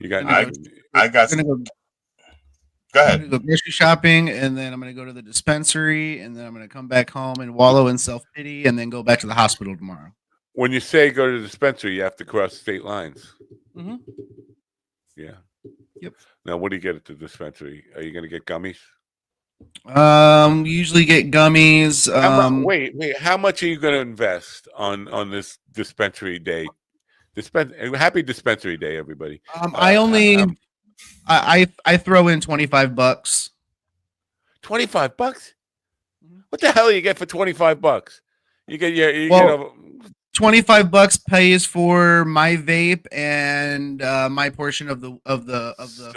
You got. I got. Go ahead. I'm gonna go grocery shopping, and then I'm gonna go to the dispensary, and then I'm gonna come back home and wallow in self-pity, and then go back to the hospital tomorrow. When you say go to the dispensary, you have to cross state lines. Mm-hmm. Yeah. Yep. Now, what do you get at the dispensary? Are you going to get gummies? Usually get gummies. Wait. How much are you going to invest on this dispensary day? Happy dispensary day, everybody. I throw in $25. $25? What the hell do you get for $25? You get $25 pays for my vape and my portion of the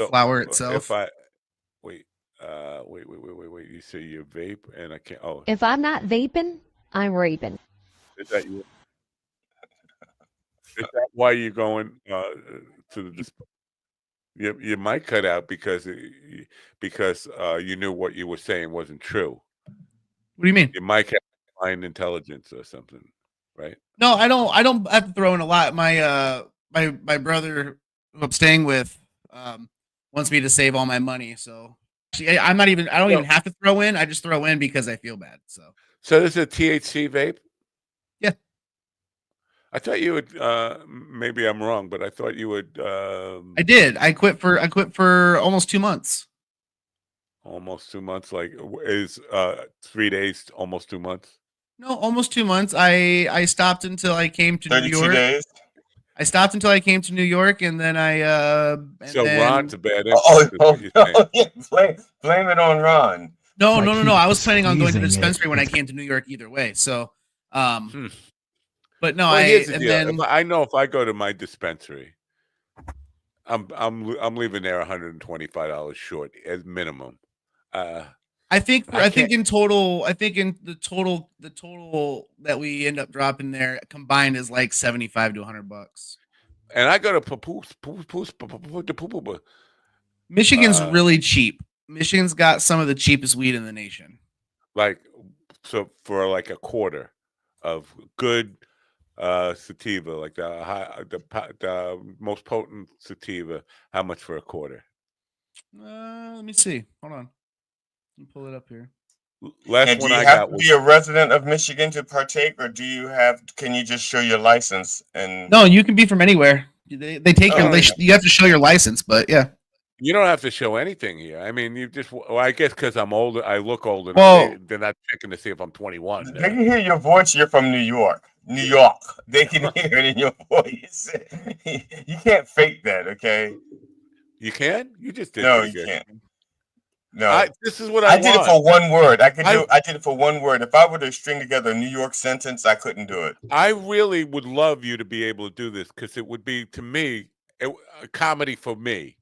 flower itself. Wait. You say you vape and I can't. Oh, if I'm not vaping, I'm raping. Is that you? Is that why you're going to the? You might cut out because you knew what you were saying wasn't true. What do you mean? You might have mind intelligence or something, right? No, I don't have to throw in a lot. My brother who I'm staying with wants me to save all my money, so I don't even have to throw in. I just throw in because I feel bad. So this is a THC vape? Yeah. I thought you would maybe I'm wrong, but I thought you would I did. I quit for almost 2 months. Almost 2 months, like is 3 days almost 2 months? No, almost 2 months. I stopped until I came to New York. Days? I stopped until I came to New York, and then Ron's a bad blame it on Ron. No. I was planning on going to the dispensary when I came to New York either way. So, but no, I know if I go to my dispensary, I'm leaving there $125 short as minimum. I think in the total that we end up dropping there combined is like $75 to $100. And I go to Michigan's really cheap. Michigan's got some of the cheapest weed in the nation. Like, so for like a quarter of good sativa, like the most potent sativa, how much for a quarter? Let me see. Hold on. Let me pull it up here. Last one I got was, do you have to be a resident of Michigan to partake, or can you just show your license? And no, you can be from anywhere. They take you have to show your license, but yeah. You don't have to show anything here. I mean, I guess because I'm older, I look older. Well, they're not checking to see if I'm 21. They can hear your voice. You're from New York. They can hear it in your voice. You can't fake that, okay? You can? You just did. No, you can't. No, this is what I I did it want. for one word. I did it for one word. If I were to string together a New York sentence, I couldn't do it. I really would love you to be able to do this because it would be, to me, a comedy for me.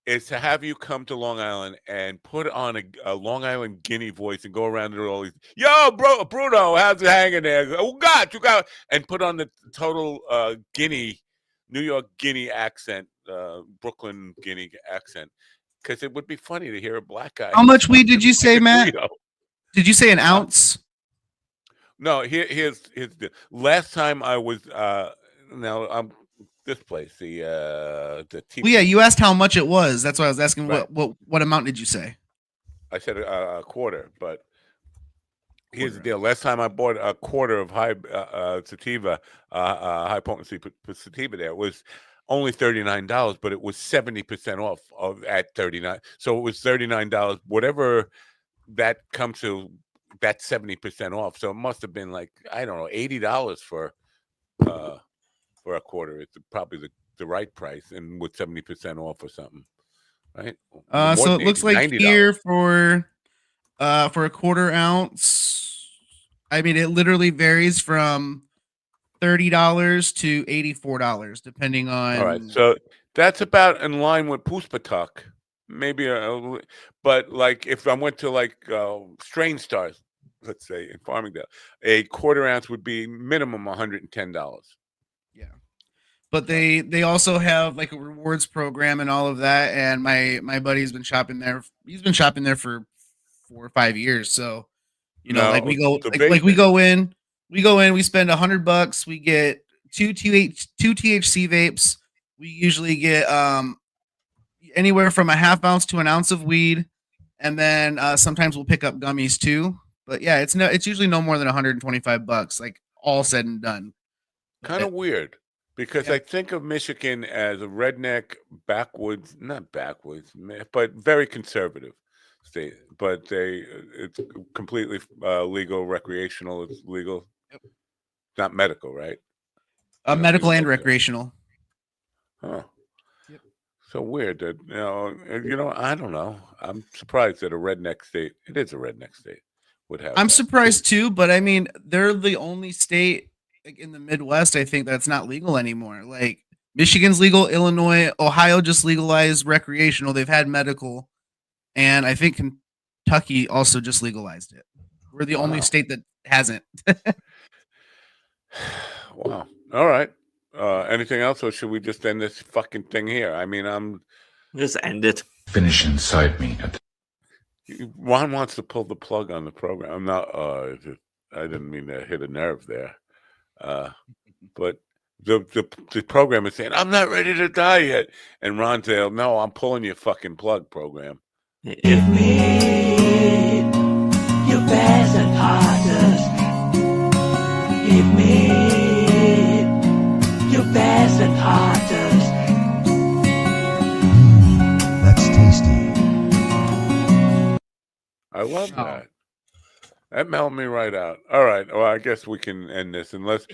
Is to have you come to Long Island and put on a Long Island Guinea voice and go around and all these, yo, bro, Bruno, how's it hanging there? Oh, God, you got, and put on the total New York Guinea accent, Brooklyn Guinea accent, because it would be funny to hear a black guy. How much weed did you say, Matt? Did you say an ounce? No, here's the last time I was now I'm this place the TV. Well, yeah, you asked how much it was. That's why I was asking. Right. What amount did you say? I said a quarter, but here's the deal. Last time I bought a quarter of high sativa, high potency sativa, there was only $39, but it was 70% off at $39. So it was $39. Whatever that comes to, that's 70% off. So it must have been like, I don't know, $80 for a quarter. It's probably the right price, and with 70% off or something, right? So it looks like $90. Here for a quarter ounce, I mean, it literally varies from $30 to $84, depending on. All right, so that's about in line with Puspatuk, maybe. But like if I went to like Strain Stars, let's say in Farmingdale, a quarter ounce would be minimum $110. Yeah, but they also have like a rewards program and all of that. And my buddy's been shopping there. He's been shopping there for 4 or 5 years. So, you know, like we go in, we spend $100. We get two THC vapes. We usually get anywhere from a half ounce to an ounce of weed, and then sometimes we'll pick up gummies too. But yeah, it's usually no more than $125, like all said and done. Kind of weird, because I think of Michigan as a redneck, not backwoods, but very conservative state. But it's completely legal, recreational. It's legal, not medical, right? Medical and recreational. Huh. Yep. So weird that I don't know. I'm surprised that a redneck state. It is a redneck state. Would have. I'm surprised too, but I mean, they're the only state in the Midwest, I think, that's not legal anymore. Like Michigan's legal, Illinois, Ohio just legalized recreational. They've had medical, and I think Kentucky also just legalized it. We're the only state that hasn't. Wow. All right. Anything else, or should we just end this fucking thing here? I mean, just end it. Finish inside me. Ron wants to pull the plug on the program. I'm not. I didn't mean to hit a nerve there. But the program is saying, I'm not ready to die yet. And Ron said, no, I'm pulling your fucking plug, program. Give me your best and hardest. Give me your best and hardest. That's tasty. I love that. That mellowed me right out. All right. Well, I guess we can end this unless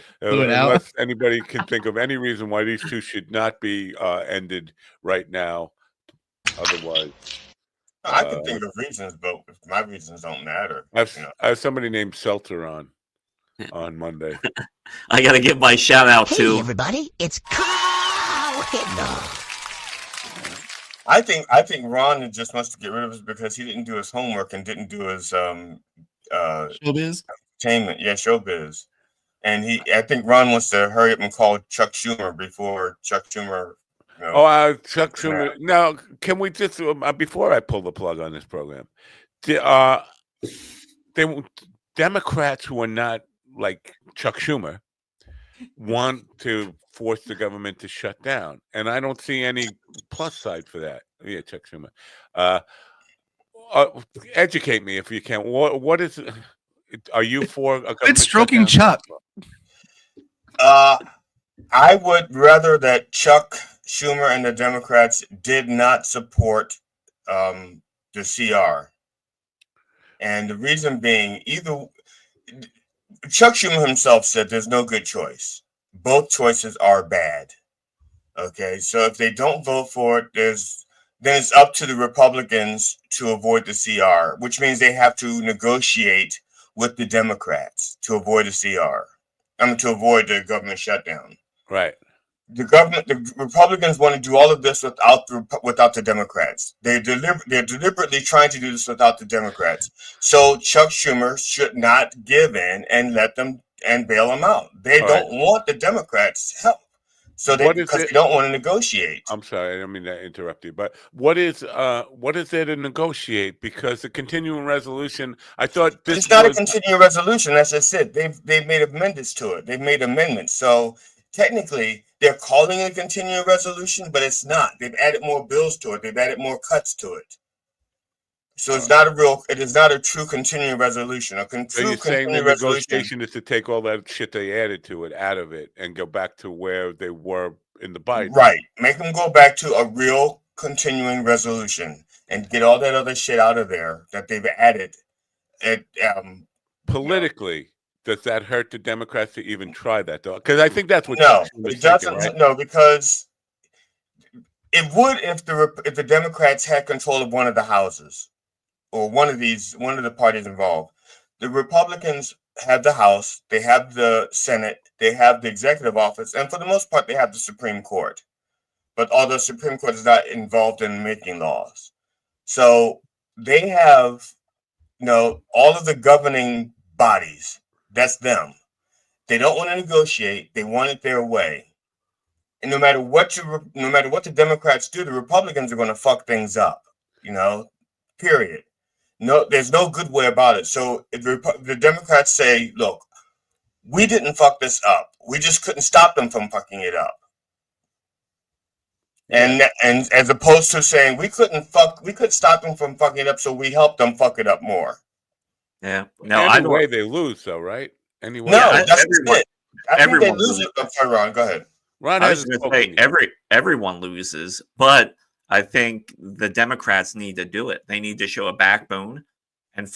anybody can think of any reason why these two should not be ended right now. Otherwise, I can think of reasons, but my reasons don't matter. I have somebody named Seltzer on Monday. I got to give my shout out to everybody. It's Carl Hitler. I think Ron just wants to get rid of us because he didn't do his homework and didn't do his showbiz entertainment. Yeah, showbiz. And I think Ron wants to hurry up and call Chuck Schumer before Chuck Schumer. Chuck Schumer. Now, can we just before I pull the plug on this program, Democrats who are not like Chuck Schumer want to force the government to shut down, and I don't see any plus side for that. Yeah, Chuck Schumer. Educate me if you can. What is? Are you for a government? It's stroking Chuck. I would rather that Chuck Schumer and the Democrats did not support the CR, and the reason being, Chuck Schumer himself said there's no good choice. Both choices are bad. Okay, so if they don't vote for it, there's then it's up to the Republicans to avoid the CR, which means they have to negotiate with the Democrats to avoid the CR. To avoid the government shutdown. Right. The Republicans want to do all of this without the Democrats. They're deliberately trying to do this without the Democrats. So Chuck Schumer should not give in and let them and bail them out. They don't want the Democrats' help. So because they don't want to negotiate. I'm sorry, I don't mean to interrupt you, but what is there to negotiate? Because the continuing resolution, I thought it's not a continuing resolution. As I said, they've made amendments to it. They've made amendments. So technically, they're calling it a continuing resolution, but it's not. They've added more bills to it. They've added more cuts to it. So it's not it is not a true continuing resolution. So you're saying the negotiation is to take all that shit they added to it out of it and go back to where they were in the Biden. Right. Make them go back to a real continuing resolution and get all that other shit out of there that they've added. Politically, does that hurt the Democrats to even try that, though? Because I think that's what it doesn't. Right? No, because it would if the Democrats had control of one of the houses. Or one of the parties involved. The Republicans have the House, they have the Senate, they have the executive office, and for the most part, they have the Supreme Court. But although the Supreme Court is not involved in making laws, so they have, all of the governing bodies. That's them. They don't want to negotiate. They want it their way. And no matter what the Democrats do, the Republicans are going to fuck things up. Period. No, there's no good way about it. So if the Democrats say, look, we didn't fuck this up. We just couldn't stop them from fucking it up. And as opposed to saying we couldn't stop them from fucking it up, so we helped them fuck it up more. Yeah. No, anyway, they lose though, right? Anyway. No, that's it. I think they lose it. I'm sorry, Ron. Go ahead. Ron, I was going to say everyone loses, but I think the Democrats need to do it. They need to show a backbone and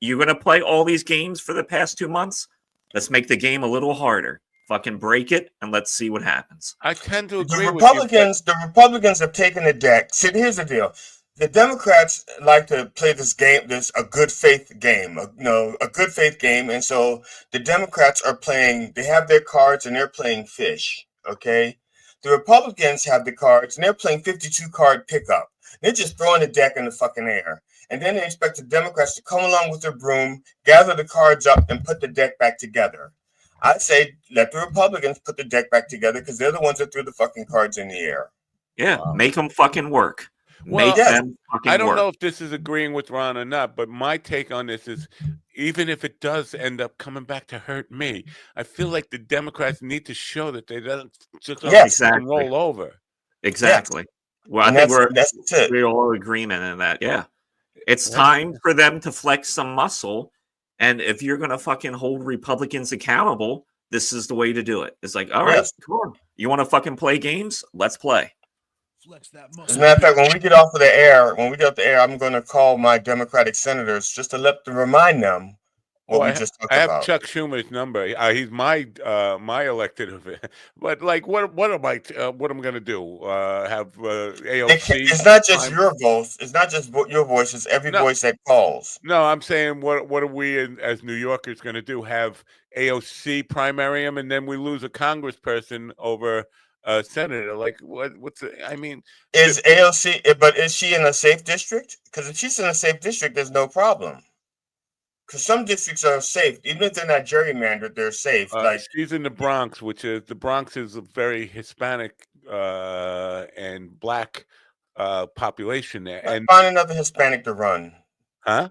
you're going to play all these games for the past 2 months? Let's make the game a little harder. Fucking break it and let's see what happens. I tend to agree with you. The Republicans have taken the deck. See, here's the deal. The Democrats like to play this game, a good faith game, a good faith game. And so the Democrats they have their cards and they're playing fish. Okay. The Republicans have the cards, and they're playing 52 card pickup. They're just throwing the deck in the fucking air. And then they expect the Democrats to come along with their broom, gather the cards up, and put the deck back together. I'd say let the Republicans put the deck back together because they're the ones that threw the fucking cards in the air. Yeah, make them fucking work. Well, I don't know if this is agreeing with Ron or not, but my take on this is even if it does end up coming back to hurt me, I feel like the Democrats need to show that they don't just roll over. Exactly. Yes. Well, I think we're all agreement in that. Yeah. It's time for them to flex some muscle. And if you're going to fucking hold Republicans accountable, this is the way to do it. It's like, all right, come on. You want to fucking play games? Let's play. As a matter of fact, when we get off the air, I'm going to call my Democratic senators just to remind them what we just talked about. I have Chuck Schumer's number. He's my elected official. But like, what am I going to do? Have AOC? It's not just your voice. It's not just your voice. It's every voice that calls. No, I'm saying, what are we as New Yorkers going to do? Have AOC primary him, and then we lose a congressperson over senator? Like, what's it? I mean, is AOC? But is she in a safe district? Because if she's in a safe district, there's no problem. Because some districts are safe, even if they're not gerrymandered, they're safe. She's in the Bronx, the Bronx is a very Hispanic and black population there. And find another Hispanic to run. Huh?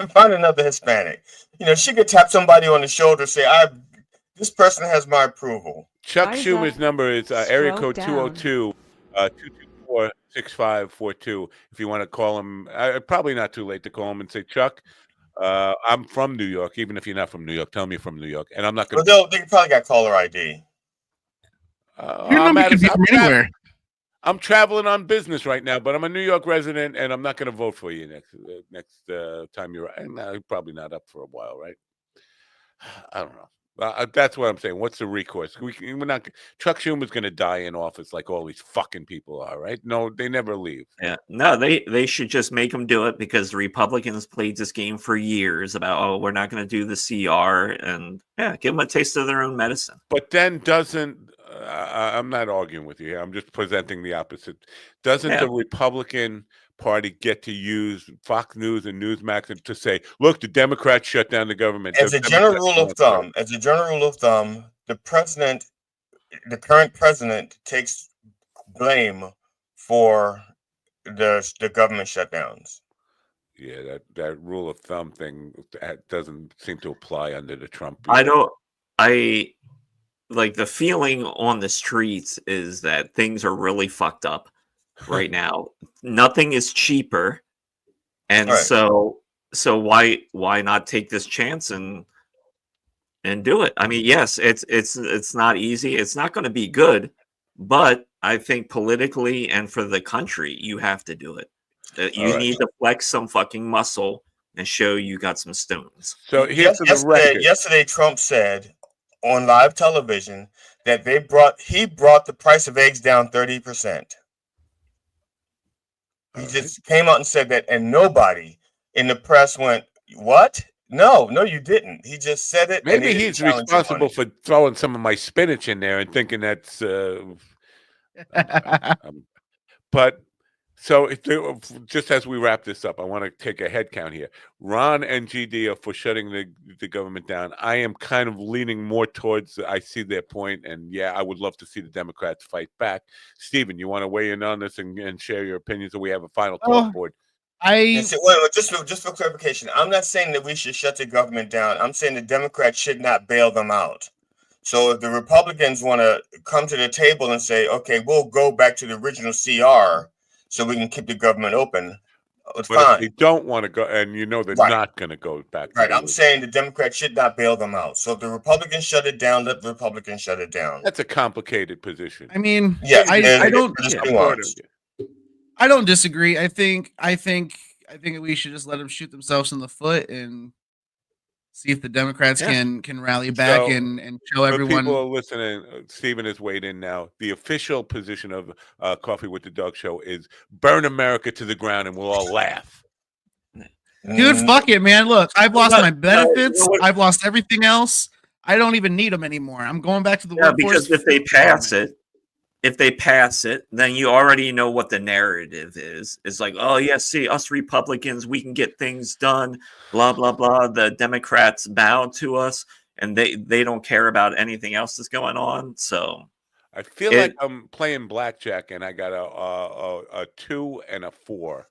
Find another Hispanic. She could tap somebody on the shoulder, say, this person has my approval. Chuck Schumer's number is area code 202-224-6542. If you want to call him, probably not too late to call him and say, Chuck, I'm from New York. Even if you're not from New York, tell me you're from New York, and I'm not going to. Well, they probably got caller ID. I'm traveling on business right now, but I'm a New York resident, and I'm not going to vote for you next time you're. Probably not up for a while, right? I don't know. That's what I'm saying. What's the recourse? We're not. Chuck Schumer's going to die in office like all these fucking people are, right? No, they never leave. Yeah, no, they should just make him do it because the Republicans played this game for years about we're not going to do the CR and give them a taste of their own medicine. But then doesn't I'm not arguing with you here. I'm just presenting the opposite. Doesn't the Republican Party get to use Fox News and Newsmax to say, look, the Democrats shut down the government? As a general rule of thumb, the current president takes blame for the government shutdowns. Yeah, that rule of thumb thing doesn't seem to apply under the Trump. I like the feeling on the streets is that things are really fucked up right now. Nothing is cheaper, and so why not take this chance and do it? I mean, yes, it's not easy. It's not going to be good, but I think politically and for the country, you have to do it. You need to flex some fucking muscle and show you got some stones. So yesterday, Trump said on live television that he brought the price of eggs down 30%. He just came out and said that, and nobody in the press went, "What? No, you didn't." He just said it. Maybe he's responsible for throwing some of my spinach in there and thinking that's. But so just as we wrap this up, I want to take a head count here. Ron and GD are for shutting the government down. I am kind of leaning more towards, I see their point, and yeah, I would love to see the Democrats fight back. Stephen, you want to weigh in on this and share your opinions, or we have a final talk board? Just for clarification, I'm not saying that we should shut the government down. I'm saying the Democrats should not bail them out. So if the Republicans want to come to the table and say, okay, we'll go back to the original CR so we can keep the government open, it's fine. If they don't want to go, and they're not going to go back. Right. I'm saying the Democrats should not bail them out. So if the Republicans shut it down, let the Republicans shut it down. That's a complicated position. I mean, I don't disagree. I think we should just let them shoot themselves in the foot and see if the Democrats can rally back and show everyone. People are listening. Stephen has weighed in now. The official position of Coffee with the Dog Show is burn America to the ground and we'll all laugh. Dude, fuck it, man. Look, I've lost my benefits. I've lost everything else. I don't even need them anymore. I'm going back to the workforce. Because if they pass it, then you already know what the narrative is. It's like, oh, yeah, see, us Republicans, we can get things done, blah, blah, blah. The Democrats bow to us, and they don't care about anything else that's going on. So I feel like I'm playing blackjack, and I got a 2 and a 4.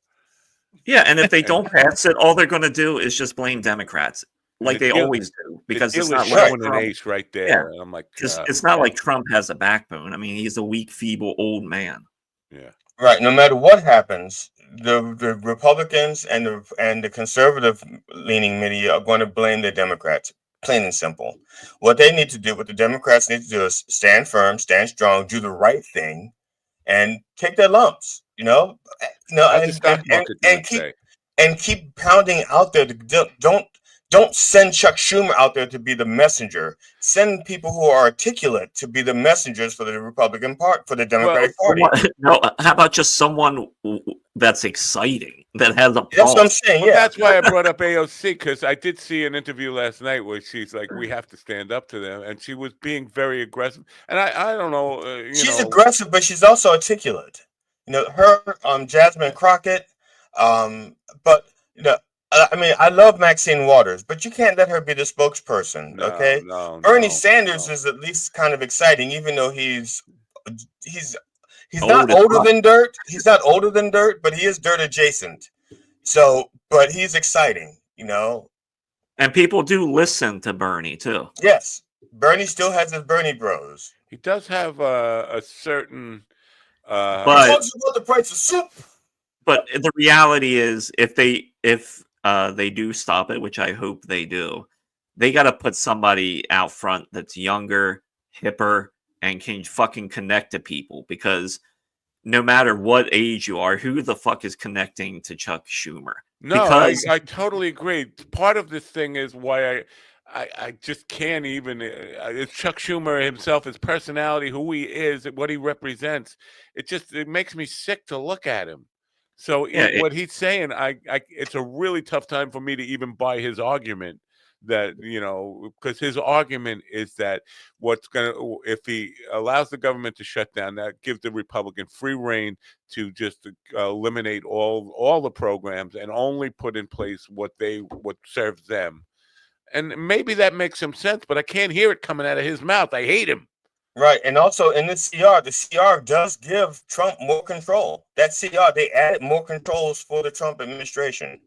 Yeah, and if they don't pass it, all they're going to do is just blame Democrats. Like they always do, because it's not like an ace right there. Yeah. I'm like, it's not like Trump has a backbone. I mean, he's a weak, feeble old man. Yeah, right. No matter what happens, the Republicans and the conservative leaning media are going to blame the Democrats. Plain and simple. What the Democrats need to do is stand firm, stand strong, do the right thing, and take their lumps. And keep pounding out there. Don't send Chuck Schumer out there to be the messenger. Send people who are articulate to be the messengers for the Republican Party, for the Democratic Party. No, how about just someone that's exciting, that has a pulse? That's what I'm saying. Well, that's why I brought up AOC, because I did see an interview last night where she's like, "We have to stand up to them," and she was being very aggressive. And I don't know. She's aggressive, but she's also articulate. Her, Jasmine Crockett, but I mean, I love Maxine Waters, but you can't let her be the spokesperson, okay? Bernie Sanders is at least kind of exciting, even though he's not older than dirt. He's not older than dirt, but he is dirt adjacent. So, but he's exciting, And people do listen to Bernie too. Yes, Bernie still has his Bernie bros. He does have a certain. But he talks about the price of soup. But the reality is, if they do stop it, which I hope they do, they got to put somebody out front that's younger, hipper, and can fucking connect to people. Because no matter what age you are, who the fuck is connecting to Chuck Schumer? No, I totally agree. Part of this thing is why I just can't even. It's Chuck Schumer himself, his personality, who he is, what he represents. It makes me sick to look at him. So what he's saying, it's a really tough time for me to even buy his argument. That because his argument is that if he allows the government to shut down, that gives the Republican free reign to just eliminate all the programs and only put in place what serves them. And maybe that makes some sense, but I can't hear it coming out of his mouth. I hate him. Right, and also in the CR does give Trump more control. That CR, they added more controls for the Trump administration.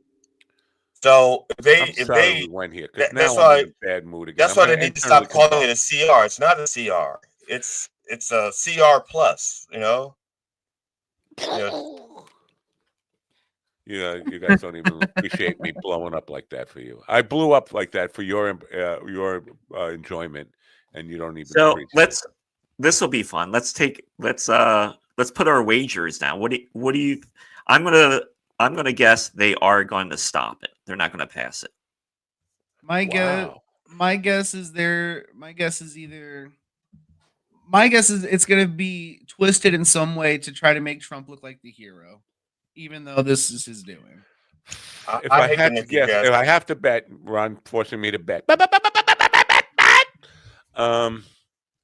So if they we went here because now that's I'm why in a bad mood again. That's why they need to stop calling it a CR. It's not a CR. It's a CR plus. Yeah, you guys don't even appreciate me blowing up like that for you. I blew up like that for your enjoyment, and you don't even. So this will be fun. Let's put our wagers down. What do you? I'm gonna guess they are going to stop it. They're not going to pass it. My guess is it's going to be twisted in some way to try to make Trump look like the hero, even though this is his doing. If I had to guess, if I have to bet, Ron forcing me to bet.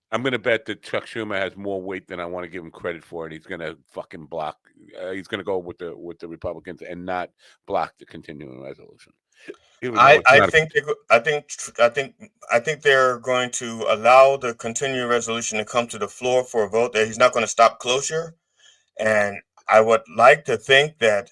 I'm going to bet that Chuck Schumer has more weight than I want to give him credit for, and he's going to fucking block. He's going to go with the Republicans and not block the continuing resolution. I think they're going to allow the continuing resolution to come to the floor for a vote. That he's not going to stop closure, and I would like to think that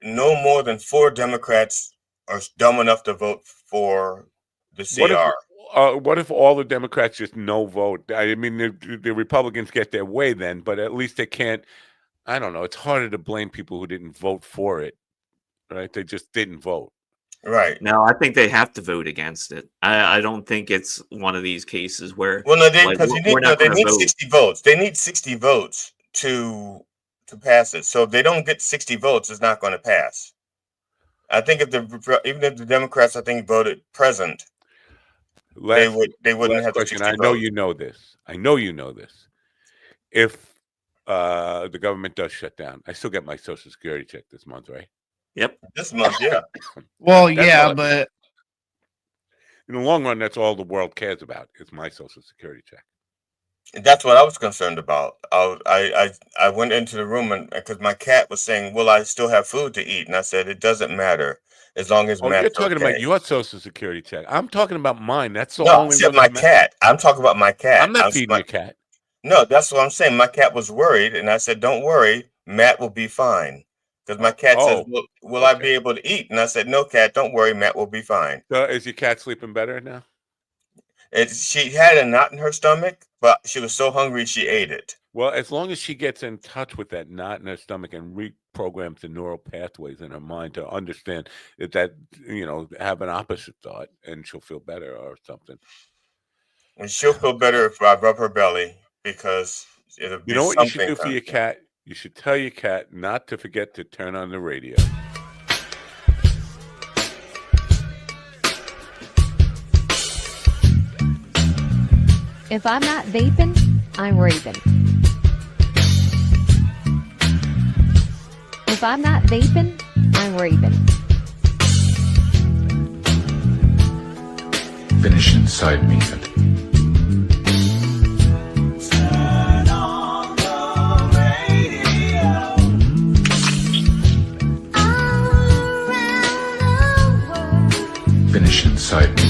no more than 4 Democrats are dumb enough to vote for the CR. What if all the Democrats just no vote? I mean, the Republicans get their way then, but at least they can't. I don't know. It's harder to blame people who didn't vote for it, right? They just didn't vote. Right. No, I think they have to vote against it. I don't think it's one of these cases where. Well, no, because they need 60 votes. They need 60 votes to pass it. So if they don't get 60 votes, it's not going to pass. I think even if the Democrats, voted present. They wouldn't have question. I know you know this. If the government does shut down, I still get my Social Security check this month, right? Yep. This month, yeah. Well, yeah, but in the long run, that's all the world cares about is my Social Security check. That's what I was concerned about. I went into the room and because my cat was saying, "Will I still have food to eat?" And I said, "It doesn't matter as long as." You're talking about your Social Security check. I'm talking about mine. That's the only. No, my cat. I'm talking about my cat. I'm not feeding your cat. No, that's what I'm saying. My cat was worried, and I said, "Don't worry, Matt will be fine." Because my cat says, "Will I be able to eat?" And I said, "No, cat, don't worry, Matt will be fine." So is your cat sleeping better now? She had a knot in her stomach, but she was so hungry she ate it. Well, as long as she gets in touch with that knot in her stomach and reprograms the neural pathways in her mind to understand that have an opposite thought, and she'll feel better or something. And she'll feel better if I rub her belly because it'll be. You know what you should do for your cat? You should tell your cat not to forget to turn on the radio. If I'm not vaping, I'm raping. If I'm not vaping, I'm raping. Finish inside me. Finish inside me.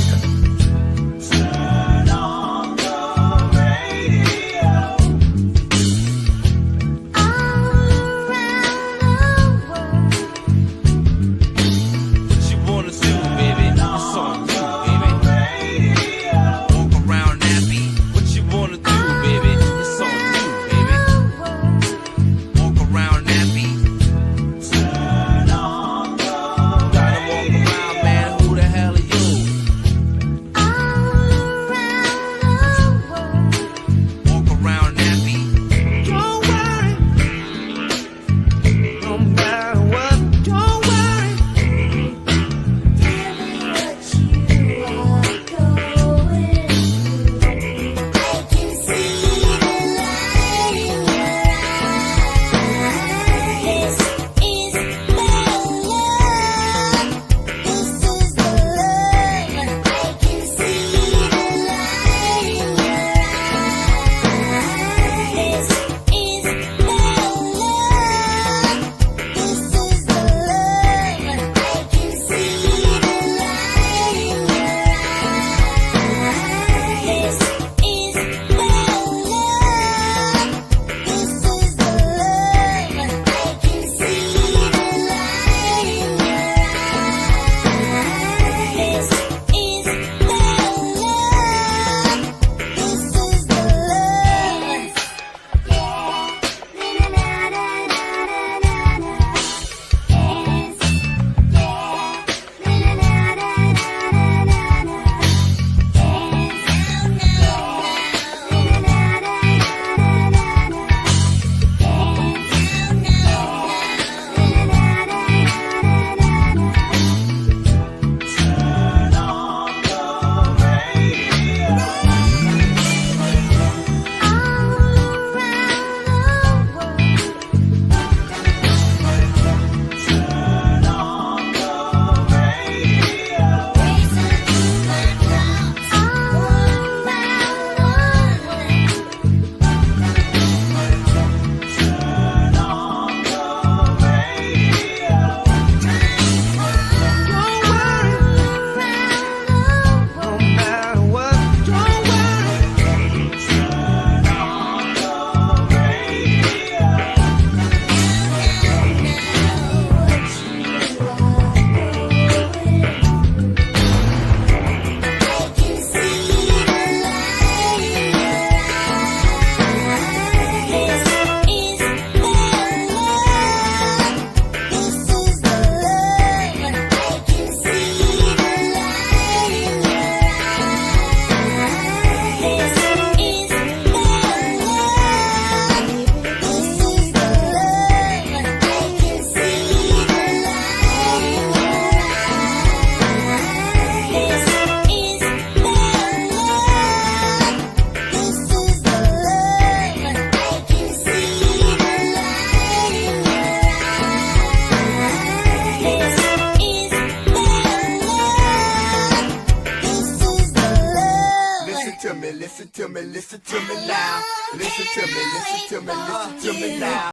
me, listen to me now. Listen to me, listen to me, listen to me now.